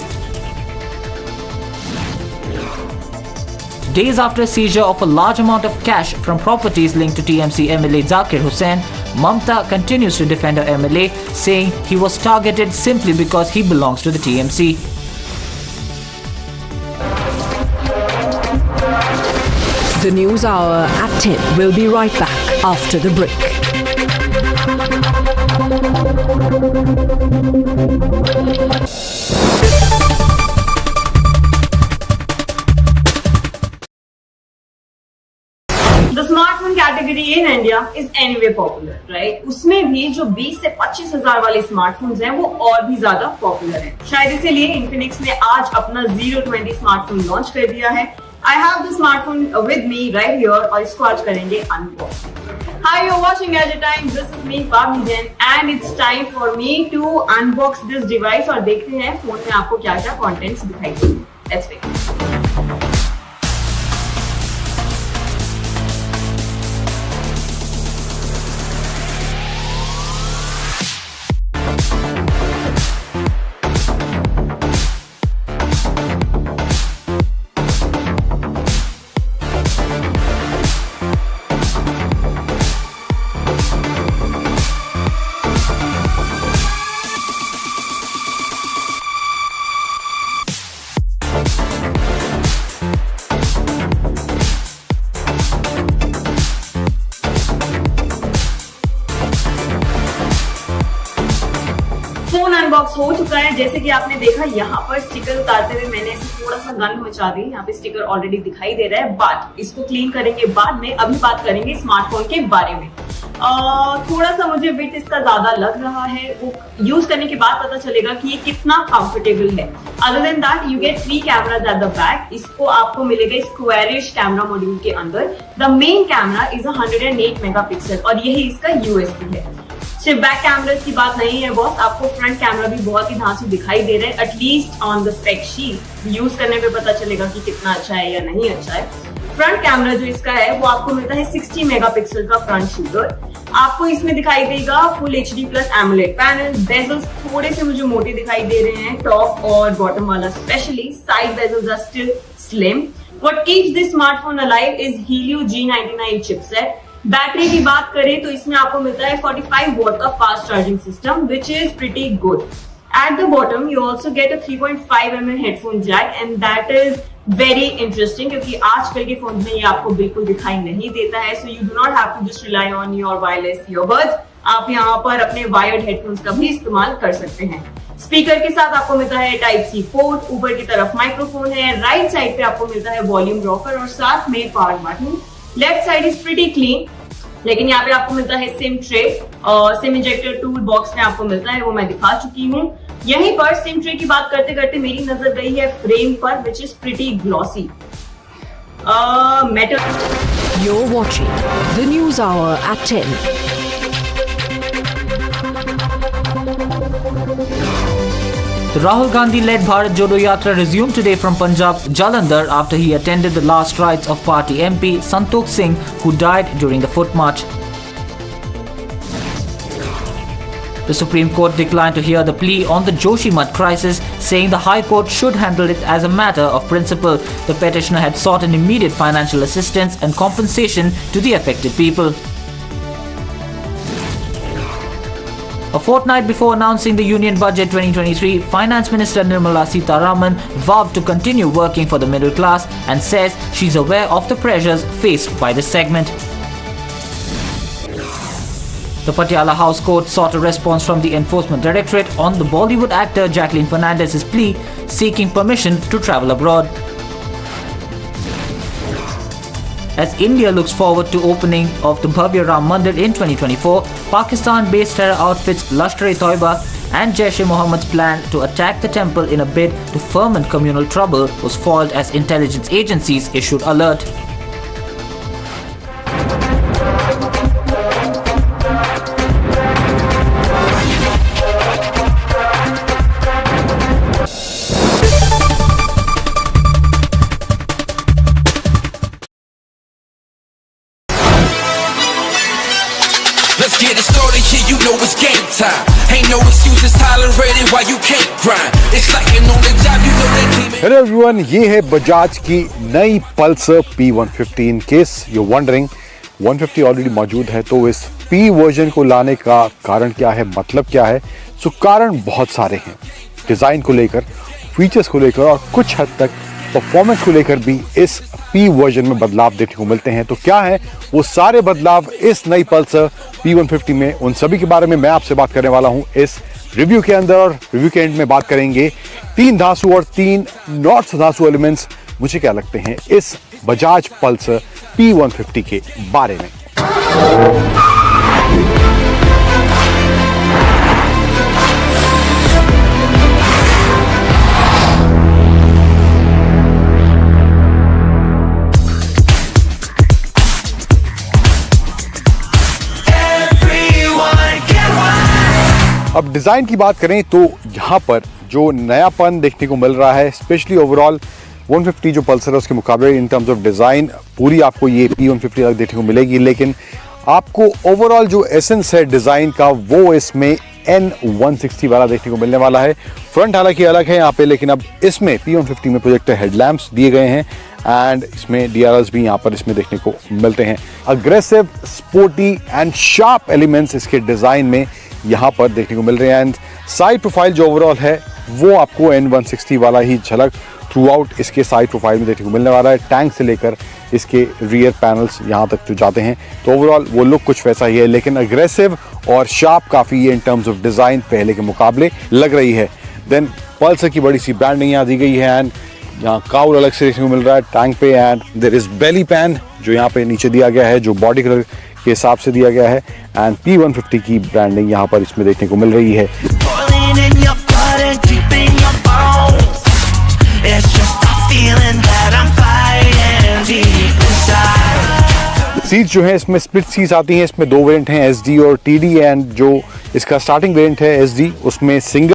Days after a seizure of a large amount of cash from properties linked to TMC MLA Zakir Hussain, Mamta continues to defend her MLA, saying he was targeted simply because he belongs to the TMC. The News Hour at 10 will be right back after the break. The smartphone category in India is anyway popular, right? उसमें भी जो 20 से 25 हजार वाले smartphones हैं वो और भी ज्यादा पॉपुलर हैं। शायद इसीलिए Infinix ने आज अपना 020 स्मार्टफोन लॉन्च कर दिया है। I have the smartphone with me right here और इसको आज करेंगे unboxing. Hi, you're watching Gadget Time. This is me, Padmaja Joshi, and it's time for me to unbox this device और देखते हैं फोन में आपको क्या-क्या contents दिखाई देंगे. Let's begin. फोन अनबॉक्स हो चुका है। जैसे कि आपने देखा यहाँ पर स्टिकर उतारते हुए मैंने ऐसे थोड़ा सा गंद मचा दी। यहाँ पे स्टिकर ऑलरेडी दिखाई दे रहा है, बट इसको क्लीन करेंगे बाद में। अभी बात करेंगे स्मार्टफोन के बारे में। थोड़ा सा मुझे वेट इसका ज्यादा लग रहा है, वो यूज करने के बाद पता चलेगा कि ये कितना कंफर्टेबल है। Other than that you get 3 cameras at the back. इसको आपको मिलेगा स्क्वायरिश कैमरा मॉड्यूल के अंदर। The main camera is 108 megapixel और यही इसका यूएसपी है। सिर्फ बैक कैमरास की बात नहीं है बॉस, आपको फ्रंट कैमरा भी बहुत ही धांसू दिखाई दे रहा है। At least on the spec sheet use करने पे पता चलेगा कि कितना अच्छा है या नहीं अच्छा है। फ्रंट कैमरा जो इसका है वो आपको मिलता है 60 मेगापिक्सल का फ्रंट शूटर। आपको इसमें दिखाई देगा full HD plus AMOLED panel. Bezels थोड़े से मुझे मोटे दिखाई दे रहे हैं, टॉप और बॉटम वाला specially. Side bezels are still slim. What keeps this smartphone alive is Helio G99 chipset. Battery की बात करें तो इसमें आपको मिलता है 45 वॉट का fast charging system which is pretty good. At the bottom you also get a 3.5 mm headphone jack and that is very interesting क्योंकि आजकल के फोन में ये आपको बिल्कुल दिखाई नहीं देता है. So you do not have to just rely on your wireless earbuds. आप यहाँ पर अपने वायर्ड हेडफोन्स का भी इस्तेमाल कर सकते हैं. स्पीकर के साथ आपको मिलता है टाइप सी पोर्ट, ऊपर की तरफ माइक्रोफोन है, राइट साइड पे आपको मिलता है वॉल्यूम रॉकर और साथ में power button. Left side is pretty clean, लेकिन यहाँ पे आपको मिलता है सिम ट्रे और सिम इंजेक्टर टूल बॉक्स में आपको मिलता है, वो मैं दिखा चुकी हूँ. यहीं पर सिम ट्रे की बात करते करते मेरी नजर गई है फ्रेम पर which is pretty glossy metal. You're watching the News Hour at 10. The Rahul Gandhi-led Bharat Jodo Yatra resumed today from Punjab, Jalandhar, after he attended the last rites of party MP Santokh Singh, who died during the foot march. The Supreme Court declined to hear the plea on the Joshi Math crisis, saying the High Court should handle it as a matter of principle. The petitioner had sought an immediate financial assistance and compensation to the affected people. A fortnight before announcing the Union Budget 2023, Finance Minister Nirmala Sitharaman vowed to continue working for the middle class and says she's aware of the pressures faced by this segment. The Patiala House Court sought a response from the Enforcement Directorate on the Bollywood actor Jacqueline Fernandez's plea seeking permission to travel abroad. As India looks forward to opening of the Bhavya Ram Mandir in 2024, Pakistan-based terror outfits Lashkar-e-Toiba and Jaish-e-Mohammed's plan to attack the temple in a bid to foment communal trouble was foiled as intelligence agencies issued alert. Let's get it started here, you know it's game time. Ain't no excuses tolerated why you can't grind. It's like you're on the job, you know that team. Hello everyone, ये है बजाज की नई Pulsar P150. In case you wondering 150 already मौजूद है, तो इस P version को लाने का कारण क्या है, मतलब क्या है? सो कारण बहुत सारे हैं. डिज़ाइन को लेकर, फीचर्स को लेकर और कुछ हद तक परफॉर्मेंस को लेकर भी इस P वर्जन में बदलाव देखने को मिलते हैं. तो क्या है वो सारे बदलाव इस नई पल्सर P150 में, उन सभी के बारे में मैं आपसे बात करने वाला हूं इस रिव्यू के अंदर. और रिव्यू के एंड में बात करेंगे 3 धांसू और 3 नॉट धांसू एलिमेंट्स मुझे क्या लगते हैं इस बजाज पल्सर P150 के बारे में. अब डिज़ाइन की बात करें तो यहाँ पर जो नयापन देखने को मिल रहा है, स्पेशली ओवरऑल 150 जो पल्सर है उसके मुकाबले इन टर्म्स ऑफ डिज़ाइन पूरी आपको ये P150 तक देखने को मिलेगी. लेकिन आपको ओवरऑल जो एसेंस है डिज़ाइन का वो इसमें N160 वाला देखने को मिलने वाला है. फ्रंट हालांकि अलग है यहाँ पे, लेकिन अब इसमें P150 में प्रोजेक्टर हेडलैम्प्स दिए गए हैं एंड इसमें DRLs भी यहाँ पर इसमें देखने को मिलते हैं. Aggressive, sporty and sharp elements इसके डिज़ाइन में यहाँ पर देखने को मिल रहे हैं. एंड साइड प्रोफाइल जो ओवरऑल है वो आपको N160 वाला ही झलक थ्रू आउट इसके साइड प्रोफाइल में देखने को मिलने वाला है. टैंक से लेकर इसके रियर पैनल्स यहाँ तक जो जाते हैं तो ओवरऑल वो लुक कुछ वैसा ही है, लेकिन अग्रेसिव और शार्प काफ़ी इन टर्म्स ऑफ डिज़ाइन पहले के मुकाबले लग रही है. देन पल्सर की बड़ी सी ब्रांडिंग यहाँ दी गई है एंड यहाँ काउल अलग से देखने को मिल रहा है टैंक पे. And there is belly pan जो यहाँ पे नीचे दिया गया है, जो बॉडी कलर के हिसाब से दिया गया है. एंड P150 की ब्रांडिंग यहाँ पर इसमें देखने को मिल रही है. सीट जो है इसमें स्प्लिट सीट्स आती हैं. इसमें 2 वेरिएंट हैं, SD और TD. एंड जो इसका स्टार्टिंग वेरिएंट है SD उसमें सिंगल